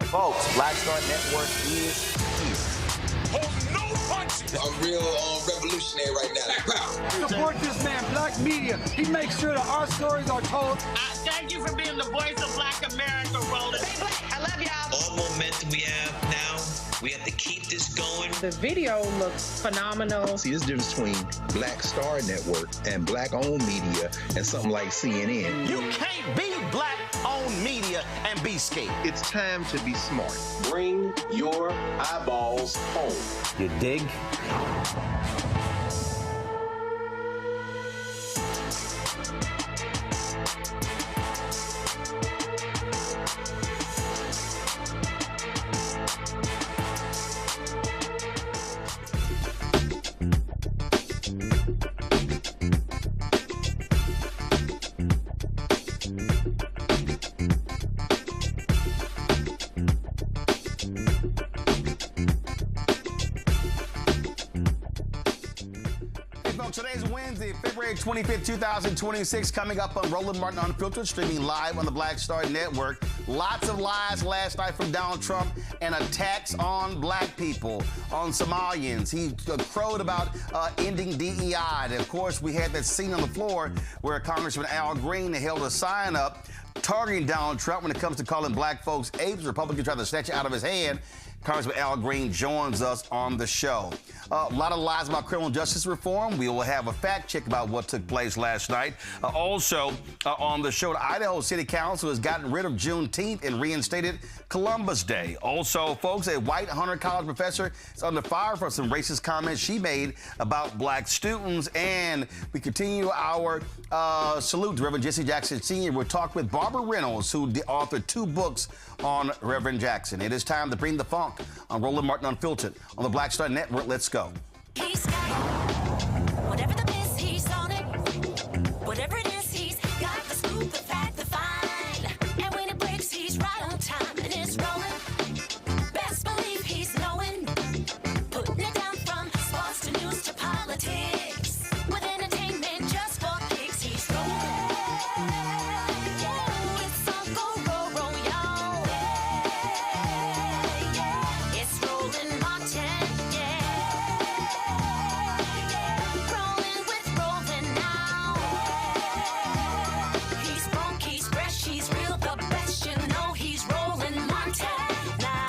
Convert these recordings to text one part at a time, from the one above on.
Folks, Black Star Network is here. Hold no punches. I'm real revolutionary right now. Support this man, Black media. He makes sure that our stories are told. Thank you for being the voice of Black America, Roland. Stay black. I love y'all. All momentum we have now, we have to keep this going. The video looks phenomenal. See, this difference between Black Star Network and Black-owned media and something like CNN. You can't be Black-owned media and be scared. It's time to be smart. Bring your eyeballs home. You dig? Today's Wednesday, February 25th, 2026, coming up on Roland Martin Unfiltered, streaming live on the Black Star Network. Lots of lies last night from Donald Trump and attacks on black people, on Somalians. He crowed about ending DEI. And of course, we had that scene on the floor where Congressman Al Green held a sign up targeting Donald Trump when it comes to calling black folks apes. Republicans try to snatch it out of his hand. Congressman Al Green joins us on the show. A lot of lies about criminal justice reform. We will have a fact check about what took place last night. Also on the show, the Idaho City Council has gotten rid of Juneteenth and reinstated Columbus Day. Also, folks, a white Hunter College professor is under fire for some racist comments she made about black students. And we continue our salute to Reverend Jesse Jackson Sr. We'll talk with Barbara Reynolds, who authored 2 books on Reverend Jackson. It is time to bring the funk on Roland Martin Unfiltered on the Black Star Network. Let's go. He's got whatever the miss, he's on it. Whatever it is, he's got the scoop, the fact, the find. And when it breaks, he's right on time and it's rolling. Best believe he's knowing. Putting it down from sports to news to politics. With entertainment just for kicks, he's rolling. Yeah, it's Uncle Roro, y'all. Yeah, it's Roland Martin. Rolling with Roland now. He's funky, he's fresh, he's real, the best. You know he's Roland Martin now.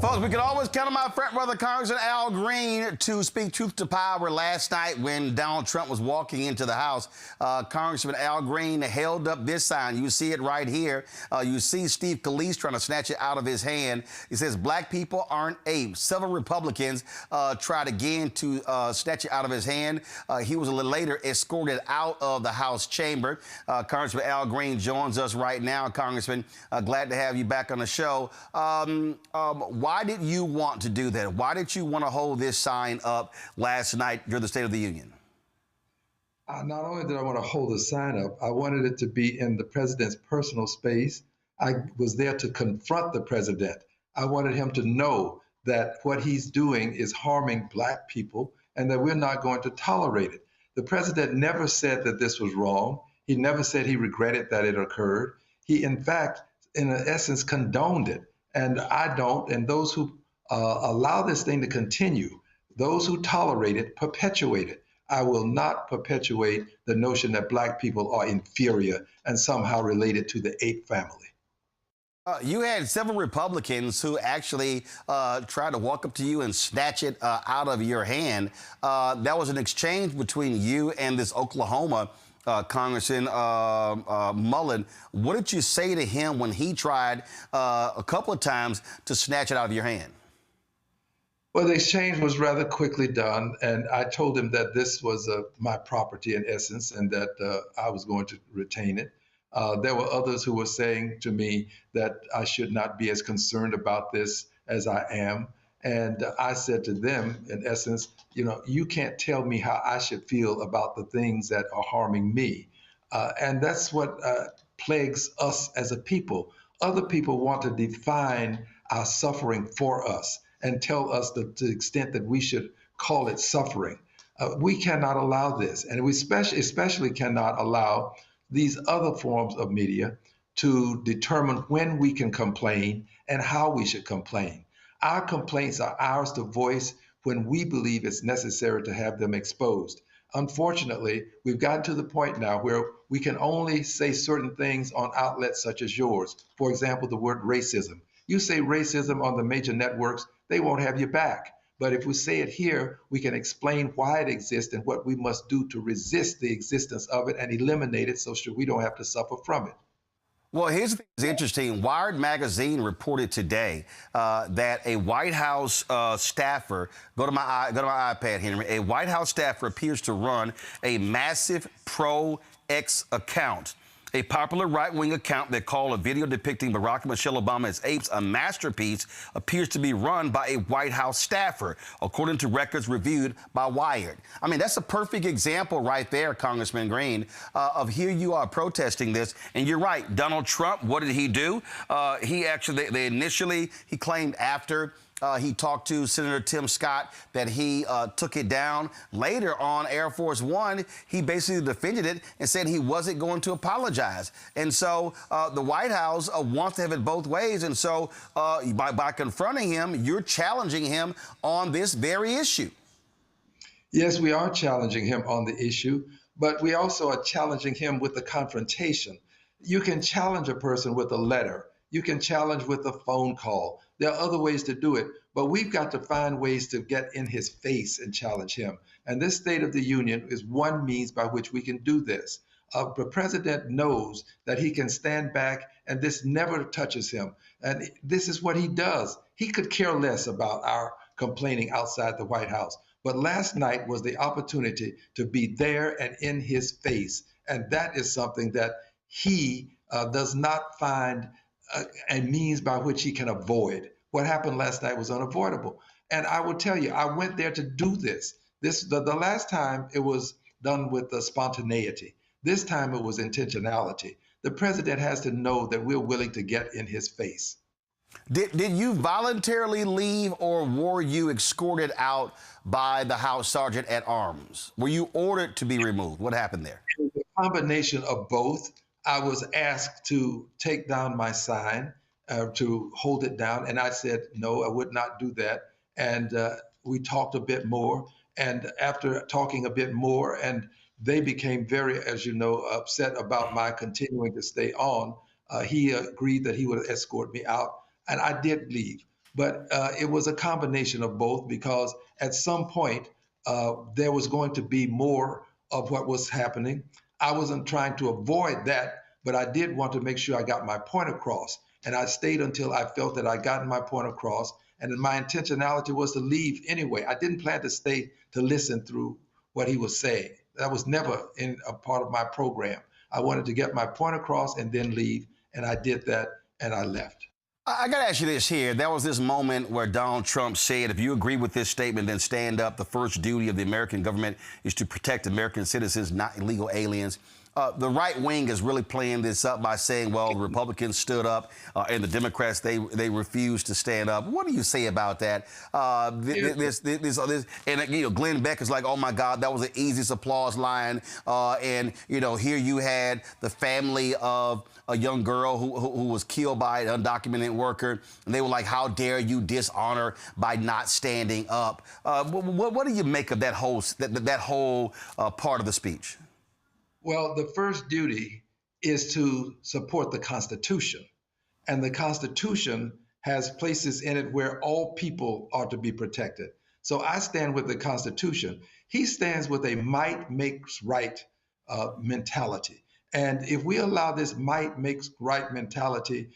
Folks, we can always count on my frat brother, Congressman Al Green, to speak truth to power. Last night, when Donald Trump was walking into the House, Congressman Al Green held up this sign. You see it right here. You see Steve Scalise trying to snatch it out of his hand. He says, "Black people aren't apes." Several Republicans tried again to snatch it out of his hand. He was a little later escorted out of the House chamber. Congressman Al Green joins us right now. Congressman, glad to have you back on the show. Why did you want to do that? Why did you want to hold this sign up last night during the State of the Union? Not only did I want to hold the sign up, I wanted it to be in the president's personal space. I was there to confront the president. I wanted him to know that what he's doing is harming black people and that we're not going to tolerate it. The president never said that this was wrong. He never said he regretted that it occurred. He, in fact, in essence, condoned it. And I don't, and those who allow this thing to continue, those who tolerate it, perpetuate it. I will not perpetuate the notion that black people are inferior and somehow related to the ape family. You had several Republicans who actually tried to walk up to you and snatch it out of your hand. That was an exchange between you and this Oklahoma Congressman Mullen. What did you say to him when he tried a couple of times to snatch it out of your hand? Well, the exchange was rather quickly done, and I told him that this was my property in essence, and that I was going to retain it. There were others who were saying to me that I should not be as concerned about this as I am. And I said to them, in essence, you know, you can't tell me how I should feel about the things that are harming me. And that's what plagues us as a people. Other people want to define our suffering for us and tell us the extent that we should call it suffering. We cannot allow this, and we especially cannot allow these other forms of media to determine when we can complain and how we should complain. Our complaints are ours to voice when we believe it's necessary to have them exposed. Unfortunately, we've gotten to the point now where we can only say certain things on outlets such as yours. For example, the word racism. You say racism on the major networks, they won't have you back. But if we say it here, we can explain why it exists and what we must do to resist the existence of it and eliminate it so we don't have to suffer from it. Well, here's the thing that's interesting. Wired magazine reported today that a White House staffer, go to my iPad, Henry, a White House staffer appears to run a massive pro-X account. A popular right-wing account that called a video depicting Barack and Michelle Obama as apes a masterpiece appears to be run by a White House staffer, according to records reviewed by Wired. I mean, that's a perfect example right there, Congressman Green, of here you are protesting this. And you're right, Donald Trump, what did he do? He actually, he claimed after he talked to Senator Tim Scott that he took it down. Later on Air Force One, he basically defended it and said he wasn't going to apologize. And so the White House wants to have it both ways. And so by confronting him, you're challenging him on this very issue. Yes, we are challenging him on the issue, but we also are challenging him with the confrontation. You can challenge a person with a letter. You can challenge with a phone call. There are other ways to do it, but we've got to find ways to get in his face and challenge him. And this State of the Union is one means by which we can do this. The president knows that he can stand back and this never touches him. And this is what he does. He could care less about our complaining outside the White House. But last night was the opportunity to be there and in his face. And that is something that he does not find a means by which he can avoid. What happened last night was unavoidable. And I will tell you, I went there to do this. The last time it was done with the spontaneity. This time it was intentionality. The president has to know that we're willing to get in his face. Did you voluntarily leave, or were you escorted out by the House Sergeant at Arms? Were you ordered to be removed? What happened there? It was a combination of both. I was asked to take down my sign, to hold it down, and I said, no, I would not do that. And we talked a bit more, and after talking a bit more, and they became very, as you know, upset about my continuing to stay on, he agreed that he would escort me out, and I did leave. But it was a combination of both, because at some point, there was going to be more of what was happening. I wasn't trying to avoid that, but I did want to make sure I got my point across. And I stayed until I felt that I gotten my point across. And my intentionality was to leave anyway. I didn't plan to stay to listen through what he was saying. That was never in a part of my program. I wanted to get my point across and then leave. And I did that, and I left. I got to ask you this here. There was this moment where Donald Trump said, if you agree with this statement, then stand up. The first duty of the American government is to protect American citizens, not illegal aliens. The right wing is really playing this up by saying, well, the Republicans stood up and the Democrats, they refused to stand up. What do you say about that? And you know, Glenn Beck is like, oh, my God, that was the easiest applause line. And, you know, here you had the family of a young girl who was killed by an undocumented worker. And they were like, how dare you dishonor by not standing up? What do you make of that whole part of the speech? Well, the first duty is to support the Constitution. And the Constitution has places in it where all people are to be protected. So I stand with the Constitution. He stands with a might makes right mentality. And if we allow this might makes right mentality,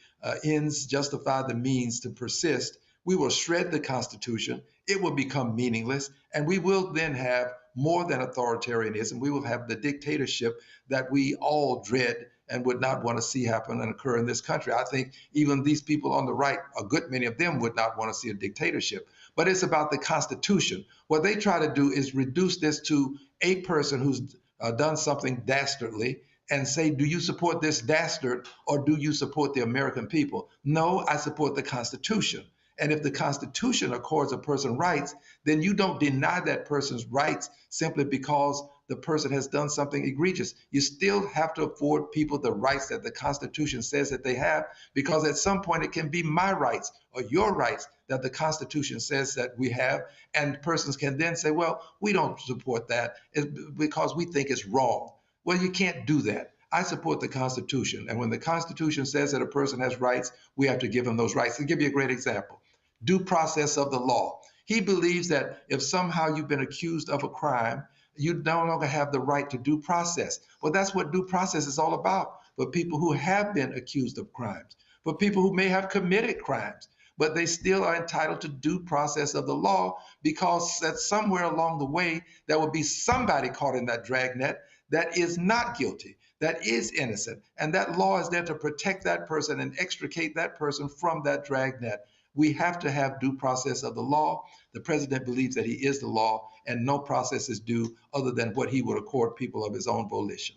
ends justify the means to persist, we will shred the Constitution. It will become meaningless. And we will then have more than authoritarianism. We will have the dictatorship that we all dread and would not want to see happen and occur in this country. I think even these people on the right, a good many of them would not want to see a dictatorship. But it's about the Constitution. What they try to do is reduce this to a person who's done something dastardly and say, do you support this dastard or do you support the American people? No, I support the Constitution. And if the Constitution accords a person rights, then you don't deny that person's rights simply because the person has done something egregious. You still have to afford people the rights that the Constitution says that they have, because at some point it can be my rights or your rights that the Constitution says that we have. And persons can then say, well, we don't support that because we think it's wrong. Well, you can't do that. I support the Constitution. And when the Constitution says that a person has rights, we have to give him those rights. I'll give you a great example. Due process of the law. He believes that if somehow you've been accused of a crime, you no longer have the right to due process. Well, that's what due process is all about for people who have been accused of crimes, for people who may have committed crimes, but they still are entitled to due process of the law, because that somewhere along the way, there will be somebody caught in that dragnet that is not guilty, that is innocent. And that law is there to protect that person and extricate that person from that dragnet. We have to have due process of the law. The president believes that he is the law, and no process is due other than what he would accord people of his own volition.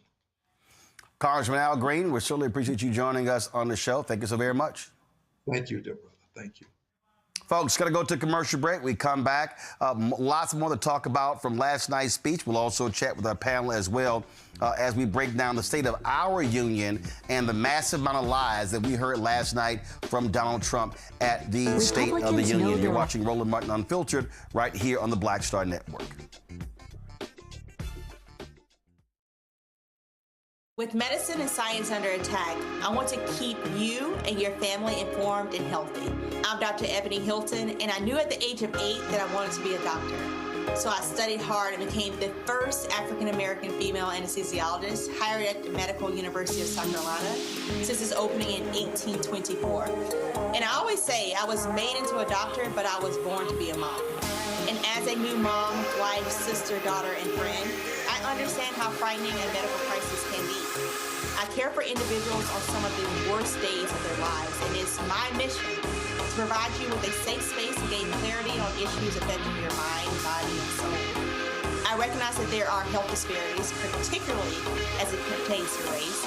Congressman Al Green, we certainly appreciate you joining us on the show. Thank you so very much. Thank you, dear brother. Thank you. Folks, going to go to commercial break. We come back. Lots more to talk about from last night's speech. We'll also chat with our panel as well as we break down the state of our union and the massive amount of lies that we heard last night from Donald Trump at the State of the Union. You're watching Roland Martin Unfiltered right here on the Black Star Network. With medicine and science under attack, I want to keep you and your family informed and healthy. I'm Dr. Ebony Hilton, and I knew at the age of 8 that I wanted to be a doctor. So I studied hard and became the first African-American female anesthesiologist hired at the Medical University of South Carolina since its opening in 1824. And I always say I was made into a doctor, but I was born to be a mom. And as a new mom, wife, sister, daughter, and friend, I understand how frightening a medical crisis can be. I care for individuals on some of the worst days of their lives, and it's my mission to provide you with a safe space to gain clarity on issues affecting your mind, body, and soul. I recognize that there are health disparities, particularly as it pertains to race,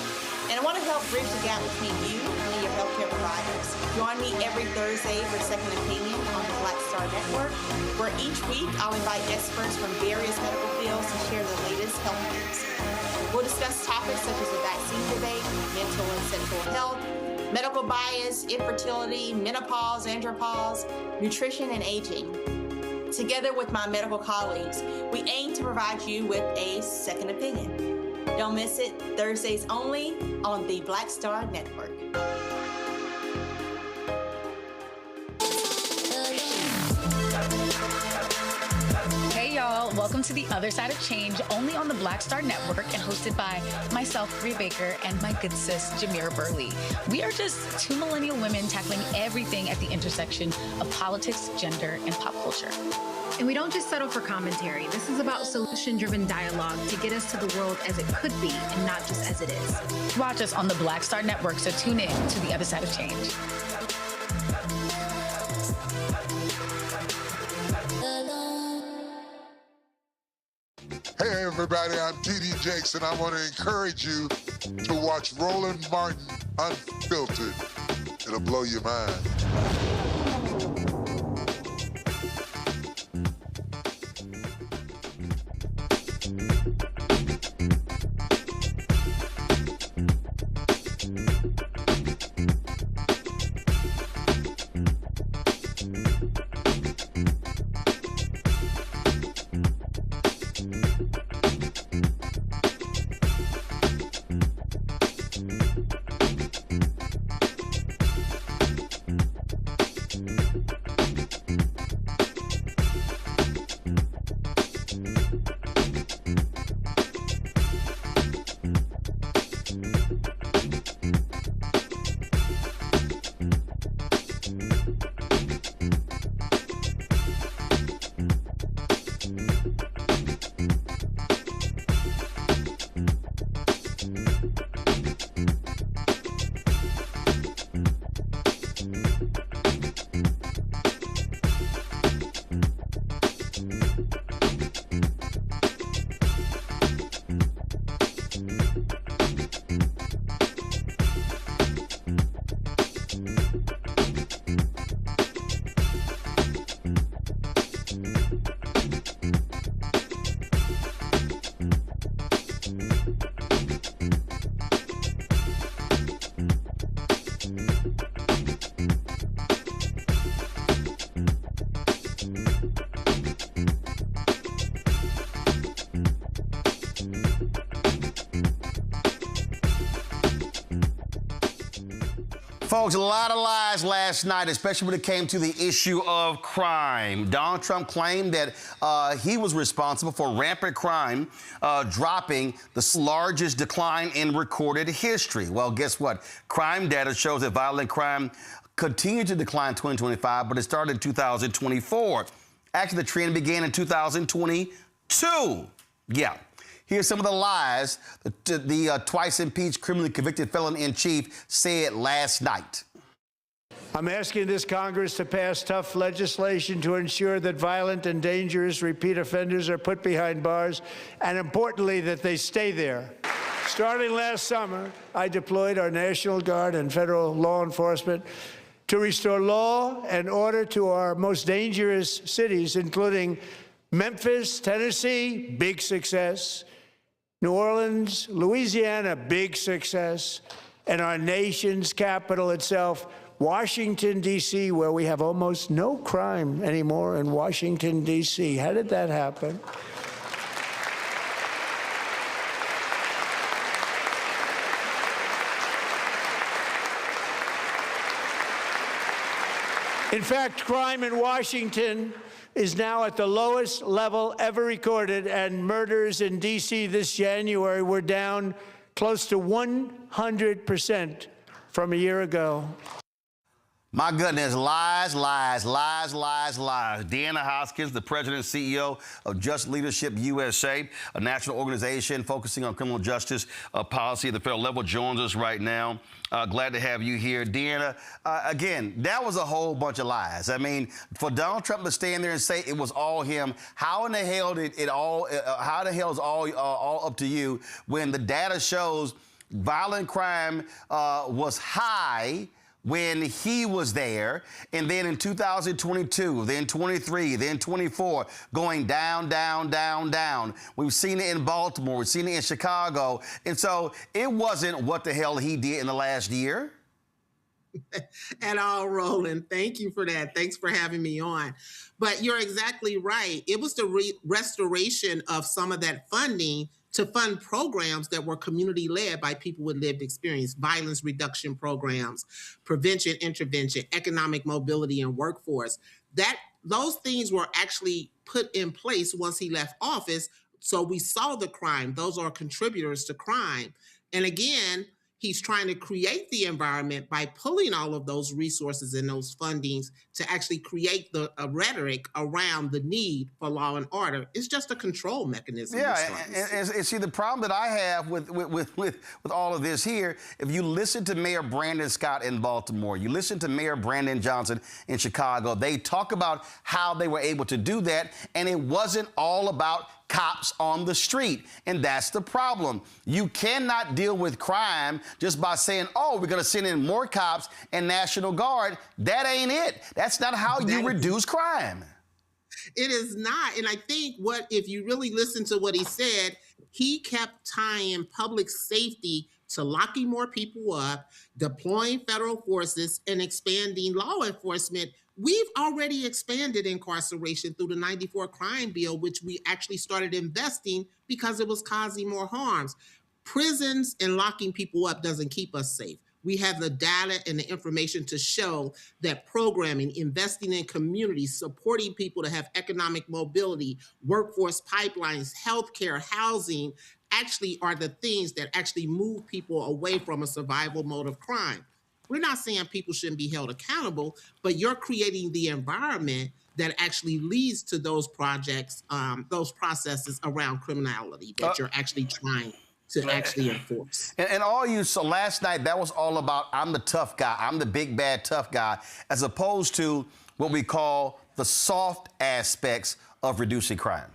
and I want to help bridge the gap between you and your healthcare providers. Join me every Thursday for Second Opinion on the Black Star Network, where each week I'll invite experts from various medical fields to share the latest health news. We'll discuss topics such as the vaccine debate, mental and sexual health, medical bias, infertility, menopause, andropause, nutrition, and aging. Together with my medical colleagues, we aim to provide you with a second opinion. Don't miss it, Thursdays only on the Black Star Network. Hey y'all, welcome to The Other Side of Change, only on the Black Star Network and hosted by myself, Bria Baker, and my good sis, Jamira Burley. We are just two millennial women tackling everything at the intersection of politics, gender, and pop culture. And we don't just settle for commentary. This is about solution-driven dialogue to get us to the world as it could be and not just as it is. Watch us on the Black Star Network, so tune in to The Other Side of Change. Hey everybody, I'm T.D. Jakes, and I want to encourage you to watch Roland Martin Unfiltered. It'll blow your mind. Folks, a lot of lies last night, especially when it came to the issue of crime. Donald Trump claimed that he was responsible for rampant crime dropping the largest decline in recorded history. Well, guess what? Crime data shows that violent crime continued to decline in 2025, but it started in 2024. Actually, the trend began in 2022. Yeah. Here's some of the lies the twice-impeached, criminally convicted felon-in-chief said last night. I'm asking this Congress to pass tough legislation to ensure that violent and dangerous repeat offenders are put behind bars, and importantly, that they stay there. Starting last summer, I deployed our National Guard and federal law enforcement to restore law and order to our most dangerous cities, including Memphis, Tennessee, big success, New Orleans, Louisiana, big success, and our nation's capital itself, Washington, D.C., where we have almost no crime anymore in Washington, D.C. How did that happen? In fact, crime in Washington is now at the lowest level ever recorded, and murders in D.C. this January were down close to 100% from a year ago. My goodness, lies, lies, lies, lies, lies. Deanna Hoskins, the president and CEO of Just Leadership USA, a national organization focusing on criminal justice policy at the federal level, joins us right now. Glad to have you here. Deanna, again, that was a whole bunch of lies. I mean, for Donald Trump to stand there and say it was all him, how in the hell did it all, how the hell is all up to you when the data shows violent crime was high when he was there, and then in 2022, then 23, then 24, going down, down, down, down. We've seen it in Baltimore, we've seen it in Chicago, and so it wasn't what the hell he did in the last year. At all, Roland. Thank you for that. Thanks for having me on. But you're exactly right. It was the restoration of some of that funding to fund programs that were community-led by people with lived experience, violence reduction programs, prevention, intervention, economic mobility, and workforce. Those things were actually put in place once he left office, so we saw the crime. Those are contributors to crime. And again, he's trying to create the environment by pulling all of those resources and those fundings to actually create a rhetoric around the need for law and order. It's just a control mechanism. Yeah, and see, the problem that I have with all of this here, if you listen to Mayor Brandon Scott in Baltimore, you listen to Mayor Brandon Johnson in Chicago, they talk about how they were able to do that, and it wasn't all about cops on the street. And that's the problem. You cannot deal with crime just by saying, oh, we're going to send in more cops and National Guard. That ain't it. That's not how you reduce crime. It is not. And I think if you really listen to what he said, he kept tying public safety to locking more people up, deploying federal forces, and expanding law enforcement. We've already expanded incarceration through the 94 crime bill, which we actually started investing because it was causing more harms. Prisons and locking people up doesn't keep us safe. We have the data and the information to show that programming, investing in communities, supporting people to have economic mobility, workforce pipelines, healthcare, housing, actually are the things that actually move people away from a survival mode of crime. We're not saying people shouldn't be held accountable, but you're creating the environment that actually leads to those projects, those processes around criminality that you're actually trying to actually enforce. And all you, so last night, that was all about, I'm the tough guy, I'm the big, bad, tough guy, as opposed to what we call the soft aspects of reducing crime.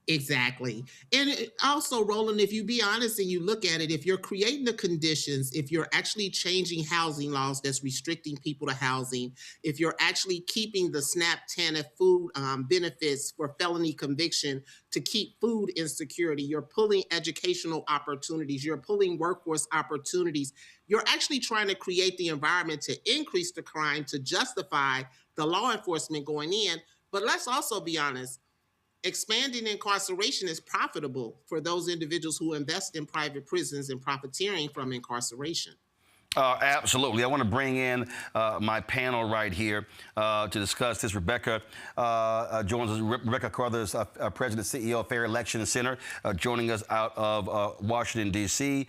Exactly. And also, Roland, if you be honest and you look at it, if you're creating the conditions, if you're actually changing housing laws that's restricting people to housing, if you're actually keeping the SNAP, TANF food benefits for felony conviction to keep food insecurity, you're pulling educational opportunities, you're pulling workforce opportunities, you're actually trying to create the environment to increase the crime, to justify the law enforcement going in. But let's also be honest. Expanding incarceration is profitable for those individuals who invest in private prisons and profiteering from incarceration. Absolutely. I want to bring in my panel right here to discuss this. Rebecca joins us. Rebecca Carruthers, President, CEO of Fair Election Center, joining us out of Washington, D.C.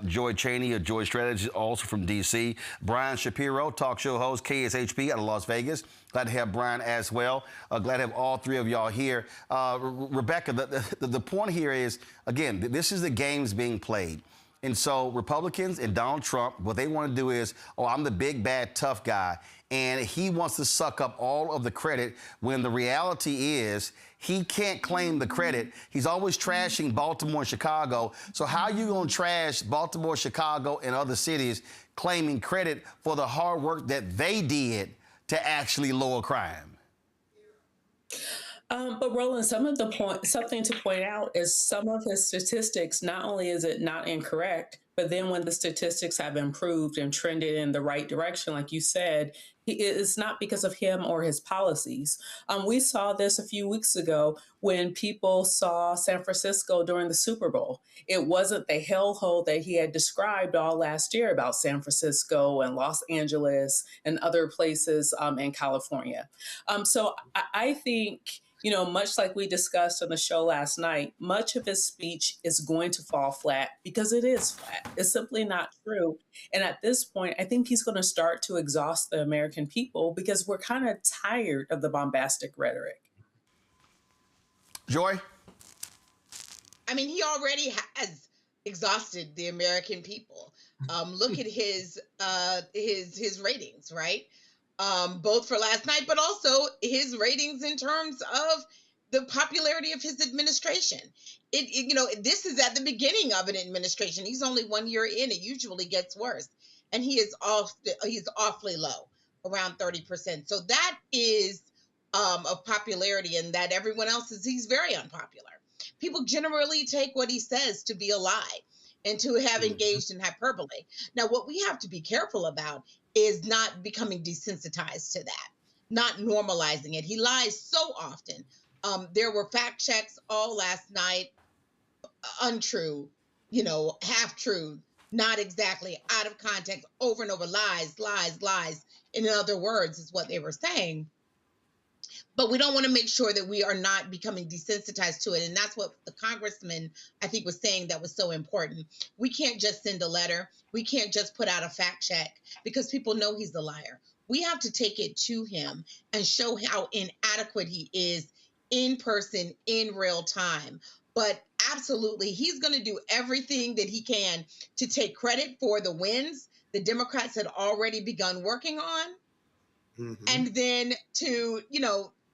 Joy Cheney of Joy Strategies, also from D.C. Brian Shapiro, talk show host, KSHP out of Las Vegas. Glad to have Brian as well. Glad to have all three of y'all here. Rebecca, the point here is, again, this is the games being played. And so Republicans and Donald Trump, what they want to do is, oh, I'm the big, bad, tough guy. And he wants to suck up all of the credit when the reality is he can't claim the credit. He's always trashing Baltimore and Chicago. So how are you going to trash Baltimore, Chicago, and other cities claiming credit for the hard work that they did to actually lower crime? But Roland, something to point out is some of his statistics, not only is it not incorrect, but then when the statistics have improved and trended in the right direction, like you said, it's not because of him or his policies. We saw this a few weeks ago when people saw San Francisco during the Super Bowl. It wasn't the hellhole that he had described all last year about San Francisco and Los Angeles and other places in California. So I think, you know, much like we discussed on the show last night, much of his speech is going to fall flat because it is flat. It's simply not true. And at this point, I think he's going to start to exhaust the American people because we're kind of tired of the bombastic rhetoric. Joy? I mean, he already has exhausted the American people. Look at his ratings, right? Both for last night, but also his ratings in terms of the popularity of his administration. This is at the beginning of an administration. He's only 1 year in. It usually gets worse, and he's awfully low, around 30%. So that is of popularity, and that everyone else he's very unpopular. People generally take what he says to be a lie and to have engaged in hyperbole. Now, what we have to be careful about is not becoming desensitized to that, not normalizing it. He lies so often. There were fact checks all last night, untrue, half-true, not exactly, out of context, over and over, lies. In other words, is what they were saying. But we don't want to make sure that we are not becoming desensitized to it. And that's what the congressman, I think, was saying that was so important. We can't just send a letter. We can't just put out a fact check because people know he's a liar. We have to take it to him and show how inadequate he is in person, in real time. But absolutely, he's going to do everything that he can to take credit for the wins the Democrats had already begun working on. Mm-hmm. And then to,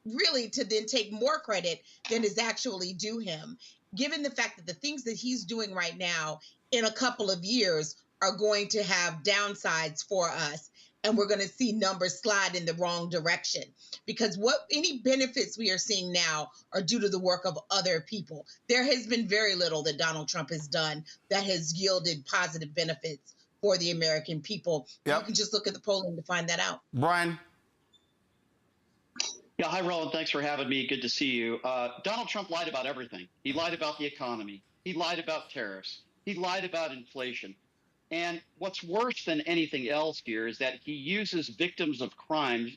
really to then take more credit than is actually due him, given the fact that the things that he's doing right now in a couple of years are going to have downsides for us. And we're going to see numbers slide in the wrong direction because any benefits we are seeing now are due to the work of other people. There has been very little that Donald Trump has done that has yielded positive benefits for the American people. Yep. You can just look at the polling to find that out. Brian? Yeah, hi, Roland. Thanks for having me. Good to see you. Donald Trump lied about everything. He lied about the economy. He lied about tariffs. He lied about inflation. And what's worse than anything else here is that he uses victims of crime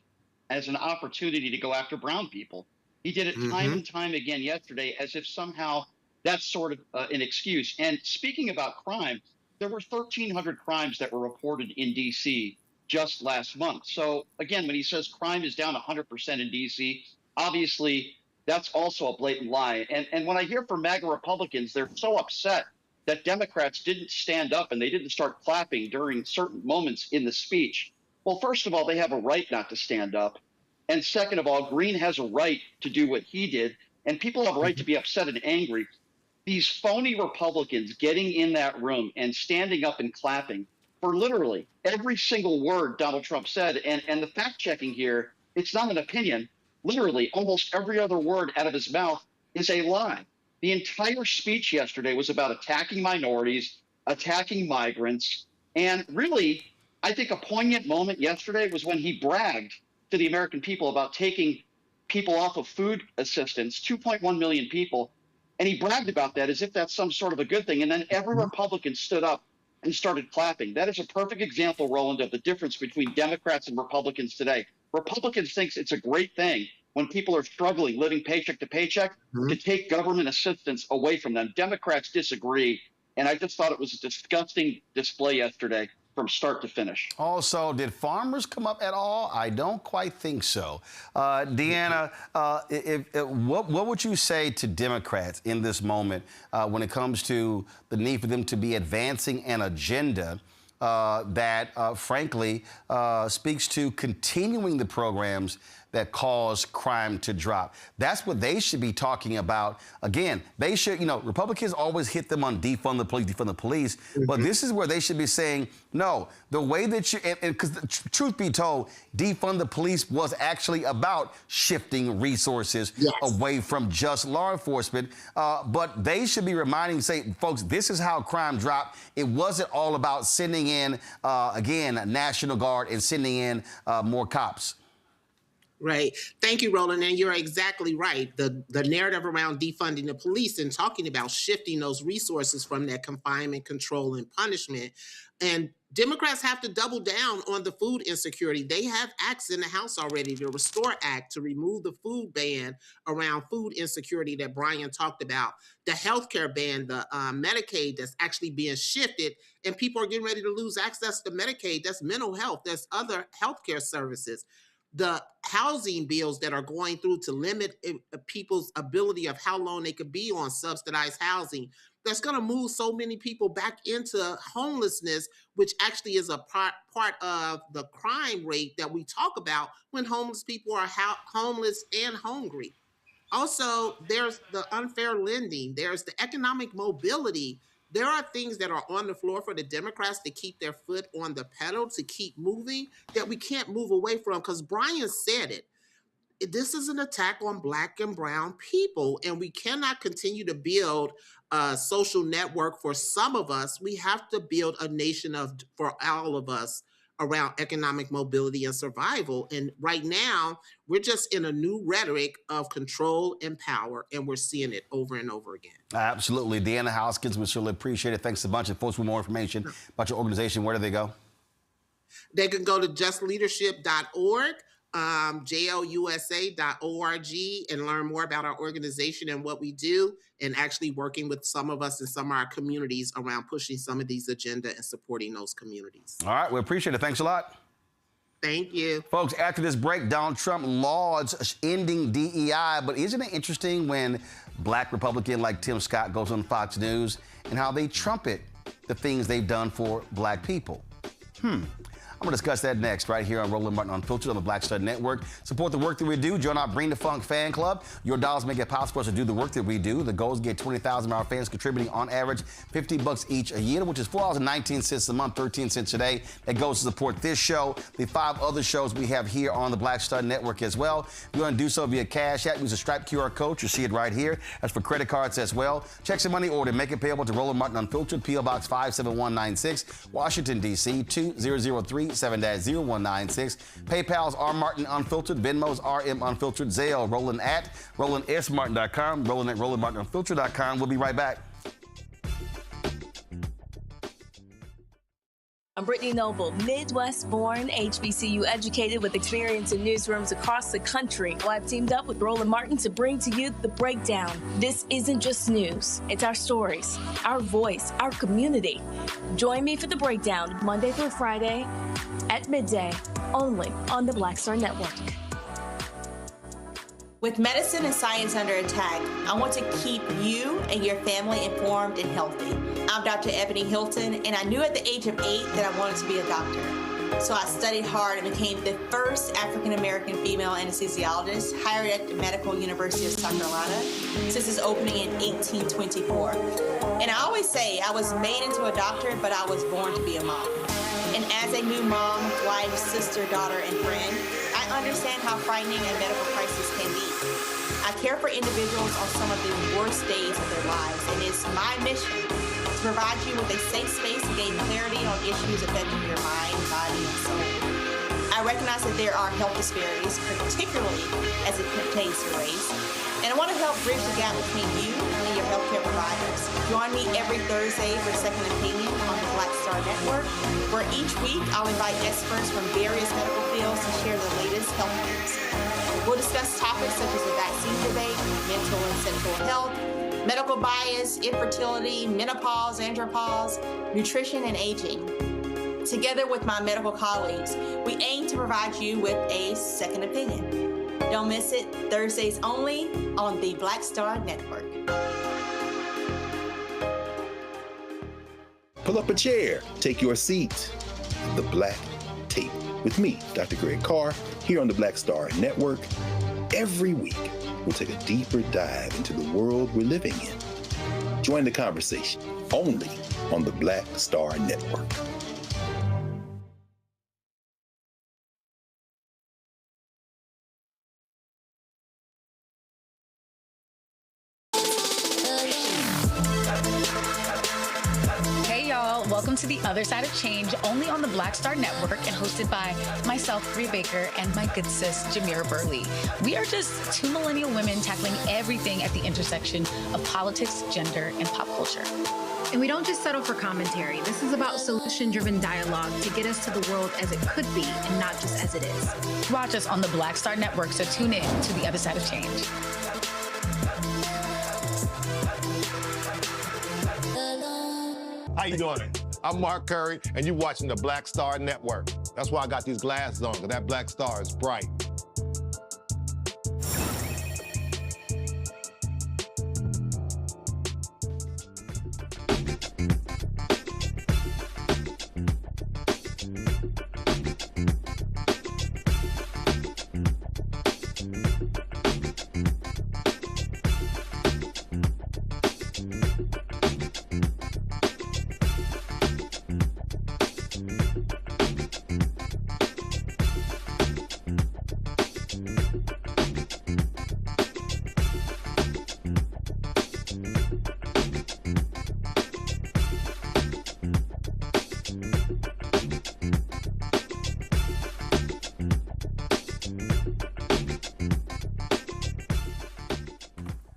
as an opportunity to go after brown people. He did it time and time again yesterday as if somehow that's sort of an excuse. And speaking about crime, there were 1,300 crimes that were reported in D.C. just last month. So again, when he says crime is down 100% in D.C., obviously that's also a blatant lie. And when I hear from MAGA Republicans, they're so upset that Democrats didn't stand up and they didn't start clapping during certain moments in the speech. Well, first of all, they have a right not to stand up. And second of all, Green has a right to do what he did and people have a right to be upset and angry. These phony Republicans getting in that room and standing up and clapping for literally every single word Donald Trump said. And the fact checking here, it's not an opinion. Literally, almost every other word out of his mouth is a lie. The entire speech yesterday was about attacking minorities, attacking migrants. And really, I think a poignant moment yesterday was when he bragged to the American people about taking people off of food assistance, 2.1 million people. And he bragged about that as if that's some sort of a good thing. And then every Republican stood up and started clapping. That is a perfect example, Roland, of the difference between Democrats and Republicans today. Republicans think it's a great thing when people are struggling, living paycheck to paycheck, to take government assistance away from them. Democrats disagree. And I just thought it was a disgusting display yesterday from start to finish. Also, did farmers come up at all? I don't quite think so. Deanna, what would you say to Democrats in this moment when it comes to the need for them to be advancing an agenda that, frankly, speaks to continuing the programs that cause crime to drop? That's what they should be talking about. Again, they should, Republicans always hit them on defund the police, but this is where they should be saying, no, the way that you, and because truth be told, defund the police was actually about shifting resources away from just law enforcement, but they should be reminding, say, folks, this is how crime dropped. It wasn't all about sending in, again, National Guard and sending in more cops. Right. Thank you, Roland. And you're exactly right. The narrative around defunding the police and talking about shifting those resources from that confinement, control, and punishment. And Democrats have to double down on the food insecurity. They have acts in the House already, the Restore Act, to remove the food ban around food insecurity that Brian talked about, the healthcare ban, the Medicaid that's actually being shifted, and people are getting ready to lose access to Medicaid. That's mental health. That's other healthcare services. The housing bills that are going through to limit people's ability of how long they could be on subsidized housing. That's going to move so many people back into homelessness, which actually is a part of the crime rate that we talk about when homeless people are homeless and hungry. Also, there's the unfair lending. There's the economic mobility. There are things that are on the floor for the Democrats to keep their foot on the pedal, to keep moving, that we can't move away from, because Brian said it. This is an attack on Black and brown people, and we cannot continue to build a social network for some of us. We have to build a nation for all of us around economic mobility and survival. And right now, we're just in a new rhetoric of control and power, and we're seeing it over and over again. Absolutely. Deanna Hoskins, we certainly appreciate it. Thanks a bunch. And folks with more information about your organization, where do they go? They can go to justleadership.org, JLUSA.org, and learn more about our organization and what we do, and actually working with some of us in some of our communities around pushing some of these agenda and supporting those communities. All right, we appreciate it. Thanks a lot. Thank you. Folks, after this break, Donald Trump lauds ending DEI, but isn't it interesting when Black Republican like Tim Scott goes on Fox News and how they trumpet the things they've done for Black people? I'm going to discuss that next right here on Roland Martin Unfiltered on the Black Star Network. Support the work that we do. Join our Bring the Funk fan club. Your dollars make it possible for us to do the work that we do. The goal is to get 20,000 of our fans contributing on average $50 each a year, which is $4.19 a month, 13 cents a day. That goes to support this show, the 5 other shows we have here on the Black Star Network as well. If you want to do so via Cash App, use a striped QR code. You see it right here. That's for credit cards as well. Checks and money order. Make it payable to Roland Martin Unfiltered, P.O. Box 57196, Washington, D.C. 2003. 7-0196. PayPal's R Martin Unfiltered, Venmo's RM Unfiltered, Zelle, Roland at RolandSMartin.com, Roland at RolandMartinUnfiltered.com. We'll be right back. I'm Brittany Noble, Midwest-born, HBCU educated with experience in newsrooms across the country. Well, I've teamed up with Roland Martin to bring to you The Breakdown. This isn't just news. It's our stories, our voice, our community. Join me for The Breakdown, Monday through Friday at midday, only on the Black Star Network. With medicine and science under attack, I want to keep you and your family informed and healthy. I'm Dr. Ebony Hilton, and I knew at the age of 8 that I wanted to be a doctor. So I studied hard and became the first African-American female anesthesiologist hired at the Medical University of South Carolina since its opening in 1824. And I always say I was made into a doctor, but I was born to be a mom. And as a new mom, wife, sister, daughter, and friend, I understand how frightening a medical crisis can be. I care for individuals on some of the worst days of their lives, and it's my mission to provide you with a safe space to gain clarity on issues affecting your mind, body, and soul. I recognize that there are health disparities, particularly as it pertains to race, and I want to help bridge the gap between you and your healthcare providers. Join me every Thursday for Second Opinion on the Black Star Network, where each week I'll invite experts from various medical fields to share the latest health news. We'll discuss topics such as the vaccine debate, mental and sexual health, medical bias, infertility, menopause, andropause, nutrition, and aging. Together with my medical colleagues, we aim to provide you with a second opinion. Don't miss it, Thursdays only on the Black Star Network. Pull up a chair, take your seat. The Black Tape with me, Dr. Greg Carr, here on the Black Star Network. Every week, we'll take a deeper dive into the world we're living in. Join the conversation only on the Black Star Network. Welcome to The Other Side of Change, only on the Black Star Network and hosted by myself, Rhea Baker, and my good sis, Jamira Burley. We are just two millennial women tackling everything at the intersection of politics, gender, and pop culture. And we don't just settle for commentary. This is about solution-driven dialogue to get us to the world as it could be and not just as it is. Watch us on the Black Star Network, so tune in to The Other Side of Change. How you doing? I'm Mark Curry, and you're watching the Black Star Network. That's why I got these glasses on, because that black star is bright.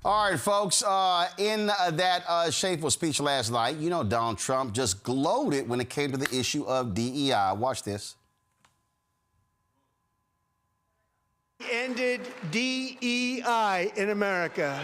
All right, folks, in that shameful speech last night, you know Donald Trump just gloated when it came to the issue of DEI. Watch this. Ended DEI in America.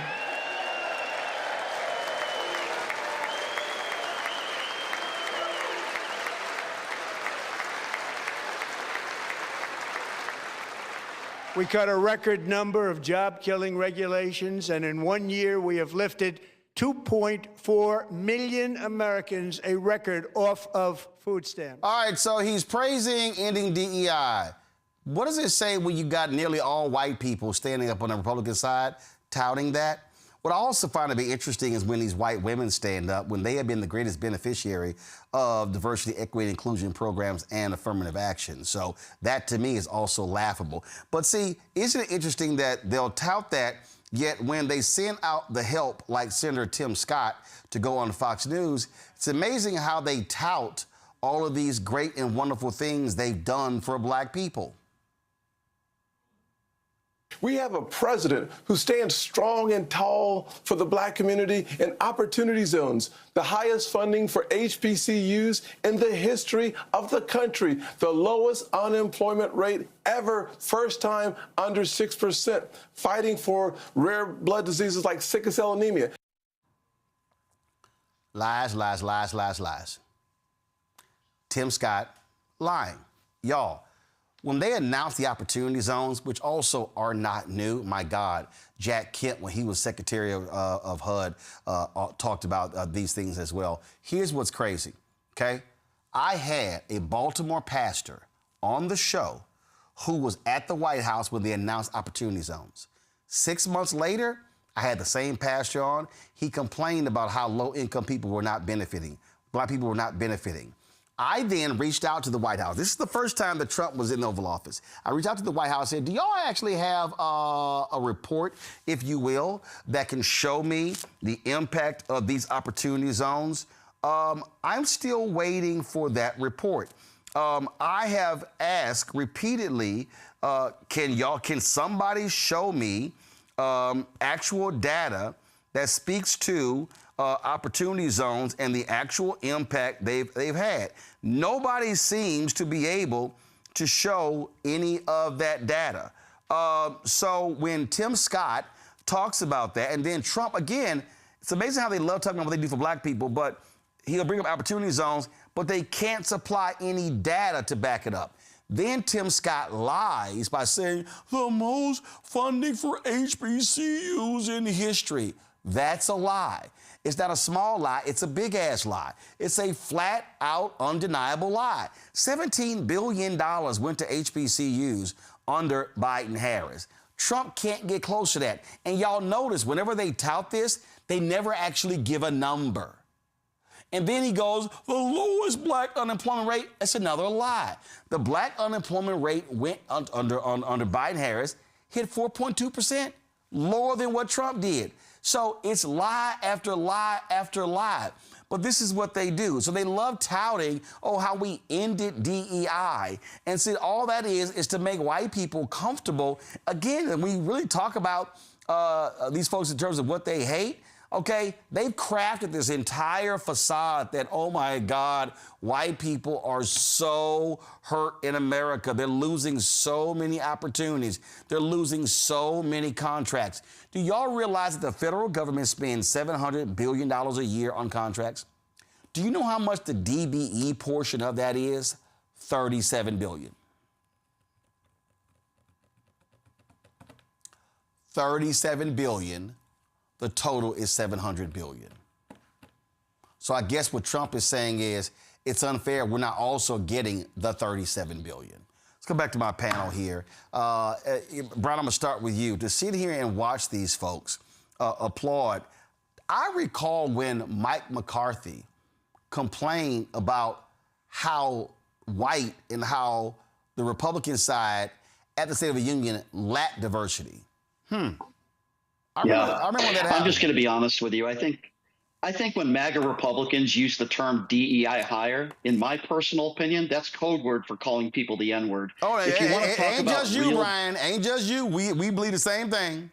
We cut a record number of job-killing regulations, and in 1 year, we have lifted 2.4 million Americans, a record, off of food stamps. All right, so he's praising ending DEI. What does it say when you got nearly all white people standing up on the Republican side touting that? What I also find to be interesting is when these white women stand up, when they have been the greatest beneficiary of diversity, equity, inclusion programs and affirmative action. So that, to me, is also laughable. But see, isn't it interesting that they'll tout that, yet when they send out the help, like Senator Tim Scott, to go on Fox News, it's amazing how they tout all of these great and wonderful things they've done for black people. We have a president who stands strong and tall for the black community in opportunity zones, the highest funding for HBCUs in the history of the country, the lowest unemployment rate ever, first time under 6%, fighting for rare blood diseases like sickle cell anemia. Lies, lies, lies, lies, lies. Tim Scott lying. Y'all. When they announced the opportunity zones, which also are not new, my God, Jack Kemp, when he was Secretary of HUD, talked about these things as well. Here's what's crazy, okay? I had a Baltimore pastor on the show who was at the White House when they announced opportunity zones. 6 months later, I had the same pastor on. He complained about how low-income people were not benefiting. Black people were not benefiting. I then reached out to the White House. This is the first time that Trump was in the Oval Office. I reached out to the White House and said, do y'all actually have a report, if you will, that can show me the impact of these opportunity zones? I'm still waiting for that report. I have asked repeatedly, can somebody show me actual data that speaks to opportunity zones and the actual impact they've had? Nobody seems to be able to show any of that data. So when Tim Scott talks about that, and then Trump, again, it's amazing how they love talking about what they do for black people, but he'll bring up opportunity zones, but they can't supply any data to back it up. Then Tim Scott lies by saying the most funding for HBCUs in history. That's a lie. It's not a small lie. It's a big-ass lie. It's a flat-out, undeniable lie. $17 billion went to HBCUs under Biden-Harris. Trump can't get close to that. And y'all notice, whenever they tout this, they never actually give a number. And then he goes, the lowest black unemployment rate. That's another lie. The black unemployment rate went under Biden-Harris, hit 4.2%, lower than what Trump did. So it's lie after lie after lie. But this is what they do. So they love touting, how we ended DEI. And see, all that is to make white people comfortable. Again, and we really talk about these folks in terms of what they hate. Okay, they've crafted this entire facade that, oh my God, white people are so hurt in America. They're losing so many opportunities. They're losing so many contracts. Do y'all realize that the federal government spends $700 billion a year on contracts? Do you know how much the DBE portion of that is? $37 billion. $37 billion. The total is $700 billion. So I guess what Trump is saying is it's unfair. We're not also getting the $37 billion. Let's go back to my panel here. Brian, I'm going to start with you. To sit here and watch these folks applaud. I recall when Mike McCarthy complained about how white and how the Republican side at the State of the Union lacked diversity. I remember when that happened. I'm just going to be honest with you. I think when MAGA Republicans use the term DEI hire, in my personal opinion, that's code word for calling people the N-word. Oh, ain't just you, Brian. Ain't just you. We believe the same thing.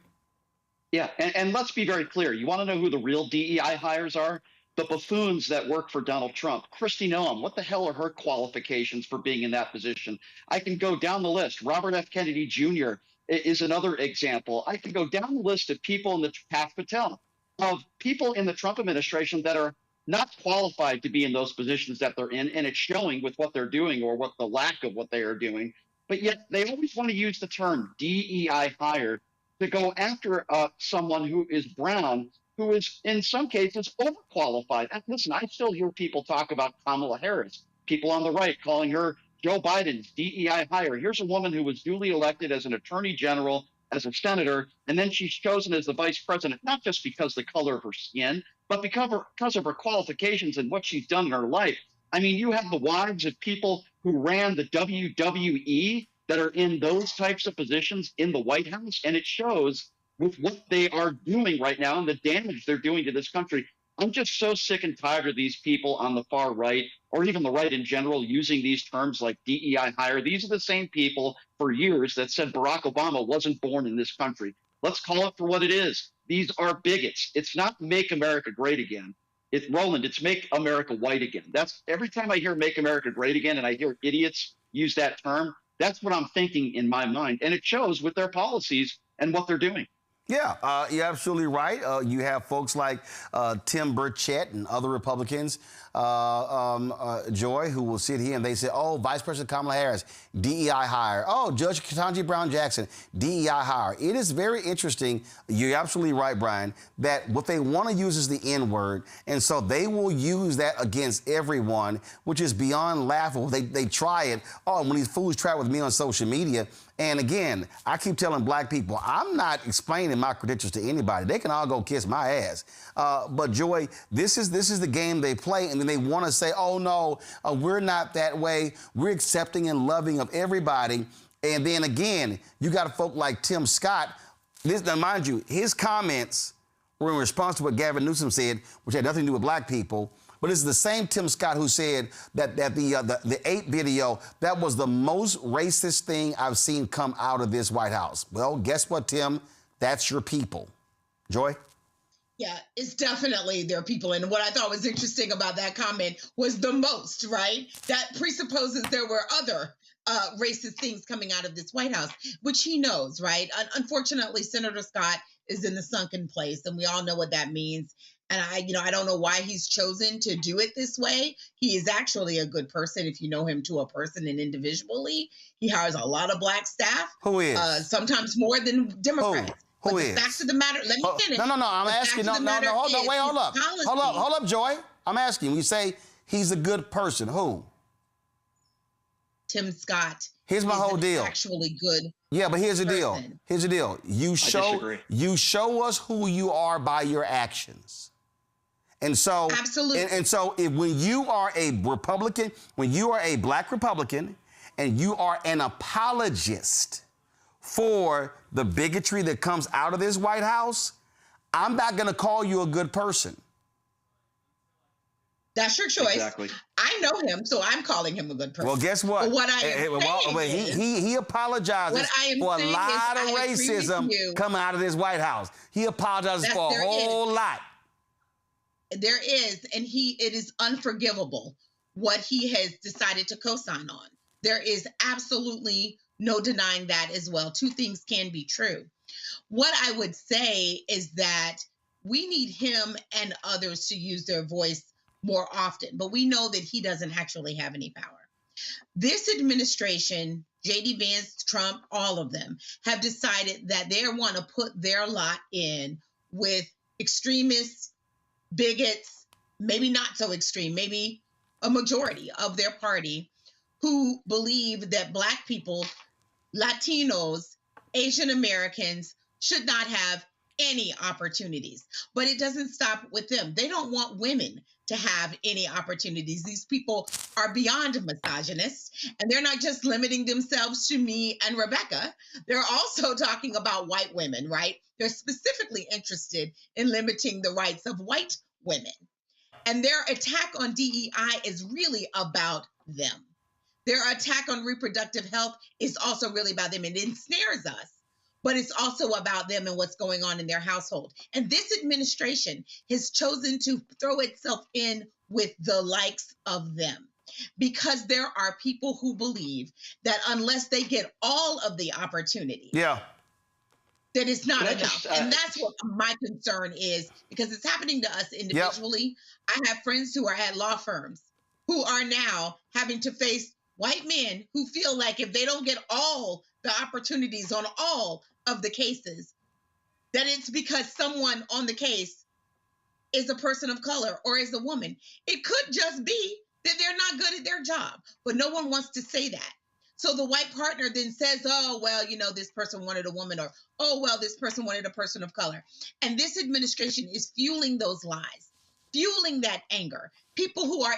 Yeah, and let's be very clear. You want to know who the real DEI hires are? The buffoons that work for Donald Trump. Kristi Noem, what the hell are her qualifications for being in that position? I can go down the list. Robert F. Kennedy Jr. is another example. I can go down the list of people in the Pat Patel, of people in the Trump administration that are not qualified to be in those positions that they're in, and it's showing with what they're doing or what the lack of what they are doing. But yet they always want to use the term DEI hire to go after someone who is brown, who is in some cases overqualified. And listen, I still hear people talk about Kamala Harris, people on the right calling her Joe Biden's DEI hire. Here's a woman who was duly elected as an attorney general, as a senator, and then she's chosen as the vice president, not just because of the color of her skin, but because of her qualifications and what she's done in her life. I mean, you have the wives of people who ran the WWE that are in those types of positions in the White House, and it shows with what they are doing right now and the damage they're doing to this country. I'm just so sick and tired of these people on the far right, or even the right in general, using these terms like DEI hire. These are the same people for years that said Barack Obama wasn't born in this country. Let's call it for what it is. These are bigots. It's not make America great again. Roland, it's make America white again. That's every time I hear make America great again and I hear idiots use that term, that's what I'm thinking in my mind. And it shows with their policies and what they're doing. Yeah, you're absolutely right. You have folks like Tim Burchett and other Republicans Joy, who will sit here and they say, oh, Vice President Kamala Harris, DEI hire. Oh, Judge Ketanji Brown Jackson, DEI hire. It is very interesting. You're absolutely right, Brian, that what they want to use is the N-word. And so they will use that against everyone, which is beyond laughable. They try it. Oh, when these fools try it with me on social media. And again, I keep telling black people, I'm not explaining my credentials to anybody. They can all go kiss my ass. But Joy, this is the game they play, and then they want to say, oh no, we're not that way. We're accepting and loving of everybody. And then again, you got folk like Tim Scott. Now, mind you, his comments were in response to what Gavin Newsom said, which had nothing to do with black people. But it's the same Tim Scott who said that the 8 video, that was the most racist thing I've seen come out of this White House. Well, guess what, Tim? That's your people. Joy? Yeah, it's definitely their people. And what I thought was interesting about that comment was the most, right? That presupposes there were other racist things coming out of this White House, which he knows, right? Unfortunately, Senator Scott is in the sunken place, and we all know what that means. And I don't know why he's chosen to do it this way. He is actually a good person if you know him to a person and individually. He hires a lot of black staff. Who is? Sometimes more than Democrats. Who is? The facts of the matter, let me finish. No, I'm asking. Hold up, Joy. I'm asking. You say he's a good person. Who? Tim Scott. Here's my whole deal. Actually good. Yeah, but here's the deal. Here's the deal. You show us who you are by your actions. And so, absolutely. And so, when you are a Republican, when you are a black Republican, and you are an apologist for the bigotry that comes out of this White House, I'm not going to call you a good person. That's your choice. Exactly. I know him, so I'm calling him a good person. Well, guess what? But what I am he apologizes for a lot of racism coming out of this White House. He apologizes for a whole lot. There is, and it is unforgivable what he has decided to co-sign on. There is absolutely no denying that as well. Two things can be true. What I would say is that we need him and others to use their voice more often, but we know that he doesn't actually have any power. This administration, J.D. Vance, Trump, all of them have decided that they want to put their lot in with extremists, bigots, maybe not so extreme, maybe a majority of their party who believe that Black people, Latinos, Asian Americans should not have any opportunities. But it doesn't stop with them. They don't want women to have any opportunities. These people are beyond misogynist, and they're not just limiting themselves to me and Rebecca. They're also talking about white women, right? They're specifically interested in limiting the rights of white women. And their attack on DEI is really about them. Their attack on reproductive health is also really about them. It ensnares us, but it's also about them and what's going on in their household. And this administration has chosen to throw itself in with the likes of them, because there are people who believe that unless they get all of the opportunity, that it's not enough. And that's what my concern is, because it's happening to us individually. I have friends who are at law firms who are now having to face white men who feel like if they don't get all the opportunities on all of the cases, that it's because someone on the case is a person of color or is a woman. It could just be that they're not good at their job, but no one wants to say that. So the white partner then says, oh, well, you know, this person wanted a woman, or, oh, well, this person wanted a person of color. And this administration is fueling those lies, fueling that anger. People who are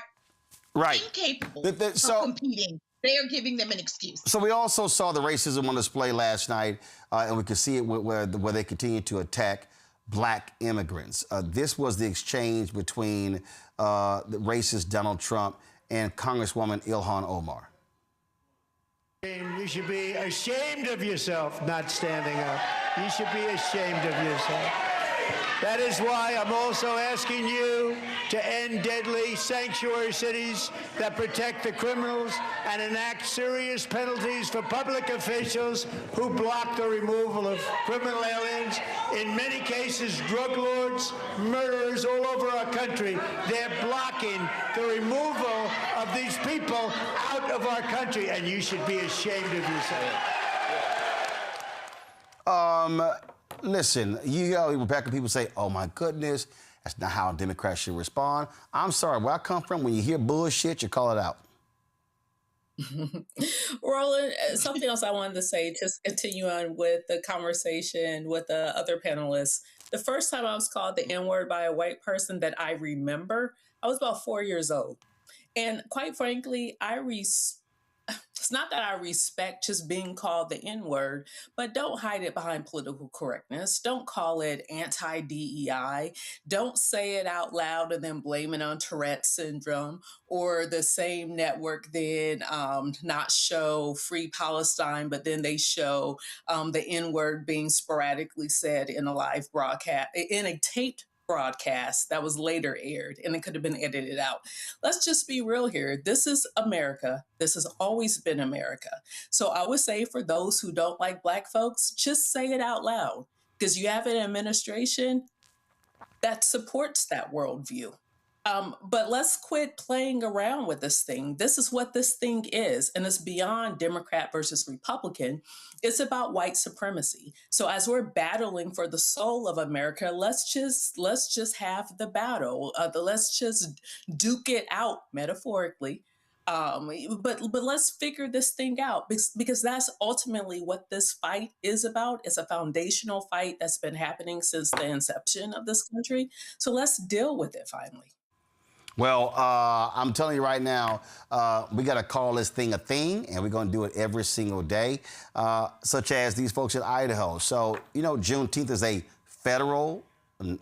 incapable of competing, they are giving them an excuse. So we also saw the racism on display last night, and we could see it where they continue to attack Black immigrants. This was the exchange between the racist Donald Trump and Congresswoman Ilhan Omar. You should be ashamed of yourself not standing up. You should be ashamed of yourself. That is why I'm also asking you to end deadly sanctuary cities that protect the criminals and enact serious penalties for public officials who block the removal of criminal aliens. In many cases, drug lords, murderers all over our country, they're blocking the removal of these people out of our country, and you should be ashamed of yourself. Listen, you know, back when people say, oh my goodness, that's not how Democrats should respond. I'm sorry, where I come from, when you hear bullshit, you call it out. Roland, something else I wanted to say, just continue on with the conversation with the other panelists. The first time I was called the N-word by a white person that I remember, I was about 4 years old. And quite frankly, it's not that I respect just being called the N-word, but don't hide it behind political correctness. Don't call it anti-DEI. Don't say it out loud and then blame it on Tourette's syndrome, or the same network then not show Free Palestine, but then they show the N-word being sporadically said in a live broadcast, in a taped broadcast that was later aired, and it could have been edited out. Let's just be real here. This is America. This has always been America. So I would say for those who don't like Black folks, just say it out loud, because you have an administration that supports that worldview. But let's quit playing around with this thing. This is what this thing is, and it's beyond Democrat versus Republican. It's about white supremacy. So as we're battling for the soul of America, let's just have the battle. Let's just duke it out metaphorically. But let's figure this thing out, because that's ultimately what this fight is about. It's a foundational fight that's been happening since the inception of this country. So let's deal with it finally. Well, I'm telling you right now, we got to call this thing a thing, and we're going to do it every single day, such as these folks in Idaho. So, you know, Juneteenth is a federal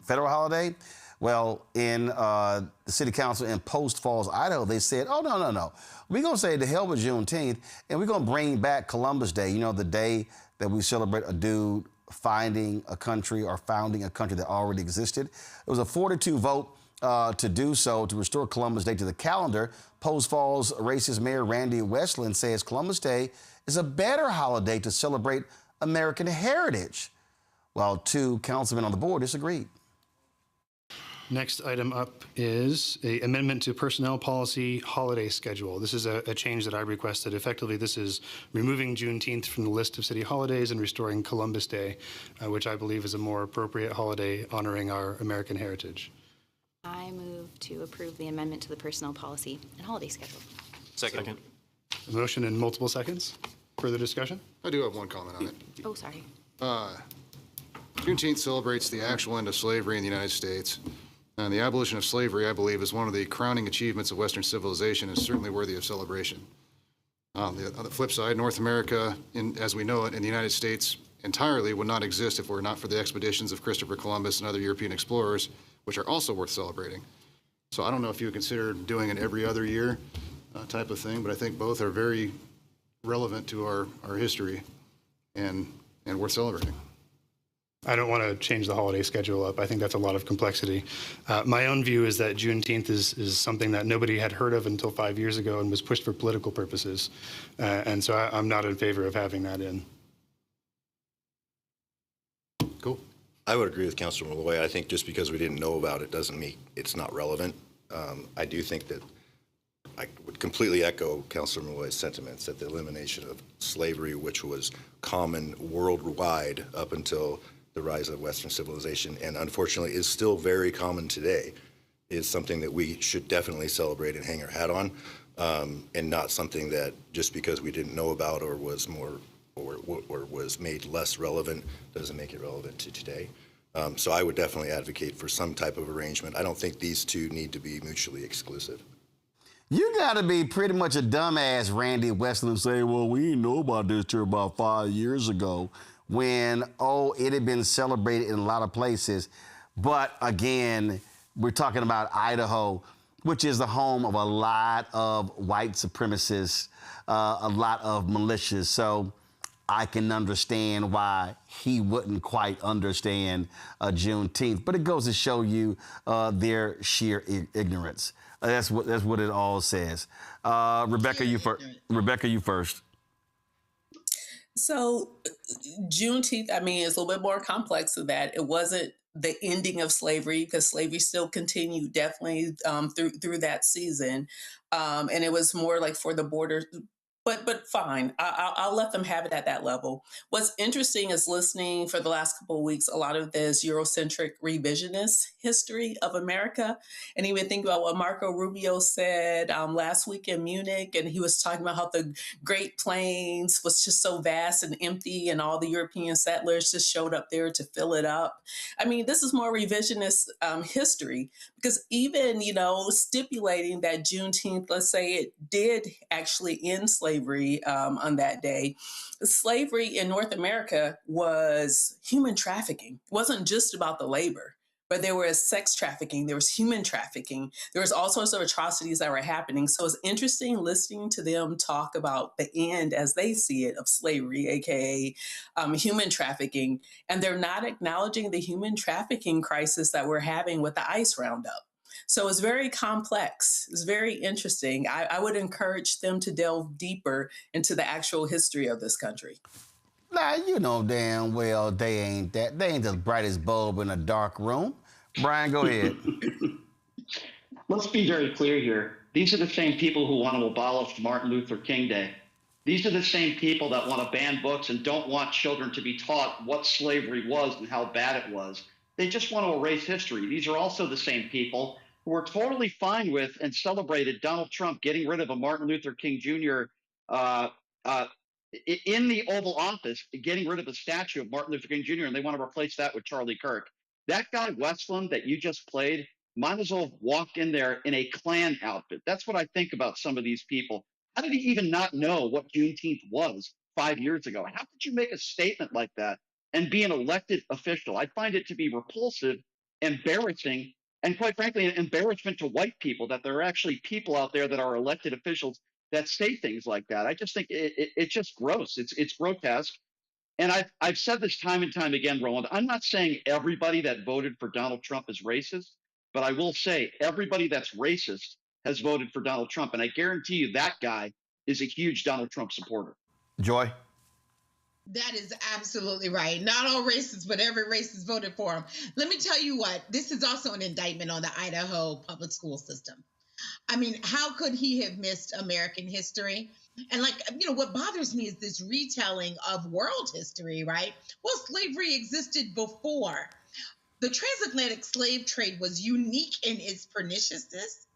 holiday. Well, in the city council in Post Falls, Idaho, they said, oh, no. We're going to say to hell with Juneteenth, and we're going to bring back Columbus Day, you know, the day that we celebrate a dude finding a country or founding a country that already existed. It was a 4-2 vote to do so, to restore Columbus Day to the calendar. Post Falls racist Mayor Randy Westland says Columbus Day is a better holiday to celebrate American heritage. Well, 2 councilmen on the board disagreed. Next item up is an amendment to personnel policy holiday schedule. This is a change that I requested. Effectively, this is removing Juneteenth from the list of city holidays and restoring Columbus Day, which I believe is a more appropriate holiday honoring our American heritage. I move to approve the amendment to the personnel policy and holiday schedule. Second. A motion in multiple seconds. Further discussion? I do have one comment on it. Oh, sorry. Juneteenth celebrates the actual end of slavery in the United States. And the abolition of slavery, I believe, is one of the crowning achievements of Western civilization and is certainly worthy of celebration. On the flip side, North America, as we know it, in the United States entirely would not exist if it were not for the expeditions of Christopher Columbus and other European explorers, which are also worth celebrating. So I don't know if you would consider doing an every other year type of thing, but I think both are very relevant to our history and worth celebrating. I don't want to change the holiday schedule up. I think that's a lot of complexity. My own view is that Juneteenth is something that nobody had heard of until 5 years ago and was pushed for political purposes. And so I'm not in favor of having that in. Cool. I would agree with Councilor Malloy. I think just because we didn't know about it doesn't mean it's not relevant. I do think that I would completely echo Councilor Malloy's sentiments that the elimination of slavery, which was common worldwide up until the rise of Western civilization, and unfortunately is still very common today, is something that we should definitely celebrate and hang our hat on, and not something that just because we didn't know about or was more or was made less relevant doesn't make it relevant to today. So I would definitely advocate for some type of arrangement. I don't think these two need to be mutually exclusive. You got to be pretty much a dumbass, Randy Westland, say, well, we didn't know about this till about 5 years ago when, it had been celebrated in a lot of places. But again, we're talking about Idaho, which is the home of a lot of white supremacists, a lot of militias. So I can understand why he wouldn't quite understand Juneteenth. But it goes to show you their sheer ignorance. That's what it all says. Rebecca, you first. So Juneteenth, I mean, it's a little bit more complex than that. It wasn't the ending of slavery, because slavery still continued definitely through that season. And it was more like for the border. But fine, I'll let them have it at that level. What's interesting is listening for the last couple of weeks, a lot of this Eurocentric revisionist history of America. And even think about what Marco Rubio said last week in Munich. And he was talking about how the Great Plains was just so vast and empty and all the European settlers just showed up there to fill it up. I mean, this is more revisionist history, because even, stipulating that Juneteenth, let's say it did actually end slavery on that day. Slavery in North America was human trafficking. It wasn't just about the labor, but there was sex trafficking, there was human trafficking, there was all sorts of atrocities that were happening. So it's interesting listening to them talk about the end as they see it of slavery, aka human trafficking, and they're not acknowledging the human trafficking crisis that we're having with the ICE roundup. So it's very complex. It's very interesting. I would encourage them to delve deeper into the actual history of this country. Nah, you know damn well they ain't that. They ain't the brightest bulb in a dark room. Brian, go ahead. Let's be very clear here. These are the same people who want to abolish Martin Luther King Day. These are the same people that want to ban books and don't want children to be taught what slavery was and how bad it was. They just want to erase history. These are also the same people who were totally fine with and celebrated Donald Trump getting rid of a Martin Luther King Jr. In the Oval Office, getting rid of the statue of Martin Luther King Jr., and they want to replace that with Charlie Kirk. That guy, Westland, that you just played, might as well have walked in there in a Klan outfit. That's what I think about some of these people. How did he even not know what Juneteenth was 5 years ago? How could you make a statement like that and be an elected official? I find it to be repulsive, embarrassing, and quite frankly, an embarrassment to white people that there are actually people out there that are elected officials that say things like that. I just think it's just gross. It's grotesque. And I've said this time and time again, Roland, I'm not saying everybody that voted for Donald Trump is racist, but I will say everybody that's racist has voted for Donald Trump. And I guarantee you that guy is a huge Donald Trump supporter. Joy? That is absolutely right. Not all racists, but every racist voted for him. Let me tell you what, this is also an indictment on the Idaho public school system. I mean, how could he have missed American history? And what bothers me is this retelling of world history, right? Well, slavery existed before. The transatlantic slave trade was unique in its perniciousness.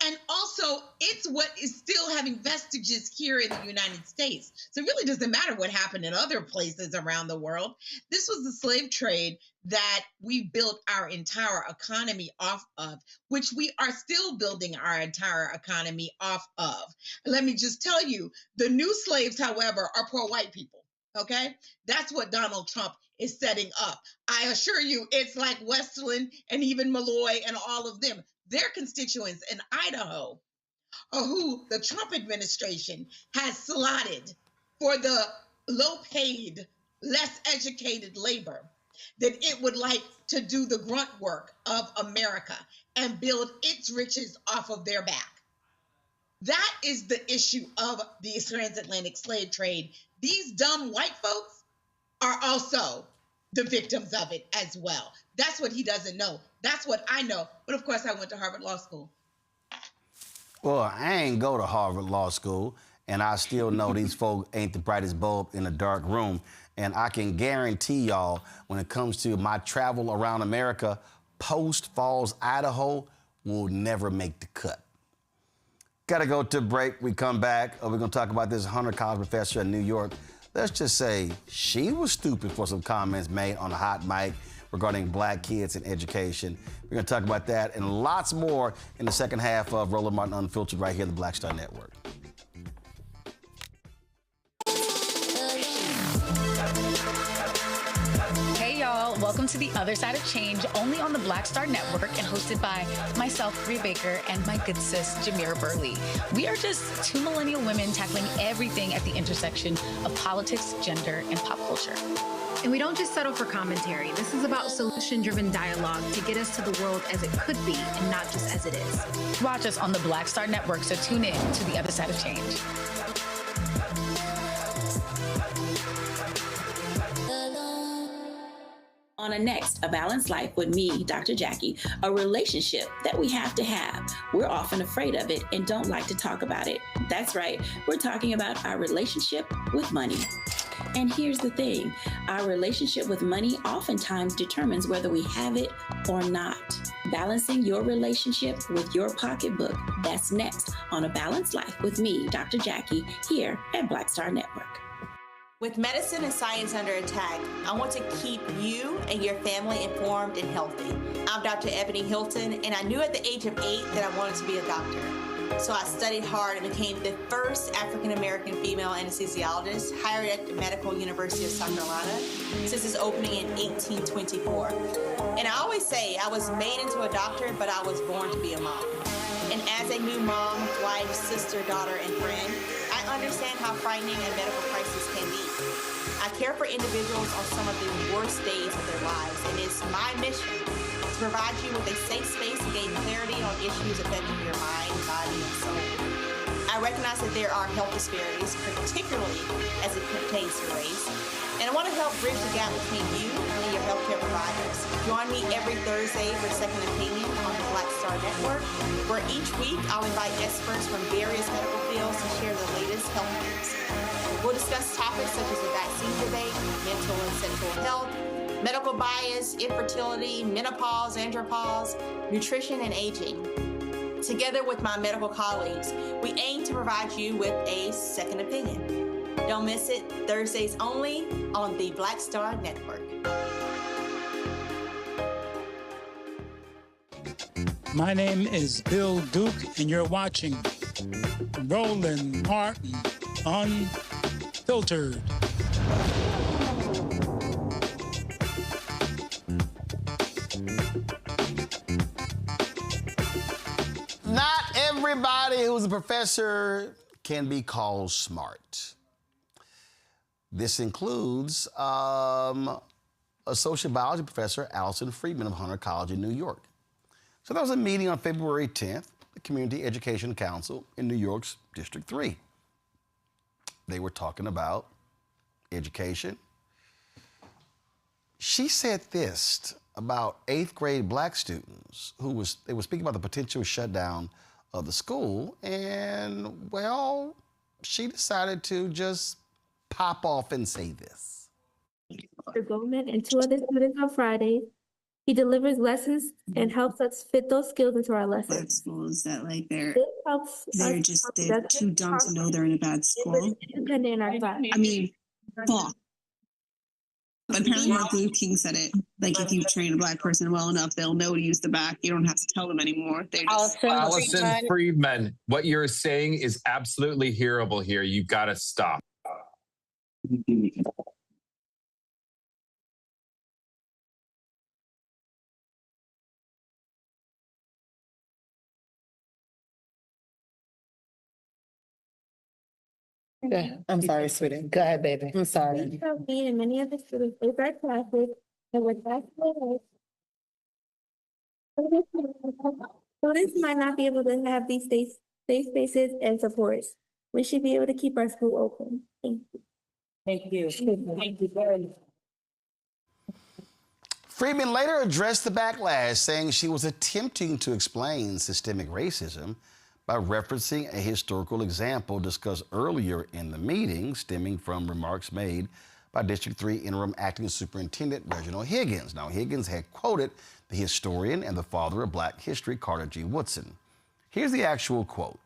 And also, it's what is still having vestiges here in the United States. So it really doesn't matter what happened in other places around the world. This was the slave trade that we built our entire economy off of, which we are still building our entire economy off of. Let me just tell you, the new slaves, however, are poor white people, okay? That's what Donald Trump is setting up. I assure you, it's like Westland and even Malloy and all of them. Their constituents in Idaho, who the Trump administration has slotted for the low-paid, less educated labor, that it would like to do the grunt work of America and build its riches off of their back. That is the issue of the transatlantic slave trade. These dumb white folks are also the victims of it as well. That's what he doesn't know. That's what I know. But of course, I went to Harvard Law School. Well, I ain't go to Harvard Law School, and I still know these folk ain't the brightest bulb in a dark room. And I can guarantee y'all, when it comes to my travel around America, Post Falls, Idaho will never make the cut. Gotta go to a break. We come back. We're gonna talk about this Hunter College professor in New York. Let's just say she was stupid for some comments made on a hot mic regarding black kids and education. We're gonna talk about that and lots more in the second half of Roland Martin Unfiltered right here on the Black Star Network. Hey y'all, welcome to the Other Side of Change, only on the Black Star Network and hosted by myself, Rhea Baker, and my good sis, Jamira Burley. We are just two millennial women tackling everything at the intersection of politics, gender, and pop culture. And we don't just settle for commentary. This is about solution-driven dialogue to get us to the world as it could be and not just as it is. Watch us on the Black Star Network, so tune in to the Other Side of Change. On a next, A Balanced Life with me, Dr. Jackie, a relationship that we have to have. We're often afraid of it and don't like to talk about it. That's right, we're talking about our relationship with money. And here's the thing, our relationship with money oftentimes determines whether we have it or not. Balancing your relationship with your pocketbook, that's next on A Balanced Life with me, Dr. Jackie, here at Black Star Network. With medicine and science under attack, I want to keep you and your family informed and healthy. I'm Dr. Ebony Hilton, and I knew at the age of 8 that I wanted to be a doctor. So I studied hard and became the first African-American female anesthesiologist hired at the Medical University of South Carolina since its opening in 1824. And I always say I was made into a doctor, but I was born to be a mom. And as a new mom, wife, sister, daughter, and friend, I understand how frightening a medical crisis can be. I care for individuals on some of the worst days of their lives, and it's my mission to provide you with a safe space to gain clarity on issues affecting your mind, body, and soul. I recognize that there are health disparities, particularly as it pertains to race, and I want to help bridge the gap between you and your healthcare providers. Join me every Thursday for Second Opinion on the Black Star Network, where each week I'll invite experts from various medical fields to share the latest health news. We'll discuss topics such as the vaccine debate, mental and sexual health, medical bias, infertility, menopause, andropause, nutrition, and aging. Together with my medical colleagues, we aim to provide you with a second opinion. Don't miss it, Thursdays only on the Black Star Network. My name is Bill Duke, and you're watching Roland Martin Unfiltered. Not everybody who's a professor can be called smart. This includes associate biology professor Allison Friedman of Hunter College in New York. So there was a meeting on February 10th, the Community Education Council in New York's District 3. They were talking about education. She said this about 8th grade black students they were speaking about the potential shutdown of the school, and well, she decided to just pop off and say this. Mr. Goldman and 2 other students on Fridays. He delivers lessons and helps us fit those skills into our lessons. Black schools that like they're too dumb to know they're in a bad school. In our class. I mean, fuck. But apparently Martin Luther King said it. Like, if you train a black person well enough, they'll know to use the back. You don't have to tell them anymore. They just Allison Friedman, what you're saying is absolutely hearable here. You've got to stop. I'm sorry, sweetie. Go ahead, baby. I'm sorry. We have me and many other students in our classes and with basketball. Students might not be able to have these safe spaces and supports. We should be able to keep our school open. Thank you. Thank you. Thank you very much. Friedman later addressed the backlash, saying she was attempting to explain systemic racism by referencing a historical example discussed earlier in the meeting, stemming from remarks made by District 3 Interim Acting Superintendent Reginald Higgins. Now, Higgins had quoted the historian and the father of Black history, Carter G. Woodson. Here's the actual quote.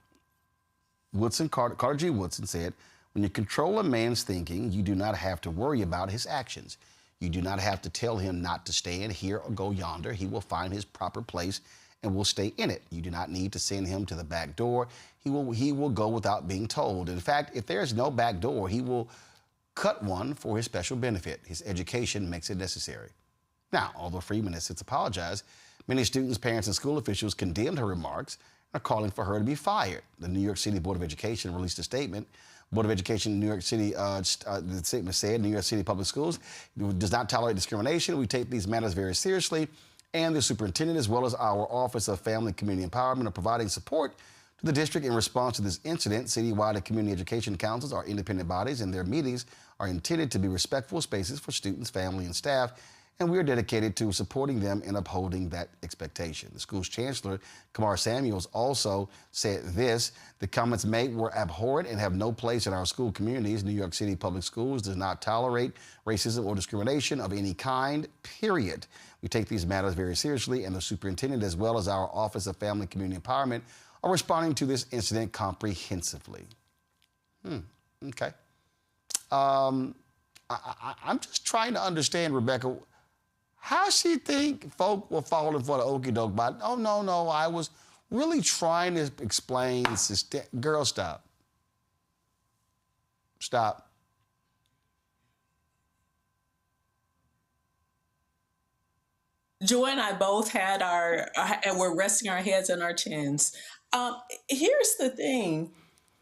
Carter G. Woodson said, "When you control a man's thinking, you do not have to worry about his actions. You do not have to tell him not to stand here or go yonder. He will find his proper place and will stay in it. You do not need to send him to the back door. He will go without being told. In fact, if there is no back door, he will cut one for his special benefit. His education makes it necessary." Now, although Freeman has since apologized, many students, parents, and school officials condemned her remarks and are calling for her to be fired. The New York City Board of Education released a statement. Board of Education in New York City, the statement said, New York City Public Schools does not tolerate discrimination. We take these matters very seriously, and the superintendent, as well as our Office of Family and Community Empowerment, are providing support to the district in response to this incident. Citywide and community education councils are independent bodies, and their meetings are intended to be respectful spaces for students, family, and staff, and we are dedicated to supporting them in upholding that expectation. The school's chancellor, Kamar Samuels, also said this: the comments made were abhorrent and have no place in our school communities. New York City Public Schools does not tolerate racism or discrimination of any kind, period. We take these matters very seriously, and the superintendent, as well as our Office of Family and Community Empowerment, are responding to this incident comprehensively. Okay. I'm just trying to understand, Rebecca, how she think folk were falling for the okie doke, but oh, no, I was really trying to explain, girl, stop. Stop. Joy and I both had we're resting our heads on our chins. Here's the thing.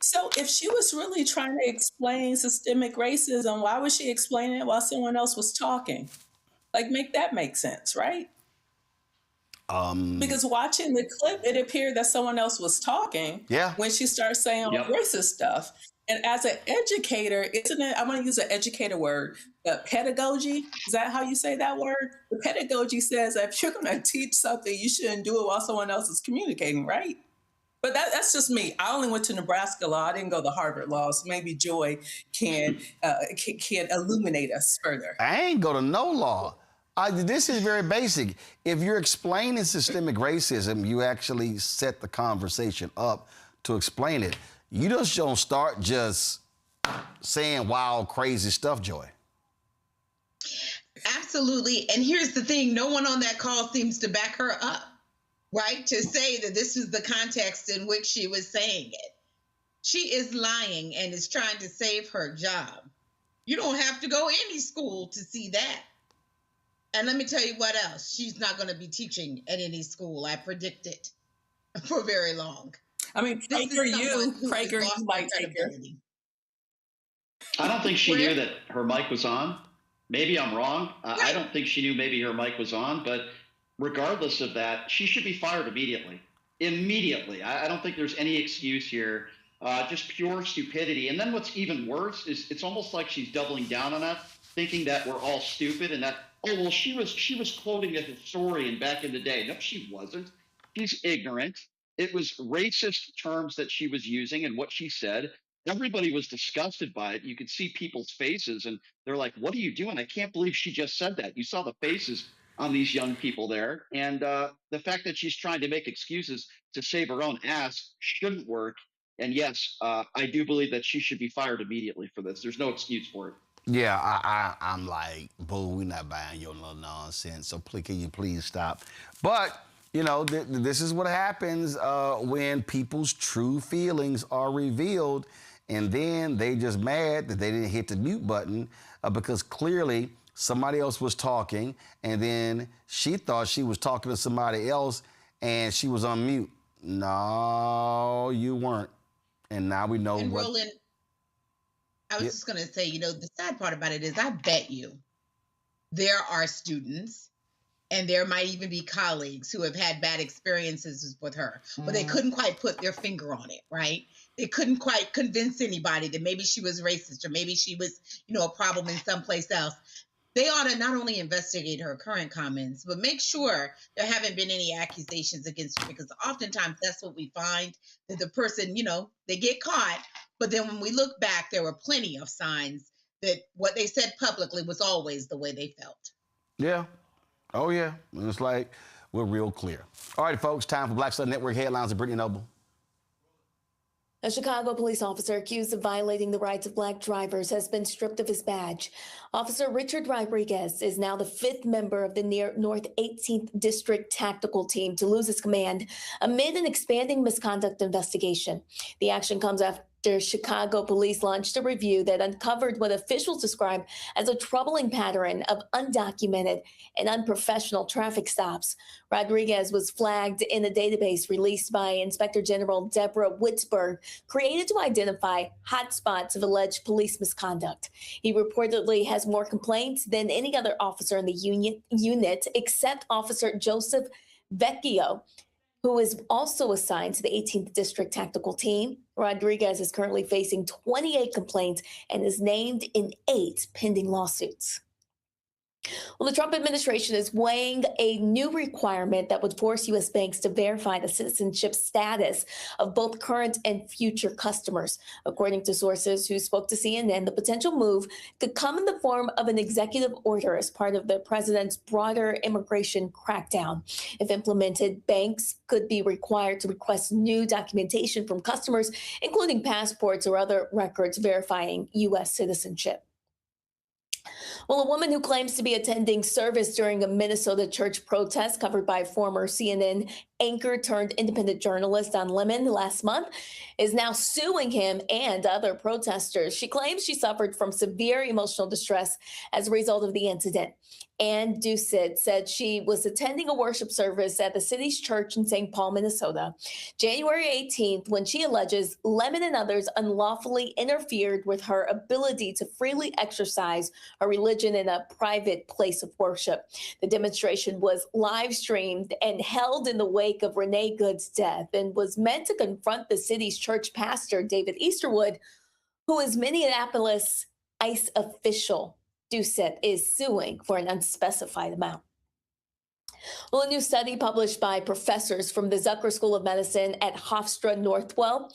So if she was really trying to explain systemic racism, why was she explaining it while someone else was talking? Like, make sense, right? Because watching the clip, it appeared that someone else was talking when she started saying all racist stuff. And as an educator, isn't it, I want to use an educator word, pedagogy, is that how you say that word? The pedagogy says that if you're going to teach something, you shouldn't do it while someone else is communicating, right? But that's just me. I only went to Nebraska law. I didn't go to Harvard law, so maybe Joy can illuminate us further. I ain't go to no law. This is very basic. If you're explaining systemic racism, you actually set the conversation up to explain it. You just don't start just saying wild, crazy stuff, Joy. Absolutely. And here's the thing. No one on that call seems to back her up, right? To say that this is the context in which she was saying it. She is lying and is trying to save her job. You don't have to go any school to see that. And let me tell you what else. She's not going to be teaching at any school. I predict it for very long. I mean, Prager, you might take her. I don't think she knew that her mic was on. Maybe I'm wrong. I don't think she knew maybe her mic was on. But regardless of that, she should be fired immediately. Immediately. I don't think there's any excuse here. Just pure stupidity. And then what's even worse is it's almost like she's doubling down on that, thinking that we're all stupid and that, oh, well, she was quoting a historian back in the day. No, she wasn't. She's ignorant. It was racist terms that she was using and what she said. Everybody was disgusted by it. You could see people's faces, and they're like, what are you doing? I can't believe she just said that. You saw the faces on these young people there. And the fact that she's trying to make excuses to save her own ass shouldn't work. And yes, I do believe that she should be fired immediately for this. There's no excuse for it. Yeah, I'm like, boo, we're not buying your little nonsense, so can you please stop? But, you know, this is what happens when people's true feelings are revealed, and then they just mad that they didn't hit the mute button because clearly somebody else was talking, and then she thought she was talking to somebody else, and she was on mute. No, you weren't. And now we know what... Roland, I was just going to say, you know, the sad part about it is I bet you there are students and there might even be colleagues who have had bad experiences with her, but they couldn't quite put their finger on it, right? They couldn't quite convince anybody that maybe she was racist or maybe she was, you know, a problem in someplace else. They ought to not only investigate her current comments, but make sure there haven't been any accusations against her, because oftentimes that's what we find, that the person, you know, they get caught. But then when we look back, there were plenty of signs that what they said publicly was always the way they felt. Yeah. Oh, yeah. And it's like, we're real clear. All right, folks, time for Black Star Network headlines with Brittany Noble. A Chicago police officer accused of violating the rights of Black drivers has been stripped of his badge. Officer Richard Rodriguez is now the 5th member of the North 18th District Tactical Team to lose his command amid an expanding misconduct investigation. The action comes after after Chicago police launched a review that uncovered what officials described as a troubling pattern of undocumented and unprofessional traffic stops. Rodriguez was flagged in a database released by Inspector General Deborah Witzberg, created to identify hotspots of alleged police misconduct. He reportedly has more complaints than any other officer in the unit except Officer Joseph Vecchio, who is also assigned to the 18th District Tactical Team. Rodriguez is currently facing 28 complaints and is named in 8 pending lawsuits. Well, the Trump administration is weighing a new requirement that would force U.S. banks to verify the citizenship status of both current and future customers. According to sources who spoke to CNN, the potential move could come in the form of an executive order as part of the president's broader immigration crackdown. If implemented, banks could be required to request new documentation from customers, including passports or other records verifying U.S. citizenship. Well, a woman who claims to be attending service during a Minnesota church protest covered by former CNN anchor turned independent journalist Don Lemon last month is now suing him and other protesters. She claims she suffered from severe emotional distress as a result of the incident. Ann Doucette said she was attending a worship service at the city's church in St. Paul, Minnesota, January 18th, when she alleges Lemon and others unlawfully interfered with her ability to freely exercise her religion in a private place of worship. The demonstration was live streamed and held in the wake of Renee Good's death and was meant to confront the city's church pastor, David Easterwood, who is Minneapolis ICE official. Doucette is suing for an unspecified amount. Well, a new study published by professors from the Zucker School of Medicine at Hofstra Northwell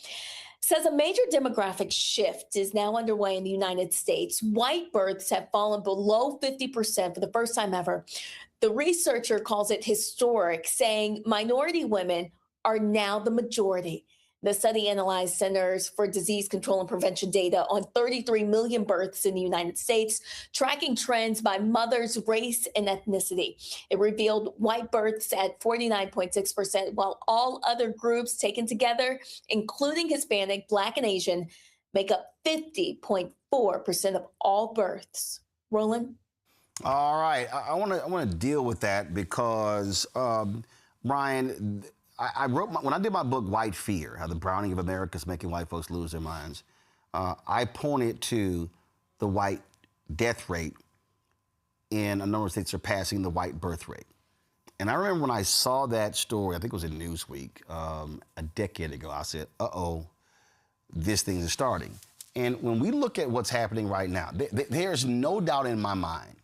says a major demographic shift is now underway in the United States. White births have fallen below 50% for the first time ever. The researcher calls it historic, saying minority women are now the majority. The study analyzed Centers for Disease Control and Prevention data on 33 million births in the United States, tracking trends by mother's race and ethnicity. It revealed white births at 49.6%, while all other groups taken together, including Hispanic, Black, and Asian, make up 50.4% of all births. Roland? All right. I want to deal with that because, Brian, I wrote when I did my book, White Fear, How the Browning of America is Making White Folks Lose Their Minds, I pointed to the white death rate in a number of states surpassing the white birth rate. And I remember when I saw that story, I think it was in Newsweek, a decade ago, I said, uh-oh, this thing is starting. And when we look at what's happening right now, there's no doubt in my mind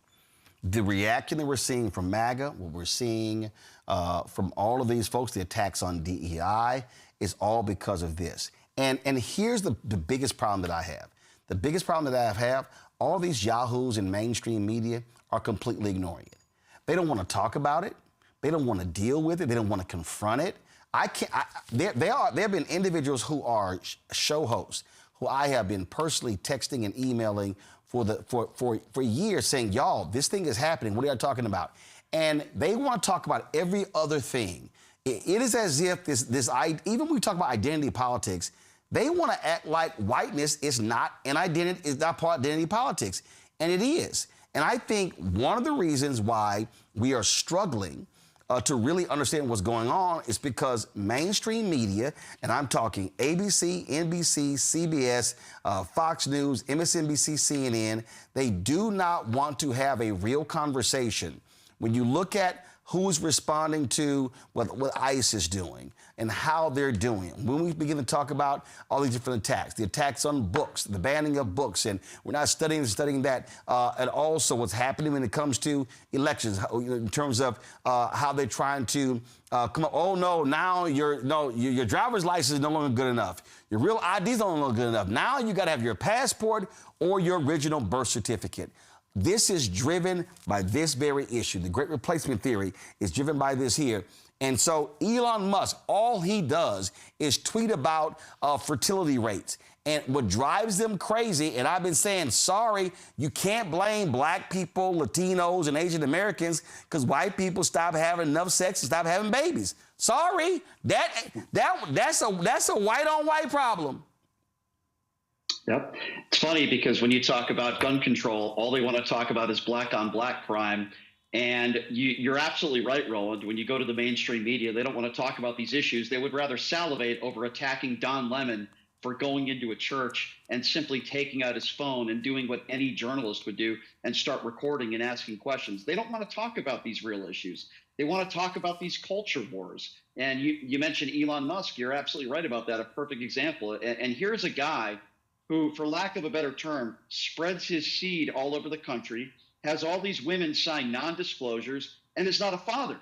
the reaction that we're seeing from MAGA, what we're seeing from all of these folks, the attacks on DEI, is all because of this. And here's the biggest problem that I have. The biggest problem that I have, all these yahoos in mainstream media are completely ignoring it. They don't want to talk about it. They don't want to deal with it. They don't want to confront it. There have been individuals who are show hosts who I have been personally texting and emailing for years saying, y'all, this thing is happening. What are you talking about? And they want to talk about every other thing. It is as if even when we talk about identity politics, they want to act like whiteness is not an identity, is not part of identity politics. And it is. And I think one of the reasons why we are struggling to really understand what's going on is because mainstream media, and I'm talking ABC, NBC, CBS, Fox News, MSNBC, CNN, they do not want to have a real conversation. When you look at who's responding to what ICE is doing and how they're doing it, when we begin to talk about all these different attacks, the attacks on books, the banning of books, and we're not studying that, and also what's happening when it comes to elections, in terms of how they're trying to come up, oh no, now your driver's license is no longer good enough. Your real ID is no longer good enough. Now you got to have your passport or your original birth certificate. This is driven by this very issue. The Great Replacement Theory is driven by this here. And so Elon Musk, all he does is tweet about fertility rates. And what drives them crazy, and I've been saying, sorry, you can't blame black people, Latinos, and Asian Americans because white people stop having enough sex and stop having babies. Sorry, that's a white-on-white problem. Yep. It's funny because when you talk about gun control, all they want to talk about is black on black crime. And you're absolutely right, Roland. When you go to the mainstream media, they don't want to talk about these issues. They would rather salivate over attacking Don Lemon for going into a church and simply taking out his phone and doing what any journalist would do and start recording and asking questions. They don't want to talk about these real issues. They want to talk about these culture wars. And you mentioned Elon Musk. You're absolutely right about that. A perfect example. And here's a guy who, for lack of a better term, spreads his seed all over the country, has all these women sign non-disclosures, and is not a father.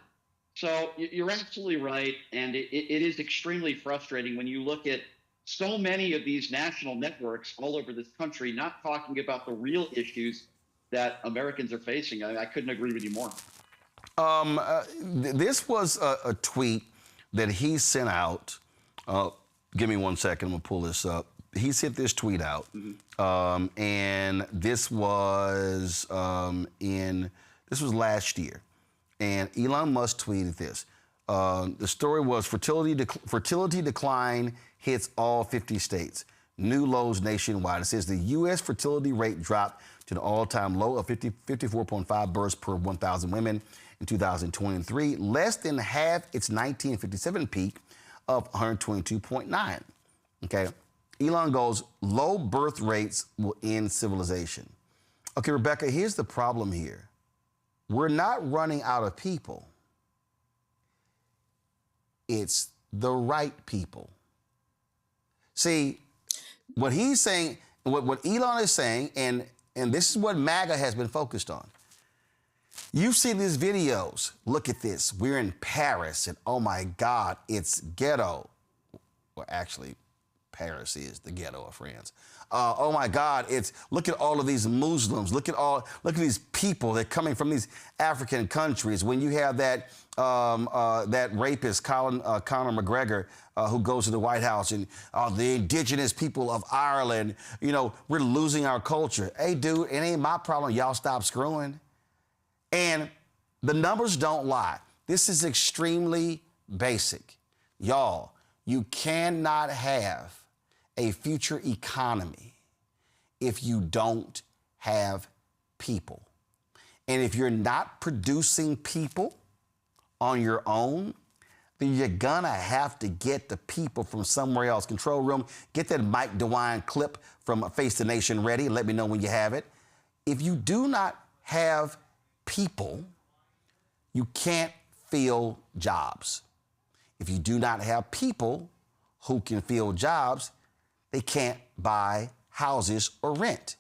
So you're absolutely right, and it is extremely frustrating when you look at so many of these national networks all over this country not talking about the real issues that Americans are facing. I couldn't agree with you more. This was a tweet that he sent out. Give me 1 second, I'm gonna pull this up. He sent this tweet out, and this was last year, and Elon Musk tweeted this. The story was fertility decline hits all 50 states, new lows nationwide. It says the U.S. fertility rate dropped to an all-time low of 54.5 births per 1,000 women in 2023, less than half its 1957 peak of 122.9. Okay. Elon goes, low birth rates will end civilization. Okay, Rebecca, here's the problem here. We're not running out of people. It's the right people. See, what he's saying, what Elon is saying, and this is what MAGA has been focused on. You've seen these videos. Look at this. We're in Paris, and oh my God, it's ghetto. Well, actually, Paris is the ghetto of France. Oh my God, look at all of these Muslims. Look at these people that are coming from these African countries. When you have that rapist, Conor McGregor, who goes to the White House, and the indigenous people of Ireland, we're losing our culture. Hey, dude, it ain't my problem. Y'all stop screwing. And the numbers don't lie. This is extremely basic. Y'all, you cannot have a future economy if you don't have people. And if you're not producing people on your own, then you're gonna have to get the people from somewhere else. Control room, get that Mike DeWine clip from Face the Nation ready. Let me know when you have it. If you do not have people, you can't fill jobs. If you do not have people who can fill jobs, they can't buy houses or rent.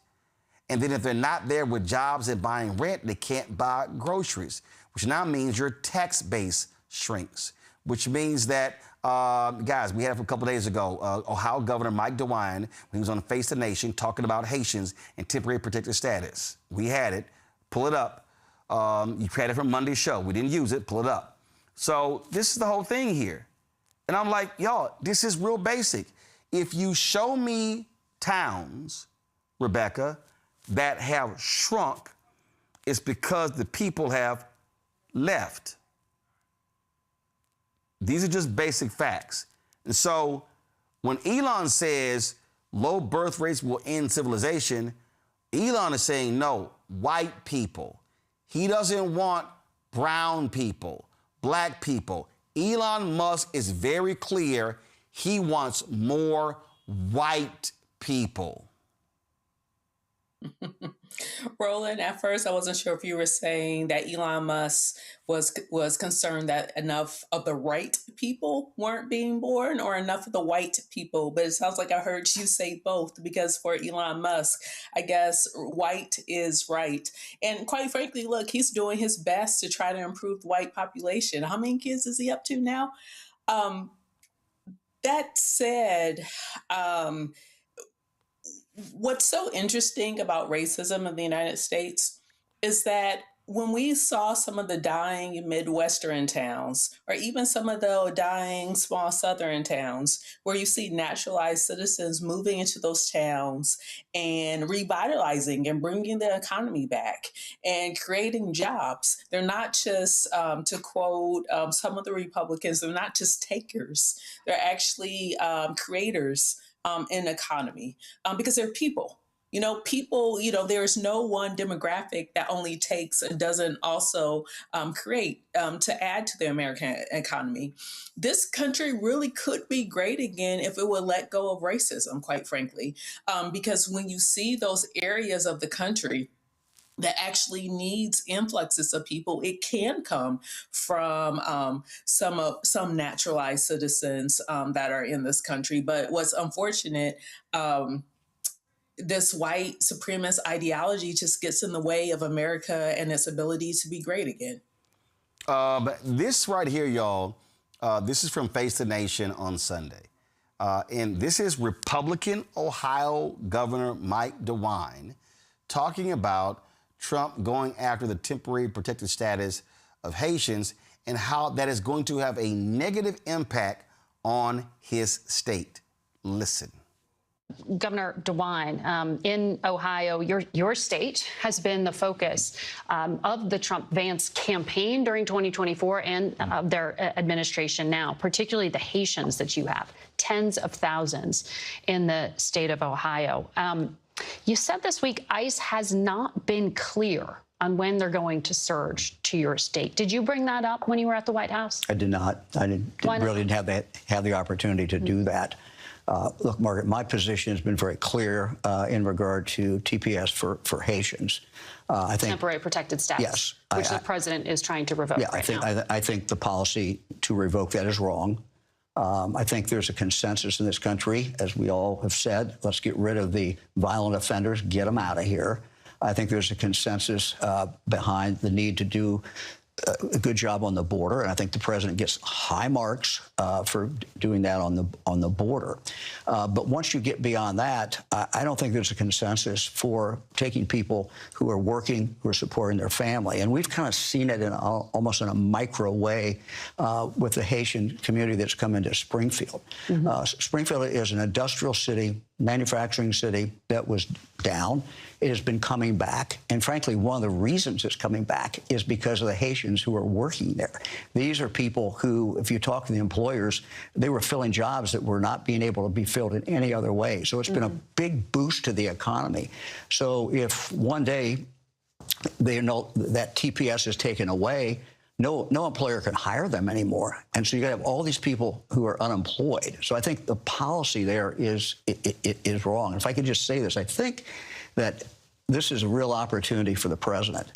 And then if they're not there with jobs and buying rent, they can't buy groceries, which now means your tax base shrinks, which means that, guys, we had it a couple days ago, Ohio Governor Mike DeWine, when he was on Face the Nation talking about Haitians and temporary protected status. We had it. Pull it up. You had it from Monday's show. We didn't use it. Pull it up. So this is the whole thing here. And I'm like, y'all, this is real basic. If you show me towns, Rebecca, that have shrunk, it's because the people have left. These are just basic facts. And so when Elon says low birth rates will end civilization, Elon is saying no, white people. He doesn't want brown people, black people. Elon Musk is very clear. He wants more white people. Roland, at first I wasn't sure if you were saying that Elon Musk was concerned that enough of the right people weren't being born or enough of the white people, but it sounds like I heard you say both, because for Elon Musk, I guess white is right. And quite frankly, look, he's doing his best to try to improve the white population. How many kids is he up to now? That said, what's so interesting about racism in the United States is that when we saw some of the dying Midwestern towns, or even some of the dying small Southern towns, where you see naturalized citizens moving into those towns and revitalizing and bringing the economy back and creating jobs, they're not just, to quote some of the Republicans, they're not just takers, they're actually creators in the economy because they're people. People, there's no one demographic that only takes and doesn't also create to add to the American economy. This country really could be great again if it would let go of racism, quite frankly, because when you see those areas of the country that actually needs influxes of people, it can come from some naturalized citizens that are in this country. But what's unfortunate, this white supremacist ideology just gets in the way of America and its ability to be great again. But this right here, y'all, this is from Face the Nation on Sunday. And this is Republican Ohio Governor Mike DeWine talking about Trump going after the temporary protected status of Haitians and how that is going to have a negative impact on his state. Listen. Governor DeWine, in Ohio, your state has been the focus of the Trump-Vance campaign during 2024 and of their administration now, particularly the Haitians that you have, tens of thousands in the state of Ohio. You said this week ICE has not been clear on when they're going to surge to your state. Did you bring that up when you were at the White House? I did not. I didn't have the opportunity to do that. Look, Margaret, my position has been very clear in regard to TPS for Haitians. I think temporary protected status, yes, which the president is trying to revoke now. I think the policy to revoke that is wrong. I think there's a consensus in this country, as we all have said, let's get rid of the violent offenders, get them out of here. I think there's a consensus behind the need to do a good job on the border, and I think the president gets high marks for doing that on the border. But once you get beyond that, I don't think there's a consensus for taking people who are working, who are supporting their family. And we've kind of seen it in almost in a micro way with the Haitian community that's come into Springfield. Springfield is an industrial city, manufacturing city that was down. It has been coming back. And frankly, one of the reasons it's coming back is because of the Haitians who are working there. These are people who, if you talk to the employers, they were filling jobs that were not being able to be filled in any other way. So it's been a big boost to the economy. So if one day they know that TPS is taken away, no employer can hire them anymore. And so you got to have all these people who are unemployed. So I think the policy there is wrong. And if I could just say this, I think that this is a real opportunity for the president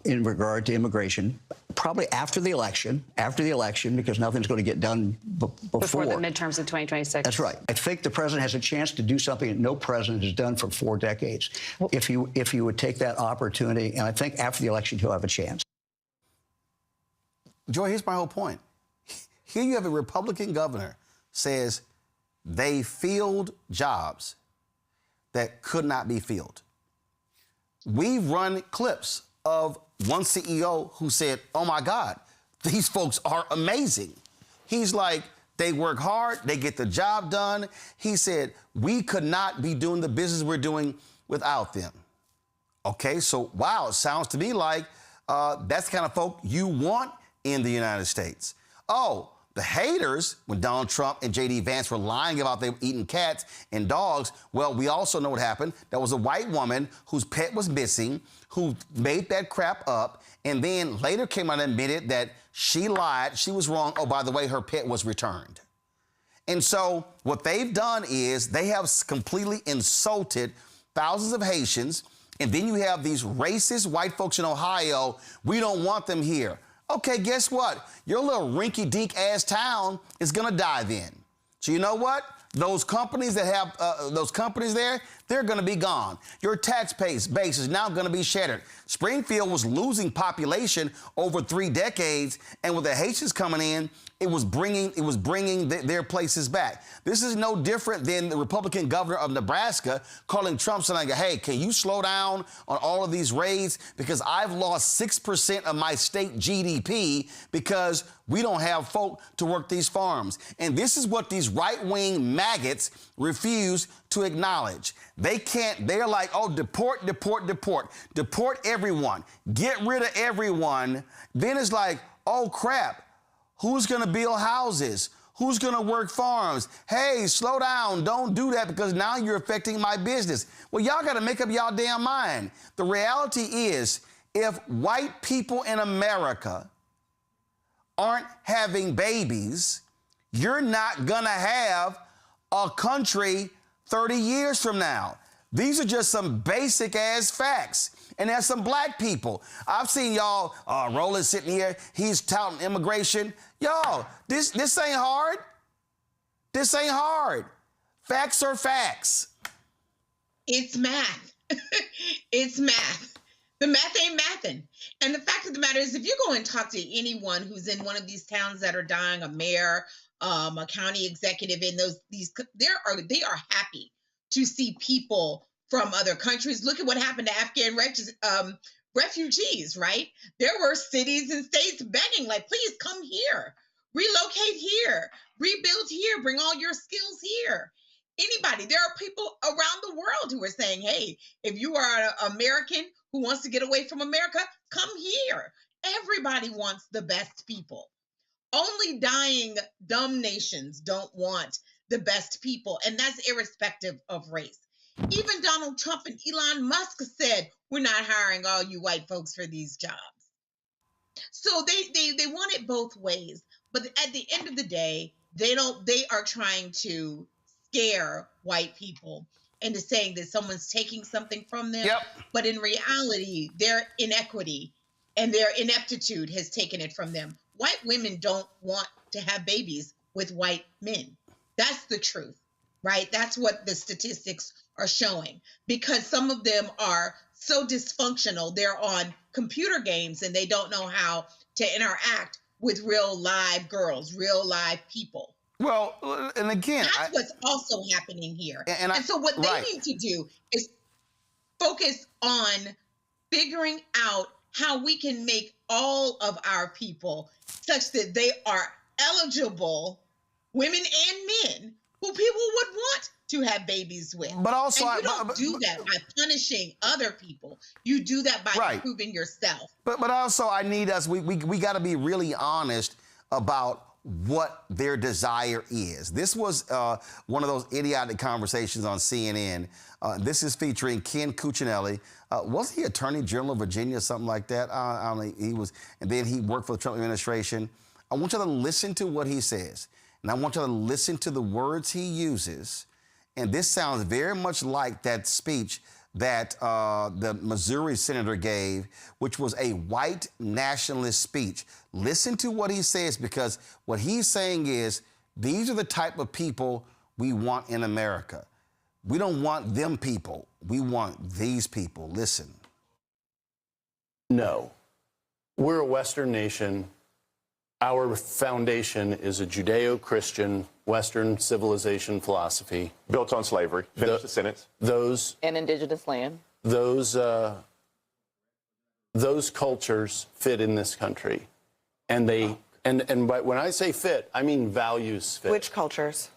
in regard to immigration, probably after the election, because nothing's going to get done before the midterms of 2026. That's right. I think the president has a chance to do something that no president has done for 4 decades. If you would take that opportunity, and I think after the election he'll have a chance. Joy, here's my whole point. Here you have a Republican governor says they filled jobs that could not be filled. We've run clips of one CEO who said, oh my God, these folks are amazing. He's like, they work hard, they get the job done. He said, we could not be doing the business we're doing without them. Okay, so wow, it sounds to me like that's the kind of folk you want in the United States. Oh, the haters, when Donald Trump and J.D. Vance were lying about they were eating cats and dogs, well, we also know what happened. There was a white woman whose pet was missing, who made that crap up, and then later came out and admitted that she lied, she was wrong. Oh, by the way, her pet was returned. And so what they've done is they have completely insulted thousands of Haitians, and then you have these racist white folks in Ohio. We don't want them here. Okay, guess what? Your little rinky-dink ass town is gonna die then. So you know what? Those companies that have those companies there, they're gonna be gone. Your tax base is now gonna be shattered. Springfield was losing population over 3 decades, and with the Haitians coming in, it was bringing their places back. This is no different than the Republican governor of Nebraska calling Trump saying, hey, can you slow down on all of these raids? Because I've lost 6% of my state GDP because we don't have folk to work these farms. And this is what these right-wing maggots refuse to acknowledge. They can't, they're like, oh, deport, deport, deport. Deport everyone. Get rid of everyone. Then it's like, oh, crap. Who's going to build houses? Who's going to work farms? Hey, slow down. Don't do that because now you're affecting my business. Well, y'all got to make up y'all damn mind. The reality is, if white people in America aren't having babies, you're not going to have a country 30 years from now. These are just some basic ass facts. And there's some black people. I've seen y'all, Roland sitting here, he's touting immigration. Y'all, this ain't hard. This ain't hard. Facts are facts. It's math. It's math. The math ain't mathin'. And the fact of the matter is, if you go and talk to anyone who's in one of these towns that are dying, a mayor, a county executive in they are happy to see people from other countries. Look at what happened to Afghan refugees, right? There were cities and states begging, like, please come here, relocate here, rebuild here, bring all your skills here. Anybody, there are people around the world who are saying, hey, if you are an American who wants to get away from America, come here. Everybody wants the best people. Only dying, dumb nations don't want the best people, and that's irrespective of race. Even Donald Trump and Elon Musk said, we're not hiring all you white folks for these jobs. So they want it both ways. But at the end of the day, they are trying to scare white people into saying that someone's taking something from them. Yep. But in reality, their inequity and their ineptitude has taken it from them. White women don't want to have babies with white men. That's the truth, right? That's what the statistics are showing, because some of them are so dysfunctional. They're on computer games and they don't know how to interact with real live girls, real live people. Well, and again, that's what's also happening here. And so what they need to do is focus on figuring out how we can make all of our people such that they are eligible, women and men, who people would want to have babies with. But also, and you don't do that by punishing other people. You do that by improving yourself. But also, I need us. We got to be really honest about what their desire is. This was one of those idiotic conversations on CNN. This is featuring Ken Cuccinelli. Was he Attorney General of Virginia or something like that? I don't know. He was, and then he worked for the Trump administration. I want you to listen to what he says, and I want you to listen to the words he uses. And this sounds very much like that speech that the Missouri senator gave, which was a white nationalist speech. Listen to what he says, because what he's saying is, these are the type of people we want in America. We don't want them people. We want these people. Listen. No. We're a Western nation. Our foundation is a Judeo-Christian Western civilization philosophy. Built on slavery. Finish the sentence. And indigenous land. Those cultures fit in this country. And when I say fit, I mean values fit. Which cultures?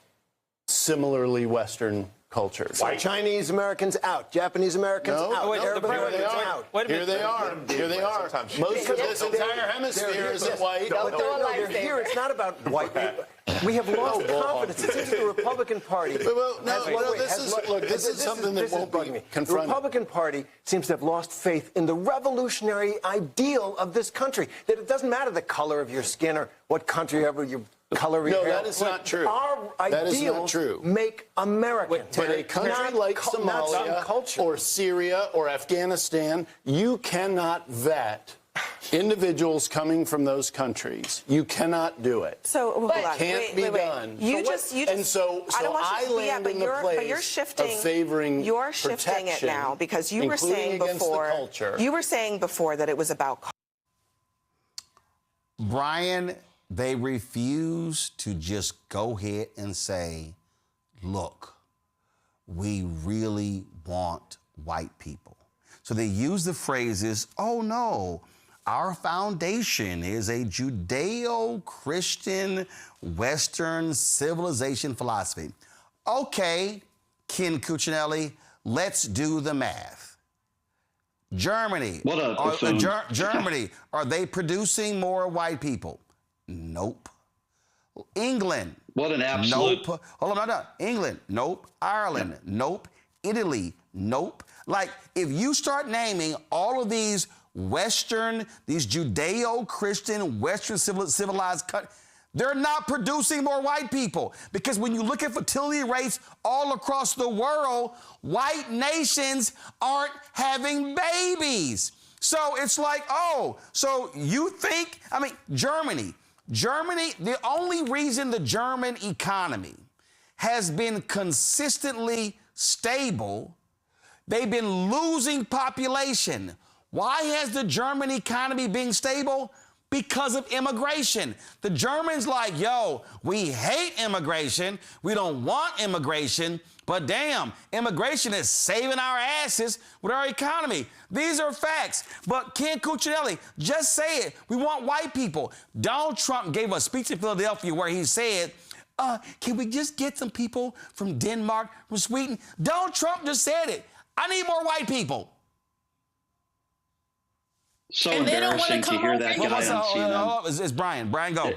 Similarly Western cultures. So Chinese Americans out, Japanese Americans out, Arab Americans out. Here they are. Here they are. Most of this entire hemisphere isn't white. No, they're here. It's not about white people. We have lost confidence. It seems the Republican Party. This is something that won't be confronted. The Republican Party seems to have lost faith in the revolutionary ideal of this country. That it doesn't matter the color of your skin or what country ever you color your hair. No, that is not true. Our that is not ideals true. make American. But a country like Somalia or Syria or Afghanistan, you cannot vet individuals coming from those countries. You cannot do it. So hold on. Can't be done. You just and so I land in the place of favoring You're shifting it now, because you were saying before that it was about. Brian, they refuse to just go ahead and say, look, we really want white people. So they use the phrases, oh no, our foundation is a Judeo-Christian Western civilization philosophy. Okay, Ken Cuccinelli, let's do the math. Germany, Germany, are they producing more white people? Nope. England, What an absolute. Nope. Hold on, no. England, nope. Ireland, nope. Italy, nope. Like, if you start naming all of these Western, these Judeo-Christian, Western civilized countries, they're not producing more white people. Because when you look at fertility rates all across the world, white nations aren't having babies. So it's like, oh, so you think, I mean, Germany, the only reason the German economy has been consistently stable, they've been losing population. Why has the German economy been stable? Because of immigration. The Germans like, yo, we hate immigration. We don't want immigration, but damn, immigration is saving our asses with our economy. These are facts. But Ken Cuccinelli, just say it. We want white people. Donald Trump gave a speech in Philadelphia where he said, can we just get some people from Denmark, from Sweden? Donald Trump just said it. I need more white people. So embarrassing to hear that guy on CNN. It's Brian. Brian, go.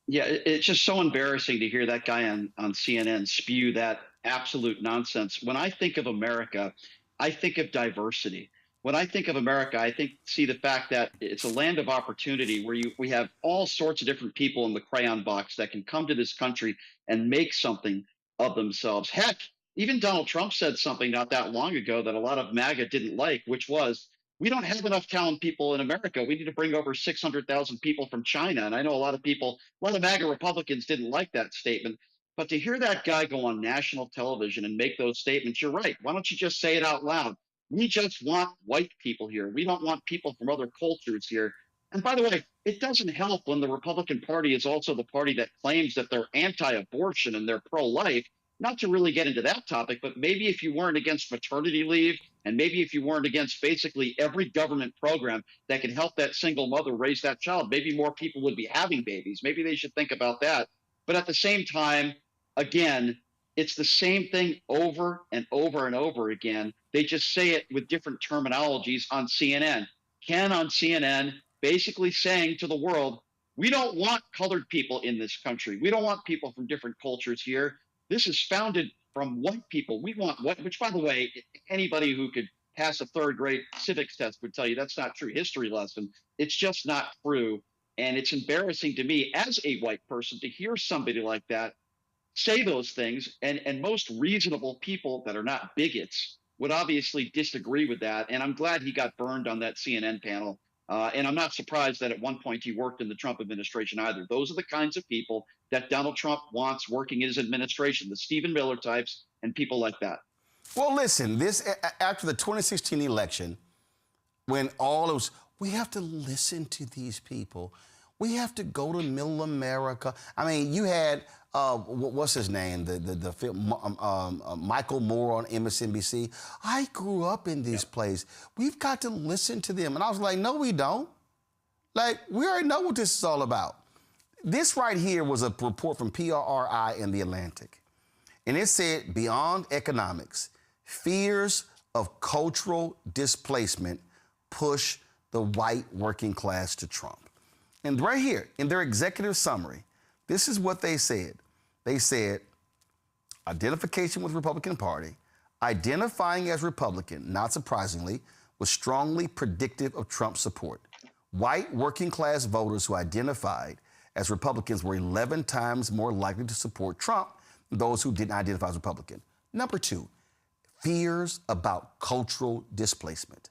It's just so embarrassing to hear that guy on CNN spew that absolute nonsense. When I think of America, I think of diversity. When I think of America, I see the fact that it's a land of opportunity where we have all sorts of different people in the crayon box that can come to this country and make something of themselves. Heck, even Donald Trump said something not that long ago that a lot of MAGA didn't like, which was, we don't have enough talented people in America. We need to bring over 600,000 people from China. And I know a lot of MAGA Republicans didn't like that statement. But to hear that guy go on national television and make those statements, you're right. Why don't you just say it out loud? We just want white people here. We don't want people from other cultures here. And by the way, it doesn't help when the Republican Party is also the party that claims that they're anti-abortion and they're pro-life. Not to really get into that topic, but maybe if you weren't against maternity leave, and maybe if you weren't against basically every government program that can help that single mother raise that child, maybe more people would be having babies. Maybe they should think about that. But at the same time, again, it's the same thing over and over and over again. They just say it with different terminologies on CNN. Ken on CNN basically saying to the world, we don't want colored people in this country. We don't want people from different cultures here. This is founded from white people. We want white, which, by the way, anybody who could pass a third grade civics test would tell you that's not true history lesson. It's just not true. And it's embarrassing to me as a white person to hear somebody like that say those things. And most reasonable people that are not bigots would obviously disagree with that. And I'm glad he got burned on that CNN panel. And I'm not surprised that at one point he worked in the Trump administration either. Those are the kinds of people that Donald Trump wants working in his administration, the Stephen Miller types and people like that. Well, listen, after the 2016 election, when all it was, we have to listen to these people. We have to go to middle America. I mean, you had, what's his name? The film, Michael Moore on MSNBC. I grew up in this place. We've got to listen to them. And I was like, no, we don't. Like, we already know what this is all about. This right here was a report from PRI in The Atlantic. And it said, beyond economics, fears of cultural displacement push the white working class to Trump. And right here, in their executive summary, this is what they said. They said, identification with the Republican Party, identifying as Republican, not surprisingly, was strongly predictive of Trump's support. White working class voters who identified as Republicans were 11 times more likely to support Trump than those who didn't identify as Republican. Number two, fears about cultural displacement.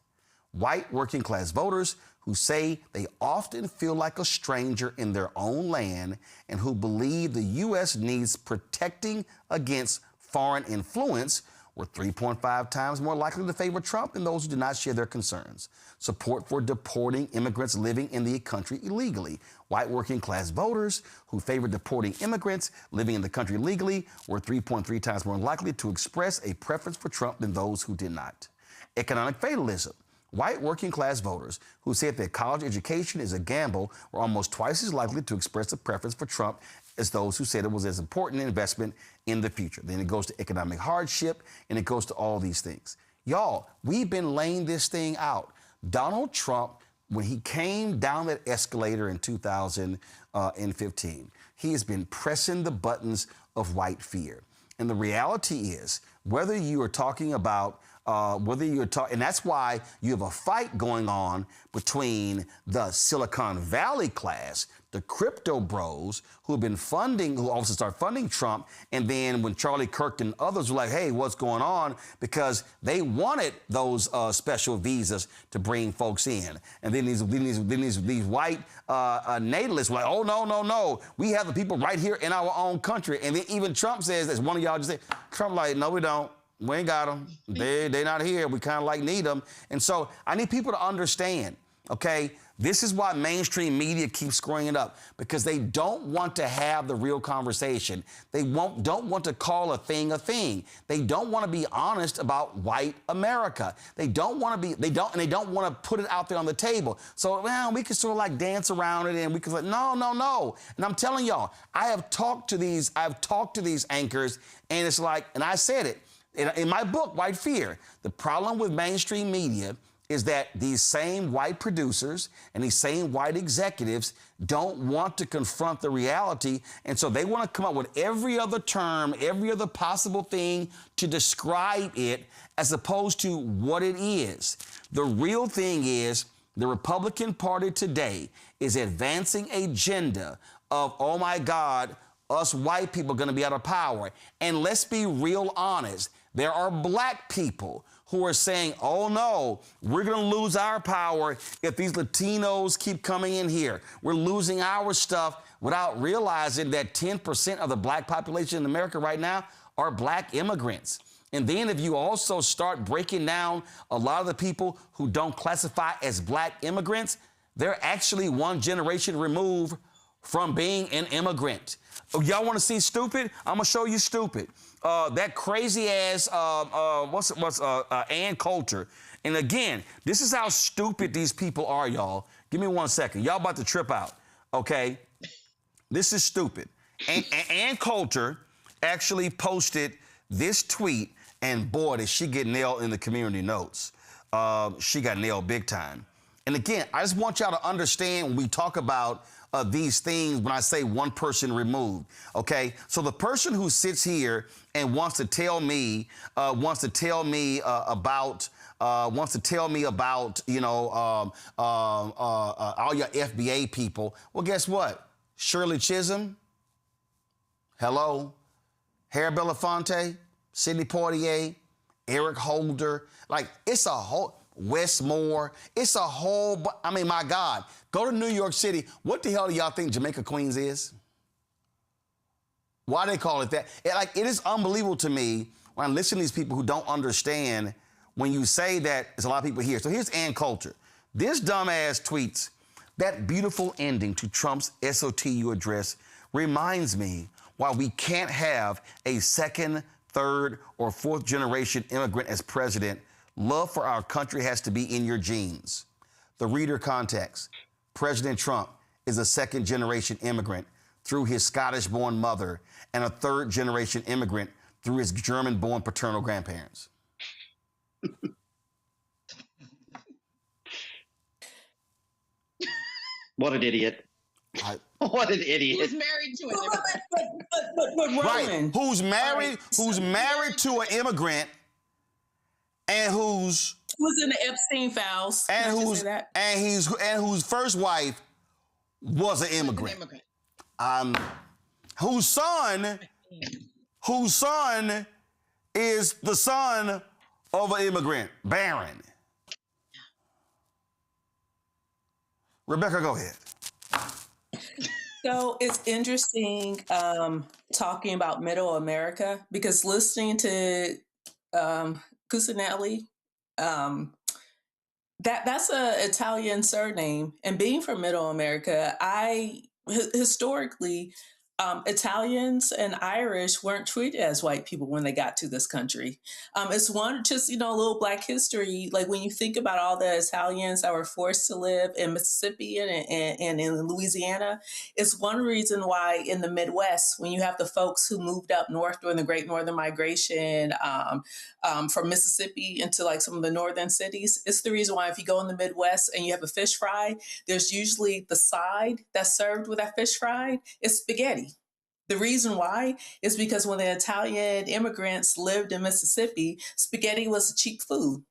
White working class voters who say they often feel like a stranger in their own land and who believe the U.S. needs protecting against foreign influence were 3.5 times more likely to favor Trump than those who did not share their concerns. Support for deporting immigrants living in the country illegally. White working class voters who favored deporting immigrants living in the country illegally were 3.3 times more likely to express a preference for Trump than those who did not. Economic fatalism. White working class voters who said that college education is a gamble were almost twice as likely to express a preference for Trump as those who said it was as important an investment in the future. Then it goes to economic hardship, and it goes to all these things. Y'all, we've been laying this thing out. Donald Trump when he came down that escalator in 2015, he has been pressing the buttons of white fear. And the reality is, whether you are talking about, and that's why you have a fight going on between the Silicon Valley class, the crypto bros who have been funding, who also start funding Trump, and then when Charlie Kirk and others were like, hey, what's going on? Because they wanted those special visas to bring folks in. And then these white natalists were like, oh, no, we have the people right here in our own country. And then even Trump says, as one of y'all just said, Trump like, no, we don't. We ain't got them. They're not here. We kind of like need them. And so I need people to understand, okay, this is why mainstream media keeps screwing it up, because they don't want to have the real conversation. They don't want to call a thing a thing. They don't want to be honest about white America. They don't want to be, they don't want to put it out there on the table. So, well, we can sort of like dance around it and we can like, no. And I'm telling y'all, I've talked to these anchors, and it's like, and I said it, in my book, White Fear, the problem with mainstream media is that these same white producers and these same white executives don't want to confront the reality, and so they want to come up with every other term, every other possible thing to describe it as opposed to what it is. The real thing is the Republican Party today is advancing an agenda of, oh my God, us white people are going to be out of power. And let's be real honest. There are black people who are saying, oh no, we're going to lose our power if these Latinos keep coming in here. We're losing our stuff, without realizing that 10% of the black population in America right now are black immigrants. And then if you also start breaking down a lot of the people who don't classify as black immigrants, they're actually one generation removed from being an immigrant. Oh, y'all want to see stupid? I'm going to show you stupid. That crazy ass, Ann Coulter. And again, this is how stupid these people are, y'all. Give me 1 second. Y'all about to trip out, okay? This is stupid. Ann Coulter actually posted this tweet, and boy, did she get nailed in the community notes. She got nailed big time. And again, I just want y'all to understand when we talk about these things, when I say one person removed, okay? So the person who sits here and wants to tell me about, you know, all your FBA people. Well, guess what? Shirley Chisholm, hello, Harry Belafonte, Sidney Poitier, Eric Holder, like it's a whole, Westmore, it's a whole, I mean, my God. Go to New York City. What the hell do y'all think Jamaica Queens is? Why they call it that? It is unbelievable to me when I listen to these people who don't understand when you say that there's a lot of people here. So here's Ann Coulter. This dumbass tweets, that beautiful ending to Trump's SOTU address reminds me why we can't have a second, third, or fourth generation immigrant as president. Love for our country has to be in your genes. The reader context. President Trump is a second-generation immigrant through his Scottish-born mother and a third-generation immigrant through his German-born paternal grandparents. What an idiot. What an idiot. Who's married to an immigrant. But Roland. Right. Who's married to an immigrant and who's in the Epstein files. And whose first wife was an immigrant. Whose son is the son of an immigrant, Barron. Rebecca, go ahead. So it's interesting talking about Middle America, because listening to Cusinelli, that's an Italian surname, and being from Middle America, historically, Italians and Irish weren't treated as white people when they got to this country. It's one, just, a little Black history. Like when you think about all the Italians that were forced to live in Mississippi and in Louisiana, it's one reason why in the Midwest, when you have the folks who moved up north during the Great Northern Migration from Mississippi into like some of the northern cities, it's the reason why if you go in the Midwest and you have a fish fry, there's usually the side that's served with that fish fry is spaghetti. The reason why is because when the Italian immigrants lived in Mississippi, spaghetti was cheap food.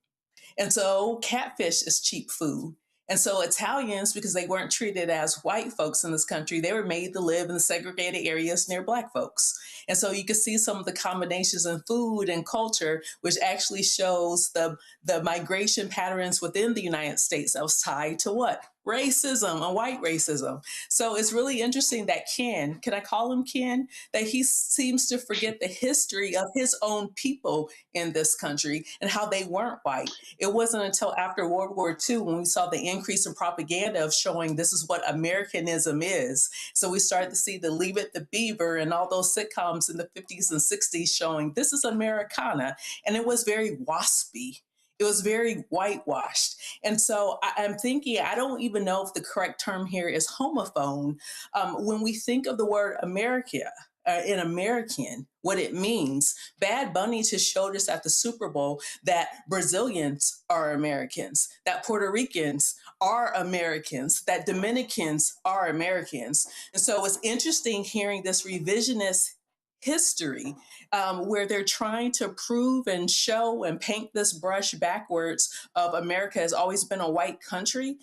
And so catfish is cheap food. And so Italians, because they weren't treated as white folks in this country, they were made to live in the segregated areas near Black folks. And so you can see some of the combinations in food and culture, which actually shows the migration patterns within the United States that was tied to what? Racism and white racism. So it's really interesting that Ken, can I call him Ken? That he seems to forget the history of his own people in this country and how they weren't white. It wasn't until after World War II when we saw the increase in propaganda of showing this is what Americanism is. So we started to see the Leave It to Beaver and all those sitcoms in the 50s and 60s showing this is Americana. And it was very waspy. It was very whitewashed. And so I'm thinking, I don't even know if the correct term here is homophone. When we think of the word America, in American, what it means, Bad Bunny just showed us at the Super Bowl that Brazilians are Americans, that Puerto Ricans are Americans, that Dominicans are Americans. And so it's interesting hearing this revisionist history where they're trying to prove and show and paint this brush backwards of America has always been a white country,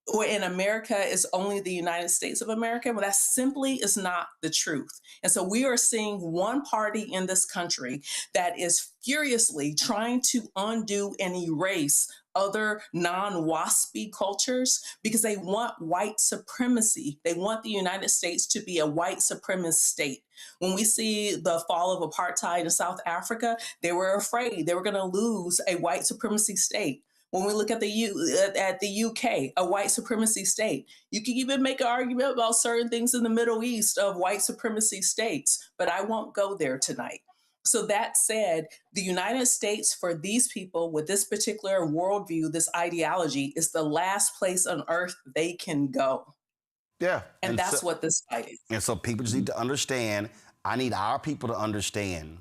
or in America is only the United States of America. Well, that simply is not the truth. And so we are seeing one party in this country that is furiously trying to undo and erase other non-WASPy cultures because they want white supremacy. They want the United States to be a white supremacist state. When we see the fall of apartheid in South Africa, they were afraid they were going to lose a white supremacy state. When we look at the UK, a white supremacy state, you can even make an argument about certain things in the Middle East of white supremacy states, but I won't go there tonight. So that said, the United States for these people with this particular worldview, this ideology, is the last place on earth they can go. Yeah. And that's what this fight is. And so people just need to understand, I need our people to understand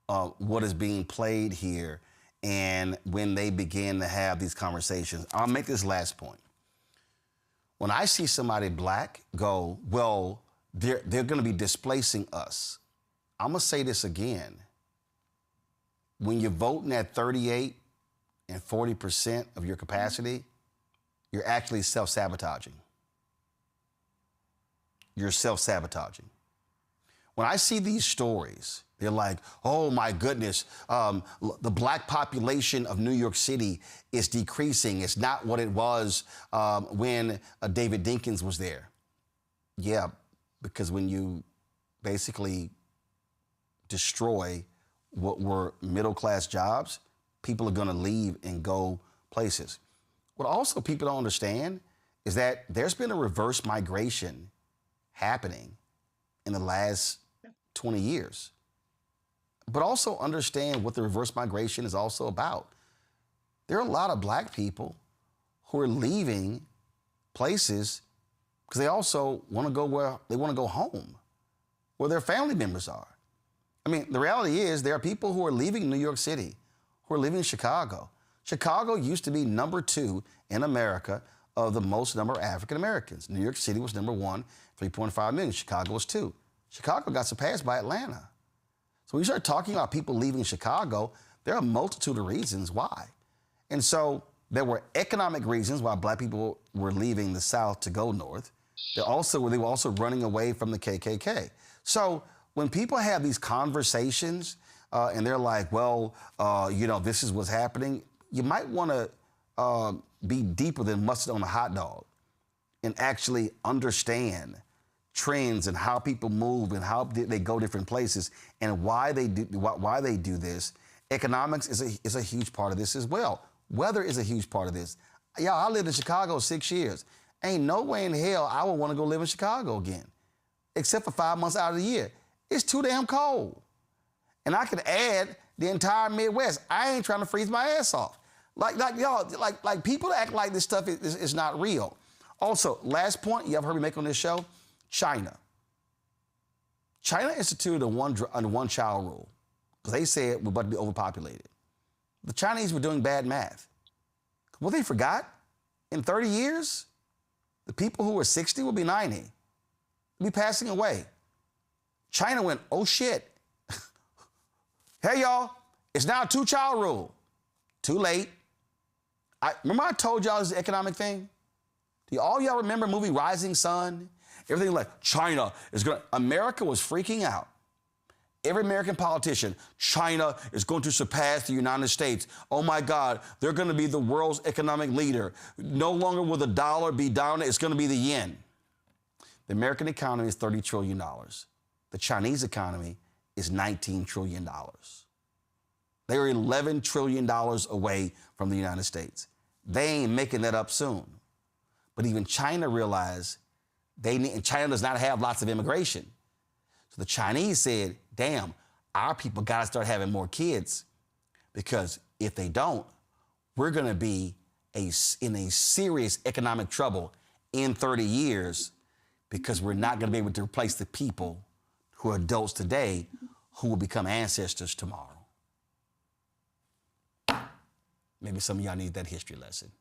what is being played here. And when they begin to have these conversations, I'll make this last point. When I see somebody Black go, well, they're going to be displacing us. I'm going to say this again. When you're voting at 38 and 40% of your capacity, you're actually self-sabotaging. You're self-sabotaging. When I see these stories, they're like, oh my goodness, the Black population of New York City is decreasing. It's not what it was when David Dinkins was there. Yeah, because when you basically destroy what were middle-class jobs, people are going to leave and go places. What also people don't understand is that there's been a reverse migration happening in the last 20 years. But also understand what the reverse migration is also about. There are a lot of Black people who are leaving places because they also want to go where they want to go home, where their family members are. I mean, the reality is there are people who are leaving New York City, who are leaving Chicago. Chicago used to be number 2 in America of the most number of African Americans. New York City was number 1, 3.5 million. Chicago was 2. Chicago got surpassed by Atlanta. So when you start talking about people leaving Chicago, there are a multitude of reasons why. And so there were economic reasons why Black people were leaving the South to go north. They were also running away from the KKK. So when people have these conversations and they're like, well, this is what's happening, you might want to be deeper than mustard on a hot dog and actually understand trends and how people move and how they go different places and why they do this. Economics is a huge part of this as well. Weather is a huge part of this. Yeah, I lived in Chicago 6 years. Ain't no way in hell I would want to go live in Chicago again. except for 5 months out of the year. It's too damn cold. And I could add the entire Midwest. I ain't trying to freeze my ass off. Like y'all, like people act like this stuff is not real. Also, last point you ever heard me make on this show, China. China instituted a one-child rule because they said we're about to be overpopulated. The Chinese were doing bad math. Well, they forgot, in 30 years, the people who were 60 will be 90. They'll be passing away. China went, oh shit. Hey y'all, it's now a two-child rule. Too late. Remember I told y'all this is an economic thing? Do all y'all remember the movie Rising Sun? Everything like China is going to, America was freaking out. Every American politician, China is going to surpass the United States. Oh my God, they're going to be the world's economic leader. No longer will the dollar be down, it's going to be the yen. The American economy is $30 trillion. The Chinese economy is $19 trillion. They are $11 trillion away from the United States. They ain't making that up soon. But even China realized and China does not have lots of immigration. So the Chinese said, damn, our people got to start having more kids because if they don't, we're going to be in a serious economic trouble in 30 years because we're not going to be able to replace the people who are adults today who will become ancestors tomorrow. Maybe some of y'all need that history lesson.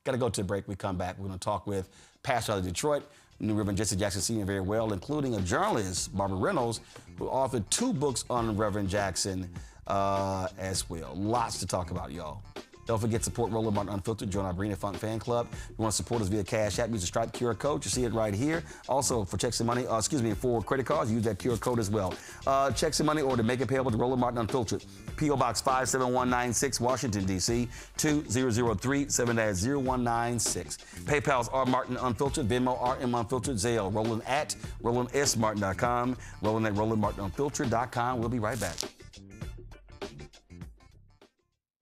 Got to go to a break. We come back. We're going to talk with pastor out of Detroit, New Reverend Jesse Jackson Sr. very well, including a journalist, Barbara Reynolds, who authored 2 books on Reverend Jackson as well. Lots to talk about, y'all. Don't forget to support Roland Martin Unfiltered. Join our Brina Funk fan club. If you want to support us via Cash App, use the Stripe QR code. You see it right here. Also, for checks and money, for credit cards, use that QR code as well. Checks and money order, make it payable to Roland Martin Unfiltered. P.O. Box 57196, Washington, D.C. 20037 0196. PayPal's R Martin Unfiltered, Venmo RM Unfiltered, Zelle, Roland at RolandSMartin.com, Roland at RolandMartinUnfiltered.com. We'll be right back.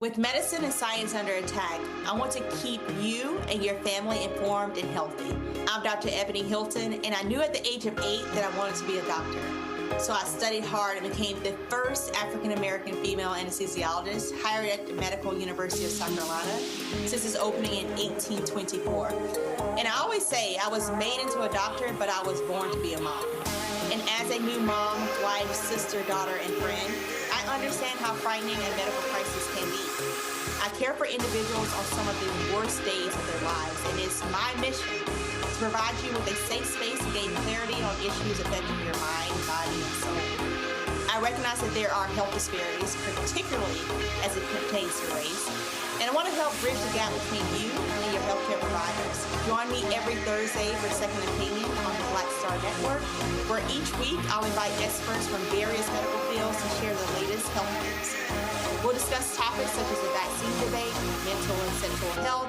With medicine and science under attack, I want to keep you and your family informed and healthy. I'm Dr. Ebony Hilton, and I knew at the age of 8 that I wanted to be a doctor. So I studied hard and became the first African-American female anesthesiologist hired at the Medical University of South Carolina since its opening in 1824. And I always say I was made into a doctor, but I was born to be a mom. And as a new mom, wife, sister, daughter, and friend, I understand how frightening a medical crisis can be. I care for individuals on some of the worst days of their lives, and it's my mission to provide you with a safe space to gain clarity on issues affecting your mind, body, and soul. I recognize that there are health disparities, particularly as it pertains to race, and I want to help bridge the gap between you and your healthcare providers. Join me every Thursday for Second Opinion on the Black Star Network, where each week I'll invite experts from various medical fields to share the latest health news. We'll discuss topics such as the vaccine debate, mental and sexual health,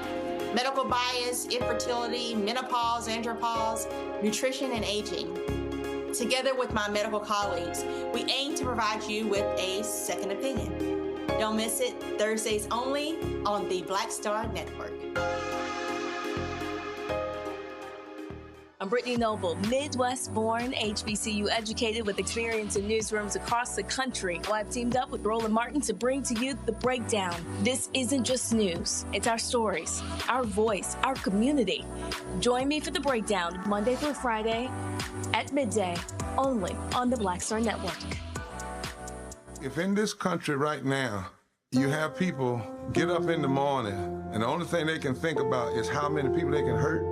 medical bias, infertility, menopause, andropause, nutrition, and aging. Together with my medical colleagues, we aim to provide you with a second opinion. Don't miss it, Thursdays only on the Black Star Network. I'm Brittany Noble, Midwest-born, HBCU educated with experience in newsrooms across the country. Well, I've teamed up with Roland Martin to bring to you The Breakdown. This isn't just news. It's our stories, our voice, our community. Join me for The Breakdown, Monday through Friday at midday, only on the Black Star Network. If in this country right now, you have people get up in the morning and the only thing they can think about is how many people they can hurt,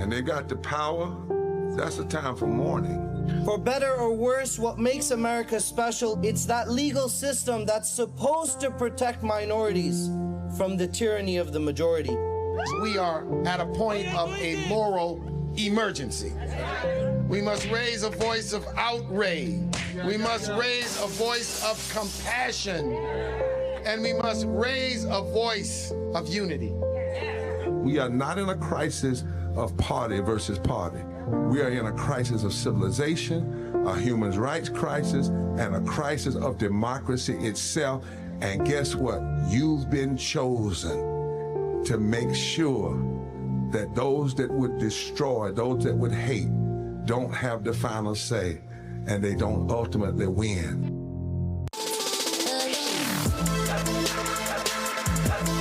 and they got the power, that's the time for mourning. For better or worse, what makes America special, it's that legal system that's supposed to protect minorities from the tyranny of the majority. We are at a point of a moral emergency. We must raise a voice of outrage. We must raise a voice of compassion. And we must raise a voice of unity. We are not in a crisis of party versus party. We are in a crisis of civilization, a human rights crisis, and a crisis of democracy itself. And guess what? You've been chosen to make sure that those that would destroy, those that would hate, don't have the final say, and they don't ultimately win.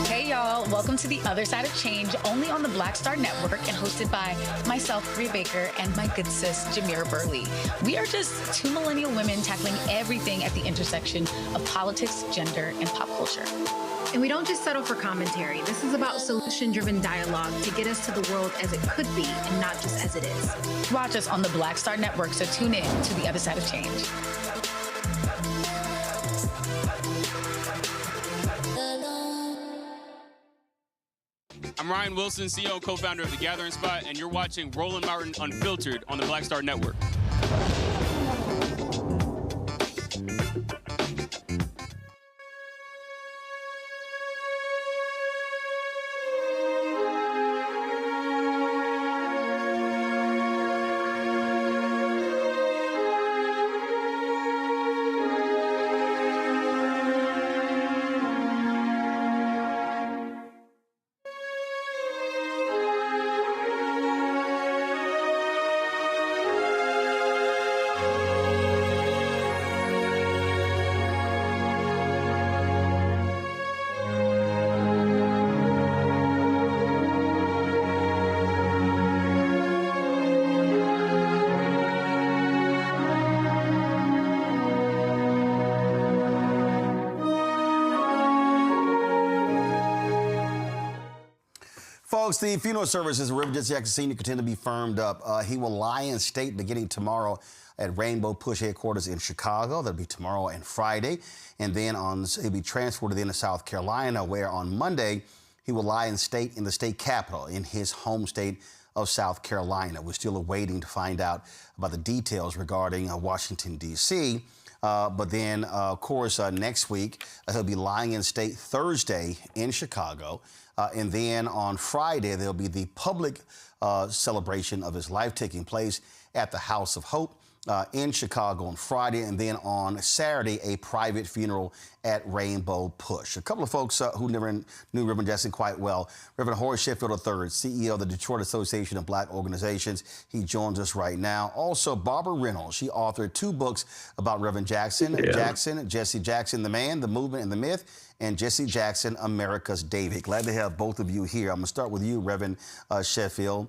Hey y'all, welcome to The Other Side of Change, only on the Black Star Network and hosted by myself, Bree Baker, and my good sis, Jameer Burley. We are just two millennial women tackling everything at the intersection of politics, gender, and pop culture. And we don't just settle for commentary. This is about solution-driven dialogue to get us to the world as it could be and not just as it is. Watch us on the Black Star Network, so tune in to The Other Side of Change. I'm Ryan Wilson, CEO and co-founder of The Gathering Spot, and you're watching Roland Martin Unfiltered on the Black Star Network. Folks, the funeral services of Reverend Jackson Sr. continue to be firmed up. He will lie in state beginning tomorrow at Rainbow Push headquarters in Chicago. That'll be tomorrow and Friday. And then he'll be transported then to South Carolina, where on Monday he will lie in state in the state capitol in his home state of South Carolina. We're still awaiting to find out about the details regarding Washington, D.C. But then, of course, next week, he'll be lying in state Thursday in Chicago. And then on Friday, there'll be the public celebration of his life taking place at the House of Hope in Chicago on Friday. And then on Saturday, a private funeral at Rainbow Push. A couple of folks who never knew Reverend Jackson quite well. Reverend Horace Sheffield III, CEO of the Detroit Association of Black Organizations. He joins us right now. Also, Barbara Reynolds. She authored 2 books about Reverend Jackson. Jesse Jackson, the Man, the Movement, and the Myth. And Jesse Jackson, America's David. Glad to have both of you here. I'm going to start with you, Reverend Sheffield.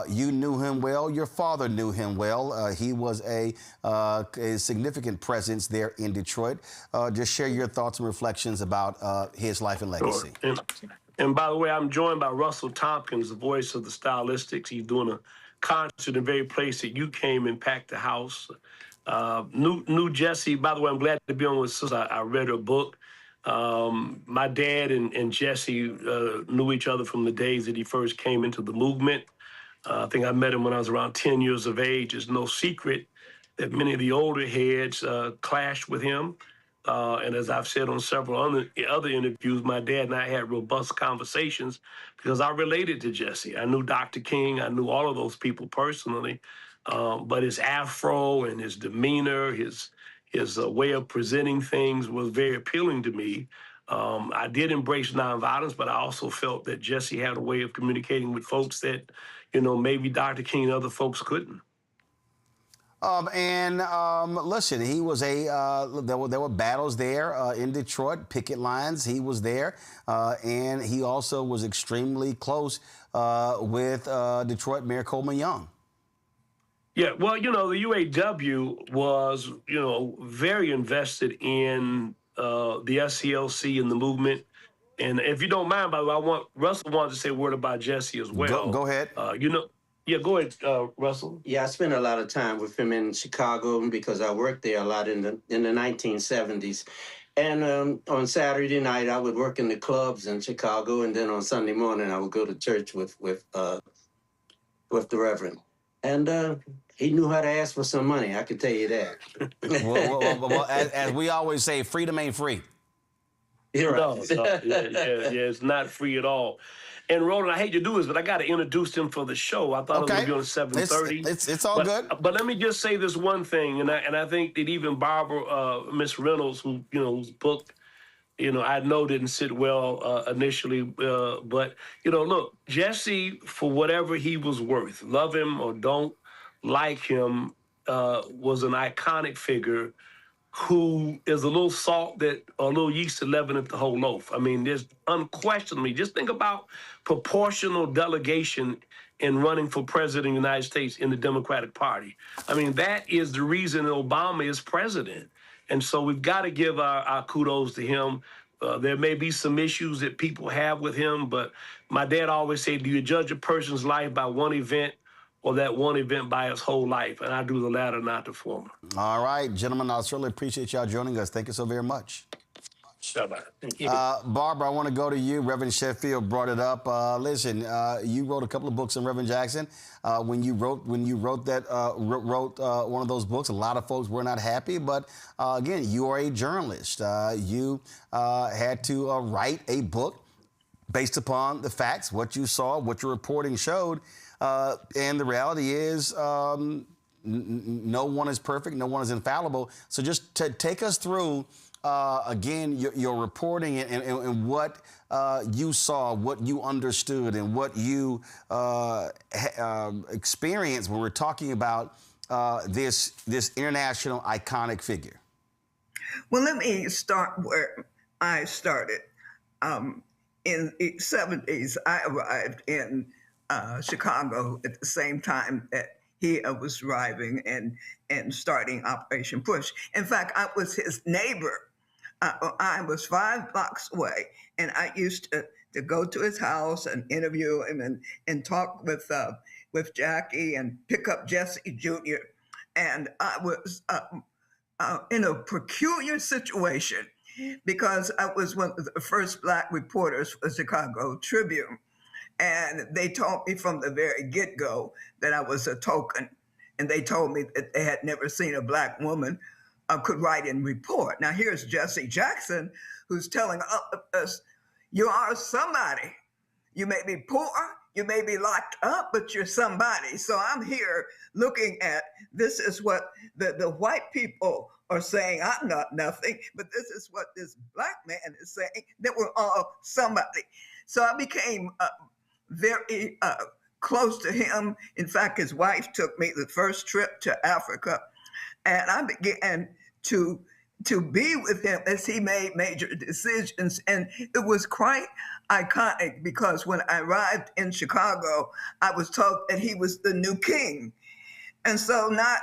You knew him well. Your father knew him well. He was a significant presence there in Detroit. Just share your thoughts and reflections about his life and legacy. Sure. And by the way, I'm joined by Russell Tompkins, the voice of the Stylistics. He's doing a concert in the very place that you came and packed the house. Knew Jesse. By the way, I'm glad to be on with Sister. I read her book. My dad and Jesse knew each other from the days that he first came into the movement. I think I met him when I was around 10 years of age. It's no secret that many of the older heads clashed with him. And as I've said on several other interviews, my dad and I had robust conversations because I related to Jesse. I knew Dr. King. I knew all of those people personally. But his afro and his demeanor, his way of presenting things was very appealing to me. I did embrace nonviolence, but I also felt that Jesse had a way of communicating with folks that, maybe Dr. King and other folks couldn't. Listen, he was there were battles there in Detroit, picket lines. He was there, and he also was extremely close with Detroit Mayor Coleman Young. Yeah, well, the UAW was, very invested in the SCLC and the movement. And if you don't mind, by the way, Russell wanted to say a word about Jesse as well. Go ahead. Yeah, go ahead, Russell. Yeah, I spent a lot of time with him in Chicago because I worked there a lot in the 1970s. And on Saturday night, I would work in the clubs in Chicago, and then on Sunday morning, I would go to church with the Reverend. And he knew how to ask for some money, I can tell you that. well, as we always say, freedom ain't free. You're right. No, it's not free at all. And Roland, I hate to do this, but I got to introduce him for the show. I thought it was going to be on 7:30. It's all good. But let me just say this one thing, and I think that even Barbara, Miss Reynolds, whose book, I know didn't sit well initially, but look, Jesse, for whatever he was worth, love him or don't, like him was an iconic figure who is a little salt that, or a little yeast to leaven the whole loaf. I mean, there's unquestionably, just think about proportional delegation in running for president of the United States in the Democratic Party. I mean, that is the reason Obama is president. And so we've got to give our kudos to him. There may be some issues that people have with him, but my dad always said, do you judge a person's life by one event or that one event by his whole life? And I do the latter, not the former. All right, gentlemen, I certainly appreciate y'all joining us. Thank you so very much. Thank you. Barbara, I want to go to you. Reverend Sheffield brought it up. Listen, you wrote a couple of books on Reverend Jackson. When you wrote one of those books, a lot of folks were not happy. But again, you are a journalist. You had to write a book based upon the facts, what you saw, what your reporting showed. And the reality is no one is perfect. No one is infallible. So just take us through again, your reporting and what you saw, what you understood, and what you experienced when we're talking about this international iconic figure. Well, let me start where I started. In the 70s, I arrived in Chicago at the same time that he was arriving and starting Operation Push. In fact, I was his neighbor. I was 5 blocks away, and I used to go to his house and interview him and talk with Jackie and pick up Jesse Jr. And I was in a peculiar situation because I was one of the first Black reporters for the Chicago Tribune. And they told me from the very get-go that I was a token. And they told me that they had never seen a Black woman could write and report. Now here's Jesse Jackson, who's telling us, you are somebody. You may be poor, you may be locked up, but you're somebody. So I'm here looking at, this is what the white people are saying, I'm not nothing, but this is what this Black man is saying, that we're all somebody. So I became very close to him. In fact, his wife took me the first trip to Africa, and I began to be with him as he made major decisions. And it was quite iconic because when I arrived in Chicago, I was told that he was the new king. And so not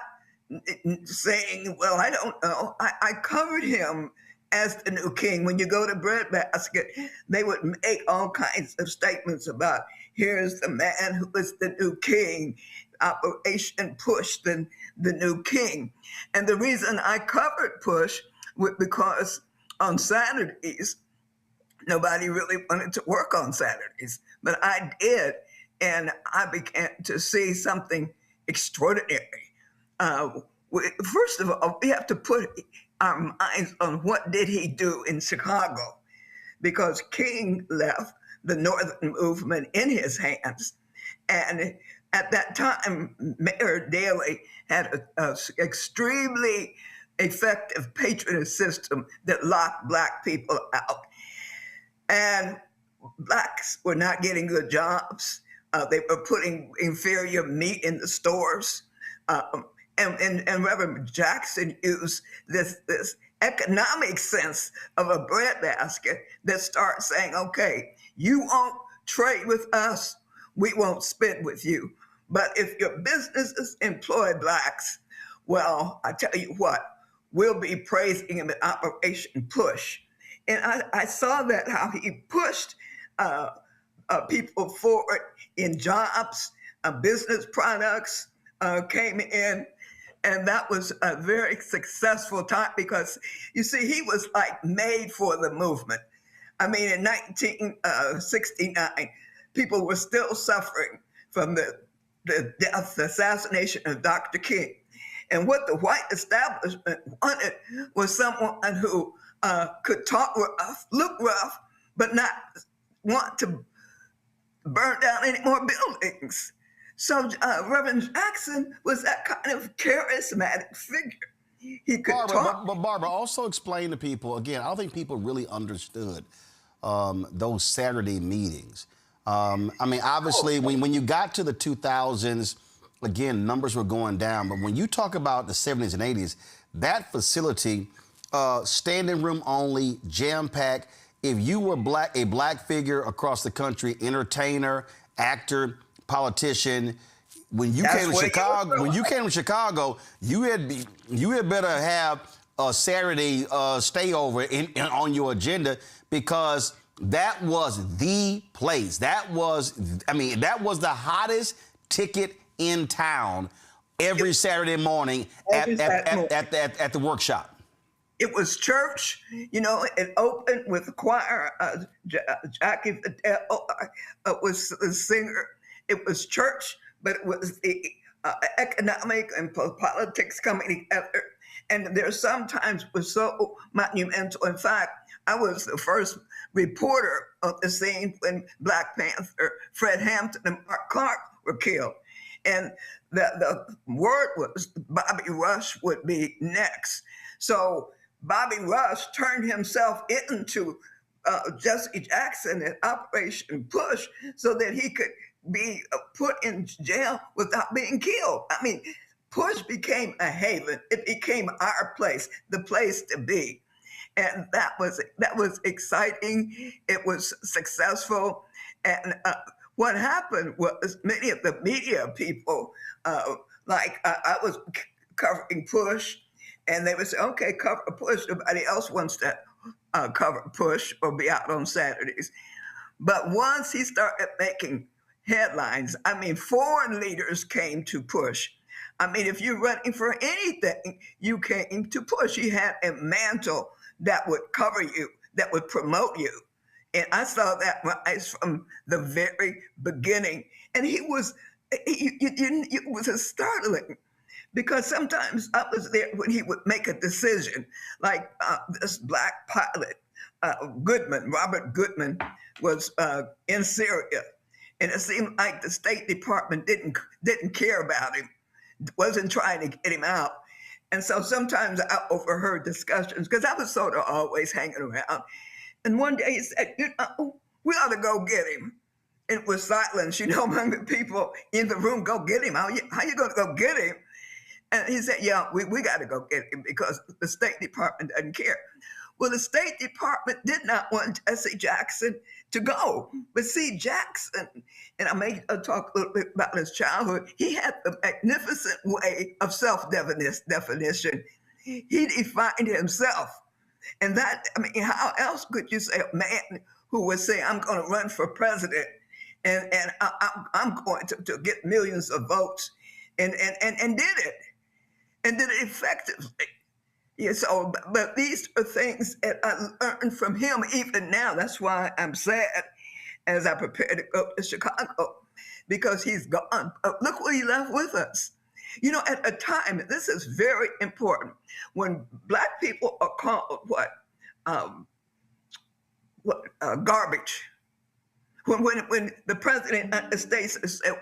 saying, well, I don't know, I covered him as the new king. When you go to Breadbasket, they would make all kinds of statements about, here's the man who is the new king, Operation Push, the new king. And the reason I covered Push was because on Saturdays, nobody really wanted to work on Saturdays, but I did, and I began to see something extraordinary. First of all, we have to put our minds on what did he do in Chicago, because King left the Northern movement in his hands, and at that time, Mayor Daley had an extremely effective patronage system that locked Black people out. And Blacks were not getting good jobs. They were putting inferior meat in the stores. And Reverend Jackson used this economic sense of a breadbasket that starts saying, okay, you won't trade with us, we won't spend with you. But if your businesses employ Blacks, well, I tell you what, we'll be praising him at Operation Push. And I saw that, how he pushed people forward in jobs, business products came in. And that was a very successful time because, you see, he was like made for the movement. I mean, in 1969, people were still suffering from the death, the assassination of Dr. King. And what the white establishment wanted was someone who could talk rough, look rough, but not want to burn down any more buildings. So Reverend Jackson was that kind of charismatic figure. He could talk. But Barbara, also explain to people, again, I don't think people really understood those Saturday meetings. I mean, obviously, when you got to the 2000s, again, numbers were going down. But when you talk about the 70s and 80s, that facility, standing room only, jam-packed. If you were a black figure across the country, entertainer, actor, politician, when you came to Chicago, you had better have a Saturday stayover on your agenda, because that was the place. That was the hottest ticket in town every Saturday morning at the workshop. It was church, you know. It opened with the choir. Jackie was the singer. It was church, but it was the economic and politics coming together. And there sometimes was so monumental. In fact, I was the first reporter on the scene when Black Panther, Fred Hampton, and Mark Clark were killed. And the word was Bobby Rush would be next. So Bobby Rush turned himself into Jesse Jackson at Operation Push so that he could be put in jail without being killed. I mean, Push became a haven. It became our place, the place to be. And that was exciting. It was successful. And what happened was many of the media people, I was covering Push, and they would say, okay, cover Push. Nobody else wants to cover Push or be out on Saturdays. But once he started making headlines, I mean, foreign leaders came to Push. I mean, if you're running for anything, you came to Push. He had a mantle that would cover you, that would promote you. And I saw that rise from the very beginning. And it was startling, because sometimes I was there when he would make a decision, like this black pilot, Robert Goodman, was in Syria. And it seemed like the State Department didn't care about him, wasn't trying to get him out. And so sometimes I overheard discussions, because I was sort of always hanging around. And one day he said, you know, we ought to go get him. And it was silence, you know, among the people in the room. Go get him. How you going to go get him? And he said, yeah, we got to go get him because the State Department doesn't care. Well, the State Department did not want Jesse Jackson to go. But see, Jackson, and I may talk a little bit about his childhood, he had the magnificent way of self-definition. He defined himself. And that, I mean, how else could you say a man who would say, I'm going to run for president and I'm going to get millions of votes, and did it, and did it effectively. Yeah, so, but these are things that I learned from him even now. That's why I'm sad as I prepare to go to Chicago, because he's gone. Look what he left with us. You know, at a time, this is very important, when Black people are called garbage. When the president of the States said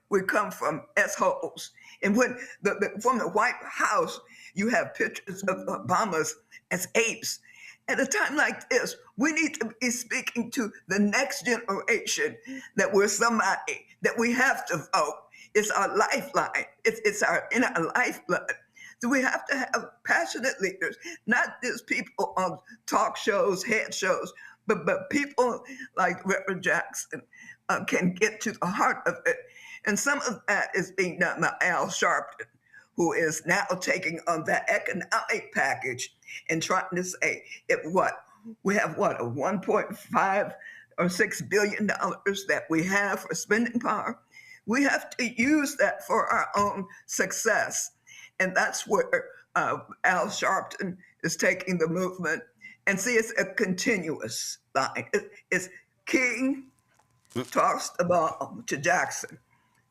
we come from S-holes, and when from the White House you have pictures of Obama's as apes. At a time like this, we need to be speaking to the next generation that we're somebody, that we have to vote. It's our lifeline. It's our lifeblood. So we have to have passionate leaders, not just people on talk shows, head shows, but people like Reverend Jackson can get to the heart of it. And some of that is being done by Al Sharpton, who is now taking on that economic package and trying to say, we have a 1.5 or $6 billion that we have for spending power. We have to use that for our own success. And that's where Al Sharpton is taking the movement. And see, it's a continuous line. It's King talks the ball to Jackson.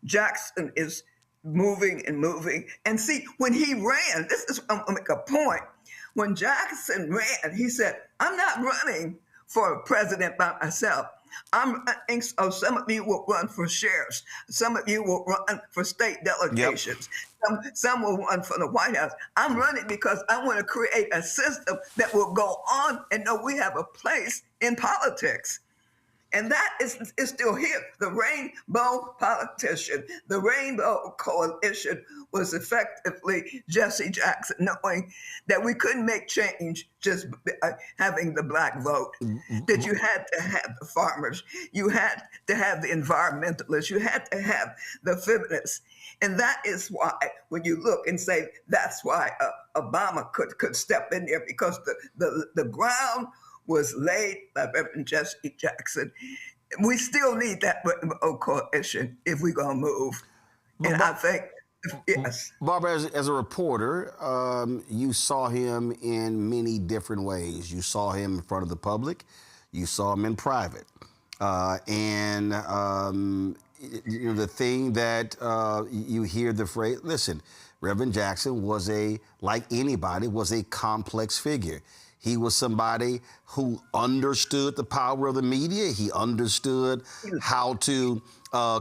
Jackson is moving and moving. And see, when he ran, this is, I'm gonna make a point. When Jackson ran, he said, I'm not running for president by myself. I'm running so some of you will run for sheriffs. Some of you will run for state delegations. Yep. Some will run for the White House. I'm running because I want to create a system that will go on and know we have a place in politics. And that is still here. The rainbow politician, the rainbow coalition was effectively Jesse Jackson, knowing that we couldn't make change just having the black vote, that you had to have the farmers, you had to have the environmentalists, you had to have the feminists. And that is why, when you look and say, that's why Obama could step in there, because the ground was laid by Reverend Jesse Jackson. We still need that coalition if we're going to move. And I think, yes. Barbara, as a reporter, you saw him in many different ways. You saw him in front of the public. You saw him in private. You know, the thing that you hear the phrase, listen, Reverend Jackson was like anybody, was a complex figure. He was somebody who understood the power of the media. He understood how to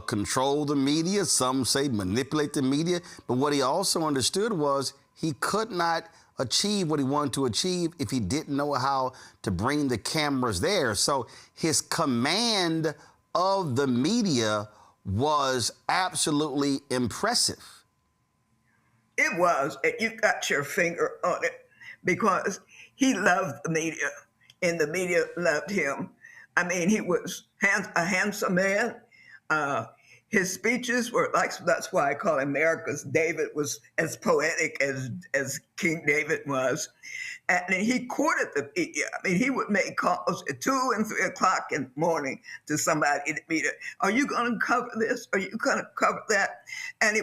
control the media. Some say manipulate the media. But what he also understood was he could not achieve what he wanted to achieve if he didn't know how to bring the cameras there. So his command of the media was absolutely impressive. It was, and you got your finger on it, because he loved the media, and the media loved him. I mean, he was a handsome man. His speeches were like, that's why I call him America's David, was as poetic as King David was. And he courted the media. I mean, he would make calls at 2 and 3 o'clock in the morning to somebody in the media. Are you going to cover this? Are you going to cover that? And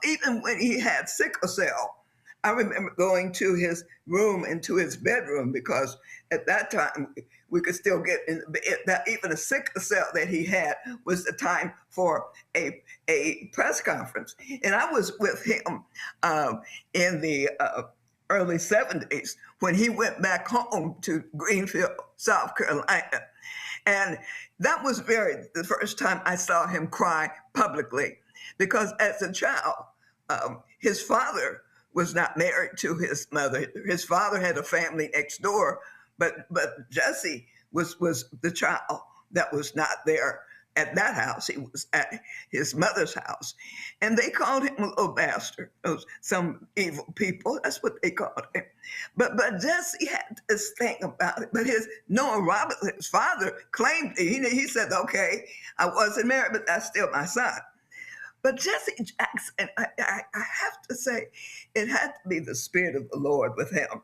even when he had sickle cell, I remember going to his room, into his bedroom, because at that time we could still get in the bed. That even a sickle cell that he had was the time for a press conference. And I was with him in the early 70s when he went back home to Greenfield, South Carolina. And that was the first time I saw him cry publicly, because as a child, his father was not married to his mother. His father had a family next door, but Jesse was the child that was not there at that house. He was at his mother's house. And they called him a little bastard. Some evil people, that's what they called him. But Jesse had this thing about it. But Noah Roberts, his father, claimed, he said, okay, I wasn't married, but that's still my son. But Jesse Jackson, I have to say, it had to be the Spirit of the Lord with him.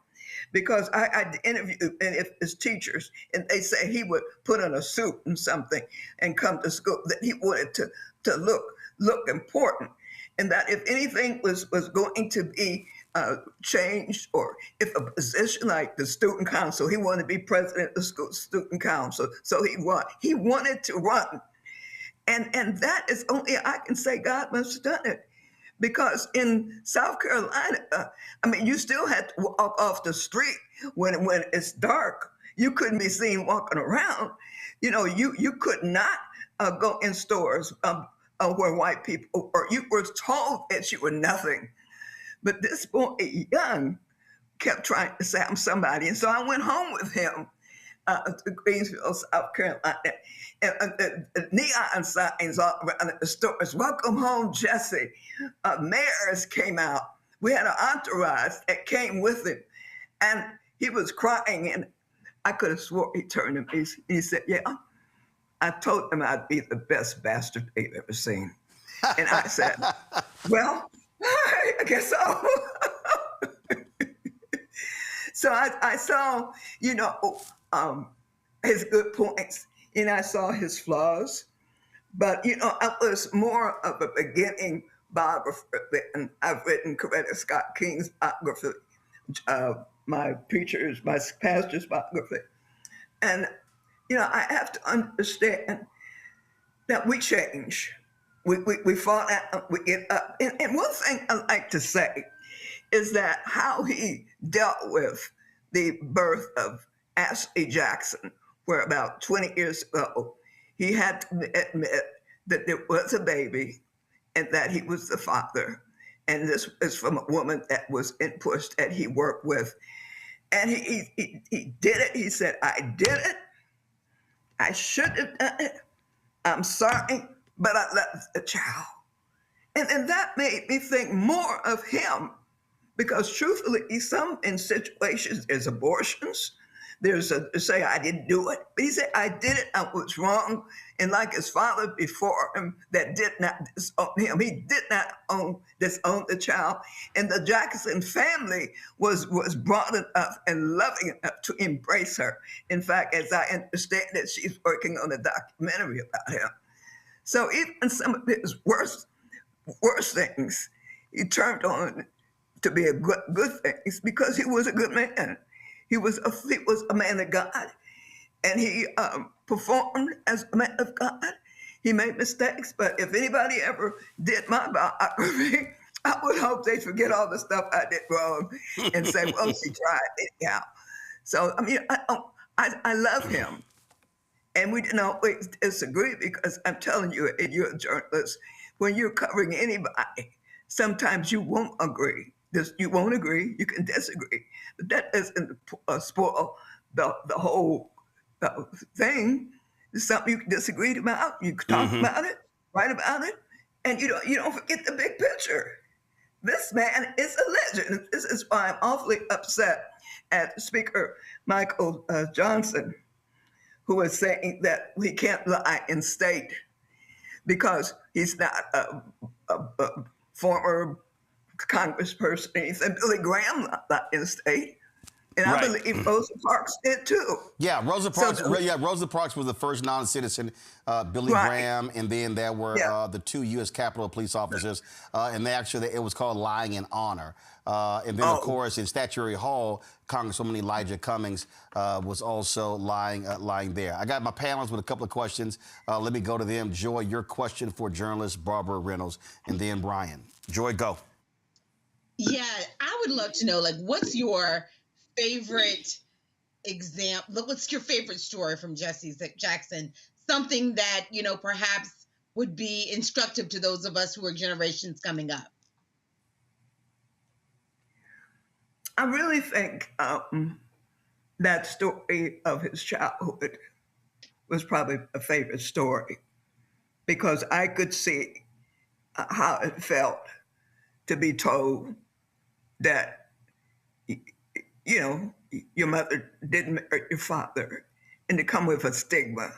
Because I interviewed his teachers, and they say he would put on a suit and something and come to school, that he wanted to look important, and that if anything was going to be changed, or if a position like the student council, he wanted to be president of the school student council, so he wanted to run. And that is only, I can say, God must have done it. Because in South Carolina, I mean, you still had to walk off the street when it's dark. You couldn't be seen walking around. You know, you could not go in stores where white people, or you were told that you were nothing. But this boy, young, kept trying to say, I'm somebody. And so I went home with him to Greensville, South Carolina. And neon signs all around the stores. Welcome home, Jesse. Mayors came out. We had an entourage that came with him. And he was crying. And I could have swore he turned to me. He said, yeah, I told him I'd be the best bastard they've ever seen. And I said, well, I guess so. So I saw, you know, his good points. And I saw his flaws, but, you know, I was more of a beginning biographer than I've written Coretta Scott King's biography, my pastor's biography. And, you know, I have to understand that we change. We fall out, we get up. And one thing I like to say is that how he dealt with the birth of Ashley Jackson, where about 20 years ago, he had to admit that there was a baby and that he was the father. And this is from a woman that was in Push that he worked with. And he did it. He said, I did it. I should have done it. I'm sorry, but I love the child. And that made me think more of him, because truthfully, some in situations, there's abortions, there's say I didn't do it, but he said I did it, I was wrong, and like his father before him that did not disown him, he did not disown the child, and the Jackson family was brought up and loving enough to embrace her. In fact, as I understand it, she's working on a documentary about him. So even some of his worst things, he turned on to be a good things because he was a good man. He was a man of God, and he performed as a man of God. He made mistakes, but if anybody ever did my biography, I would hope they forget all the stuff I did wrong and say, well, he tried anyhow. So, I mean, I love him. And we didn't always disagree because I'm telling you, you're a journalist, when you're covering anybody, sometimes you won't agree. You won't agree, you can disagree. But that doesn't spoil the whole thing. It's something you can disagree about, you can talk about it, write about it, and you don't forget the big picture. This man is a legend. This is why I'm awfully upset at Speaker Michael Johnson, who is saying that we can't lie in state because he's not a former congressperson. He said Billy Graham lied in state. And I believe Rosa Parks did too. Yeah, Rosa Parks. Rosa Parks was the first non-citizen. Billy Graham, and then there were the two U.S. Capitol police officers, and it was called lying in honor. And then, of course, in Statuary Hall, Congresswoman Elijah Cummings was also lying there. I got my panelists with a couple of questions. Let me go to them. Joy, your question for journalist Barbara Reynolds, and then Brian. Joy, go. Yeah, I would love to know, what's your favorite example? What's your favorite story from Jesse Jackson? Something that, perhaps would be instructive to those of us who are generations coming up. I really think that story of his childhood was probably a favorite story because I could see how it felt to be told that your mother didn't marry your father, and to come with a stigma.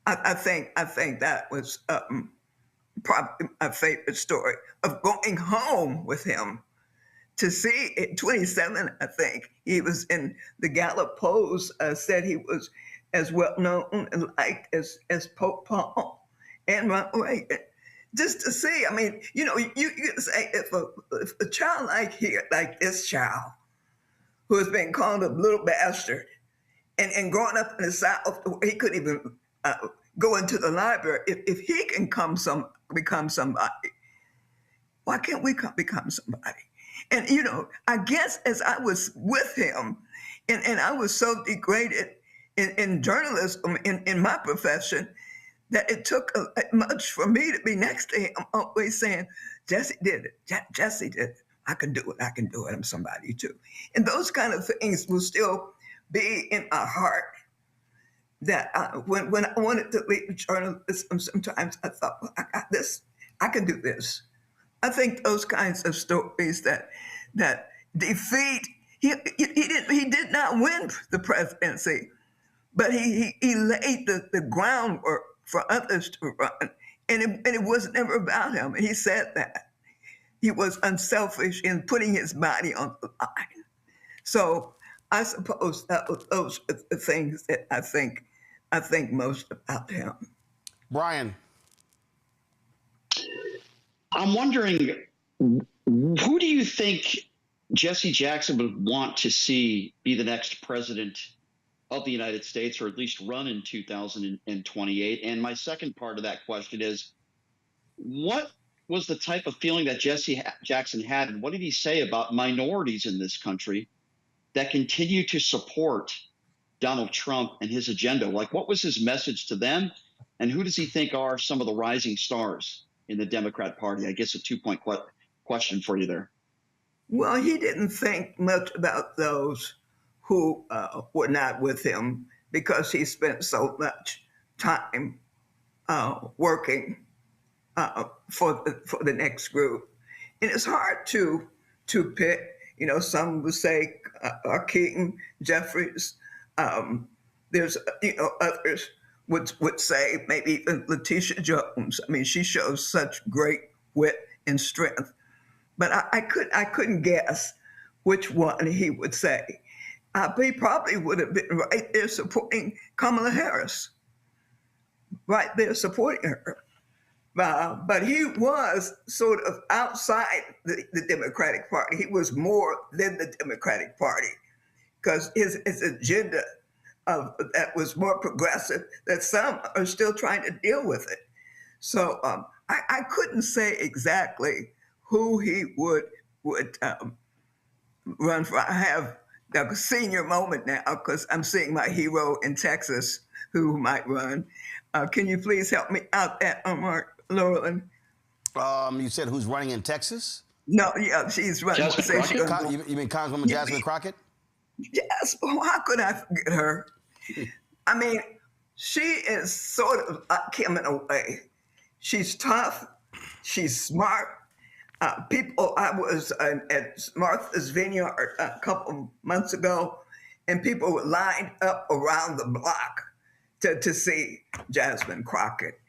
I think that was probably my favorite story of going home with him to see at 27, I think, he was in the Gallup polls, said he was as well known and liked as Pope Paul and Ronald Reagan. Just to see, I mean, you can say if a child like this child, who has been called a little bastard, and growing up in the South, he couldn't even go into the library. If he can become somebody, why can't we become somebody? And, I guess as I was with him, and I was so degraded in journalism, in my profession, that it took much for me to be next to him, always saying, Jesse did it. Jesse did it. I can do it. I can do it. I'm somebody too. And those kind of things will still be in my heart. That when I wanted to leave journalism, sometimes I thought, well, I got this. I can do this. I think those kinds of stories that defeat. He did not win the presidency, but he laid the groundwork for others to run, and it was never about him. And he said that. He was unselfish in putting his body on the line. So I suppose that those are the things that I think most about him. Brian. I'm wondering, who do you think Jesse Jackson would want to see be the next president of the United States, or at least run in 2028? And my second part of that question is, what was the type of feeling that Jesse Jackson had, and what did he say about minorities in this country that continue to support Donald Trump and his agenda? What was his message to them, and who does he think are some of the rising stars in the Democrat Party? I guess a two-point question for you there. Well, he didn't think much about those who were not with him because he spent so much time working for the next group. And it's hard to pick. You know, some would say Keaton, Jeffries. There's, you know, others would say maybe even Letitia Jones. I mean, she shows such great wit and strength. But I couldn't guess which one he would say. He probably would have been right there supporting Kamala Harris, right there supporting her. But he was sort of outside the Democratic Party. He was more than the Democratic Party because his agenda that was more progressive, that some are still trying to deal with it. So I couldn't say exactly who he would run for. I have a senior moment now because I'm seeing my hero in Texas who might run. Can you please help me out at Roland? You said who's running in Texas? No, yeah, she's running. You mean Congresswoman Jasmine Crockett? Yes, well, how could I forget her? I mean, she is sort of like him in a way. She's tough. She's smart. I was at Martha's Vineyard a couple months ago, and people were lined up around the block to see Jasmine Crockett.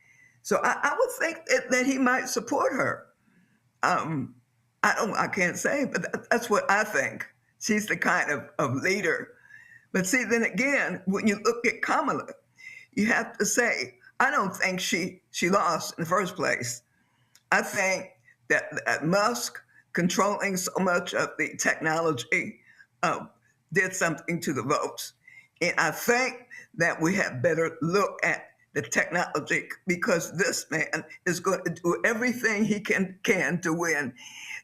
So I would think that he might support her. I can't say, but that's what I think. She's the kind of leader. But see, then again, when you look at Kamala, you have to say, I don't think she lost in the first place. I think that Musk controlling so much of the technology did something to the votes. And I think that we have better look at the technology because this man is going to do everything he can to win.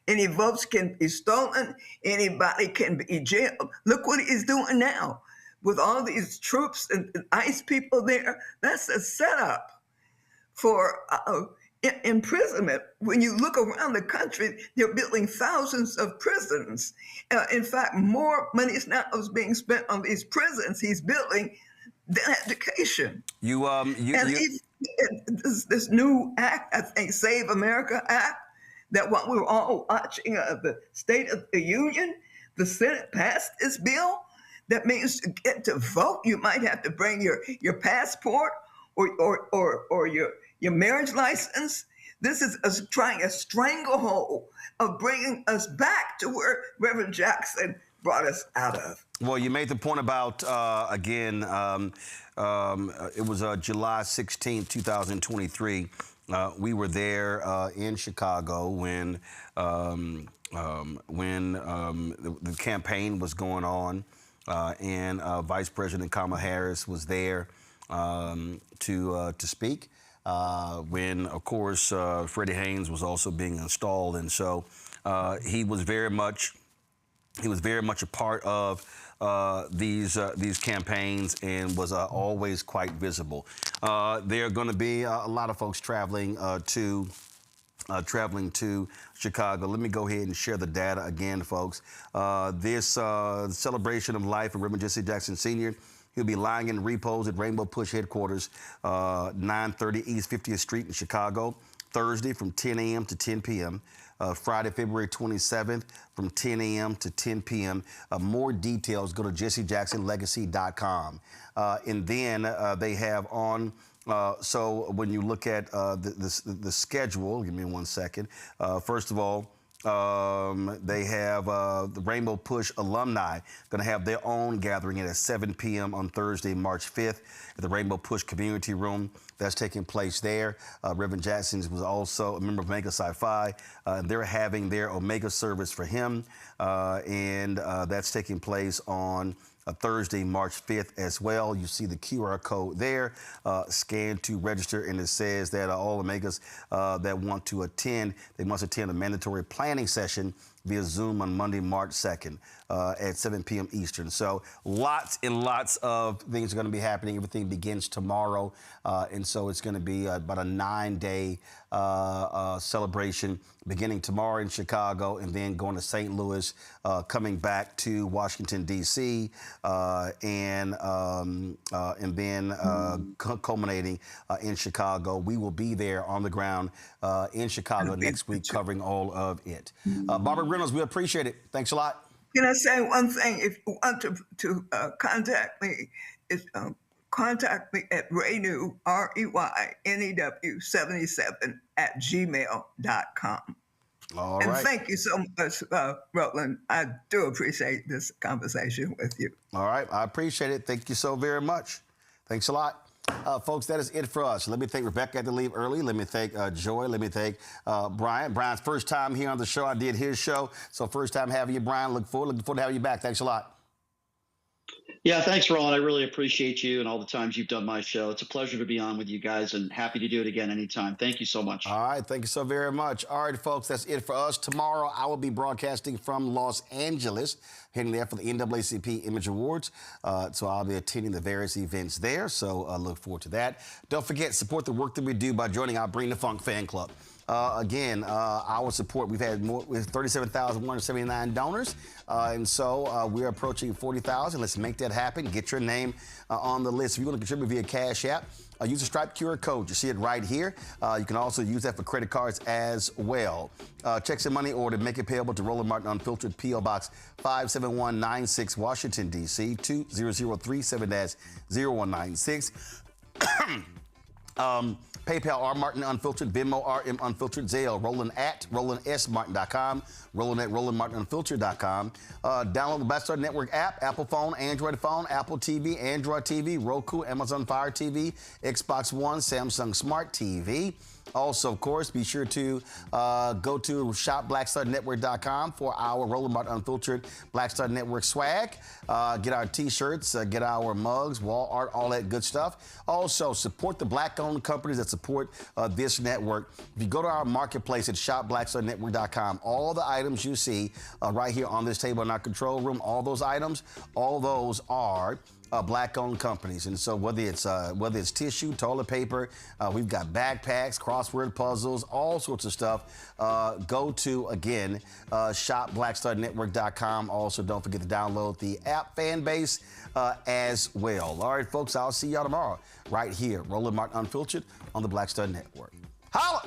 Any votes can be stolen. Anybody can be jailed. Look what he's doing now with all these troops and ICE people there. That's a setup for imprisonment. When you look around the country, they're building thousands of prisons. In fact, more money is now being spent on these prisons he's building than education. This new act, I think, Save America Act, that what we were all watching the State of the Union, the Senate passed this bill. That means to get to vote, you might have to bring your passport or your marriage license. This is us trying a stranglehold of bringing us back to where Reverend Jackson brought us out of. Well, you made the point about, it was July 16, 2023. We were there in Chicago when the campaign was going on, and Vice President Kamala Harris was there to speak. When, of course, Freddie Haynes was also being installed, and so he was very much a part of these campaigns and was always quite visible. There are going to be a lot of folks traveling to Chicago. Let me go ahead and share the data again, folks. This celebration of life of Reverend Jesse Jackson Sr. He'll be lying in repose at Rainbow Push headquarters, 930 East 50th Street in Chicago, Thursday from 10 a.m. to 10 p.m. Friday, February 27th from 10 a.m. to 10 p.m. More details, go to jessejacksonlegacy.com. And then they have on, so when you look at the schedule, give me 1 second. First of all, they have the Rainbow Push alumni going to have their own gathering at 7 p.m. on Thursday, March 5th at the Rainbow Push Community Room. That's taking place there. Reverend Jackson was also a member of Omega Psi Phi. They're having their Omega service for him, and that's taking place on Thursday, March 5th as well. You see the QR code there. Scan to register, and it says that all Omegas that want to attend, they must attend a mandatory planning session via Zoom on Monday, March 2nd at 7 p.m. Eastern. So lots and lots of things are going to be happening. Everything begins tomorrow. And so it's going to be about a 9-day celebration beginning tomorrow in Chicago and then going to St. Louis, coming back to Washington, D.C., and then culminating in Chicago. We will be there on the ground in Chicago next week covering all of it. Barbara Reynolds, we appreciate it. Thanks a lot. Can I say one thing? If you want to contact me, contact me at Reynew, REYNEW77 @gmail.com. All and right. Thank you so much, Roland. I do appreciate this conversation with you. All right. I appreciate it. Thank you so very much. Thanks a lot. Folks, that is it for us. Let me thank Rebecca had to leave early. Let me thank Joy. Let me thank Brian. Brian's first time here on the show. I did his show. So first time having you, Brian. Looking forward to having you back. Thanks a lot. Yeah, thanks, Roland. I really appreciate you and all the times you've done my show. It's a pleasure to be on with you guys and happy to do it again anytime. Thank you so much. All right. Thank you so very much. All right, folks, that's it for us. Tomorrow, I will be broadcasting from Los Angeles, heading there for the NAACP Image Awards. So I'll be attending the various events there. So I look forward to that. Don't forget, support the work that we do by joining our Bring the Funk fan club. Again, our support, we've had more with 37,179 donors. And so we're approaching 40,000. Let's make that happen. Get your name on the list. If you want to contribute via Cash App, use the Stripe QR code. You see it right here. You can also use that for credit cards as well. Checks and money order, make it payable to Roland Martin Unfiltered, P.O. Box 57196, Washington, D.C., 20037-0196. PayPal, R. Martin Unfiltered, Venmo, RM Unfiltered, Zelle, Roland at RolandSMartin.com, Roland at RolandMartinUnfiltered.com. Download the Black Star Network app, Apple phone, Android phone, Apple TV, Android TV, Roku, Amazon Fire TV, Xbox One, Samsung Smart TV. Also, of course, be sure to go to shopblackstarnetwork.com for our Roland Martin Unfiltered Black Star Network swag. Get our T-shirts, get our mugs, wall art, all that good stuff. Also, support the Black-owned companies that support this network. If you go to our marketplace at shopblackstarnetwork.com, all the items you see right here on this table in our control room, all those items, all those are Black-owned companies. And so whether it's tissue, toilet paper, we've got backpacks, crossword puzzles, all sorts of stuff. Go to, again, shopblackstarnetwork.com. Also, don't forget to download the app fan base as well. All right, folks, I'll see y'all tomorrow right here, Roland Martin Unfiltered on the Black Star Network. Holla!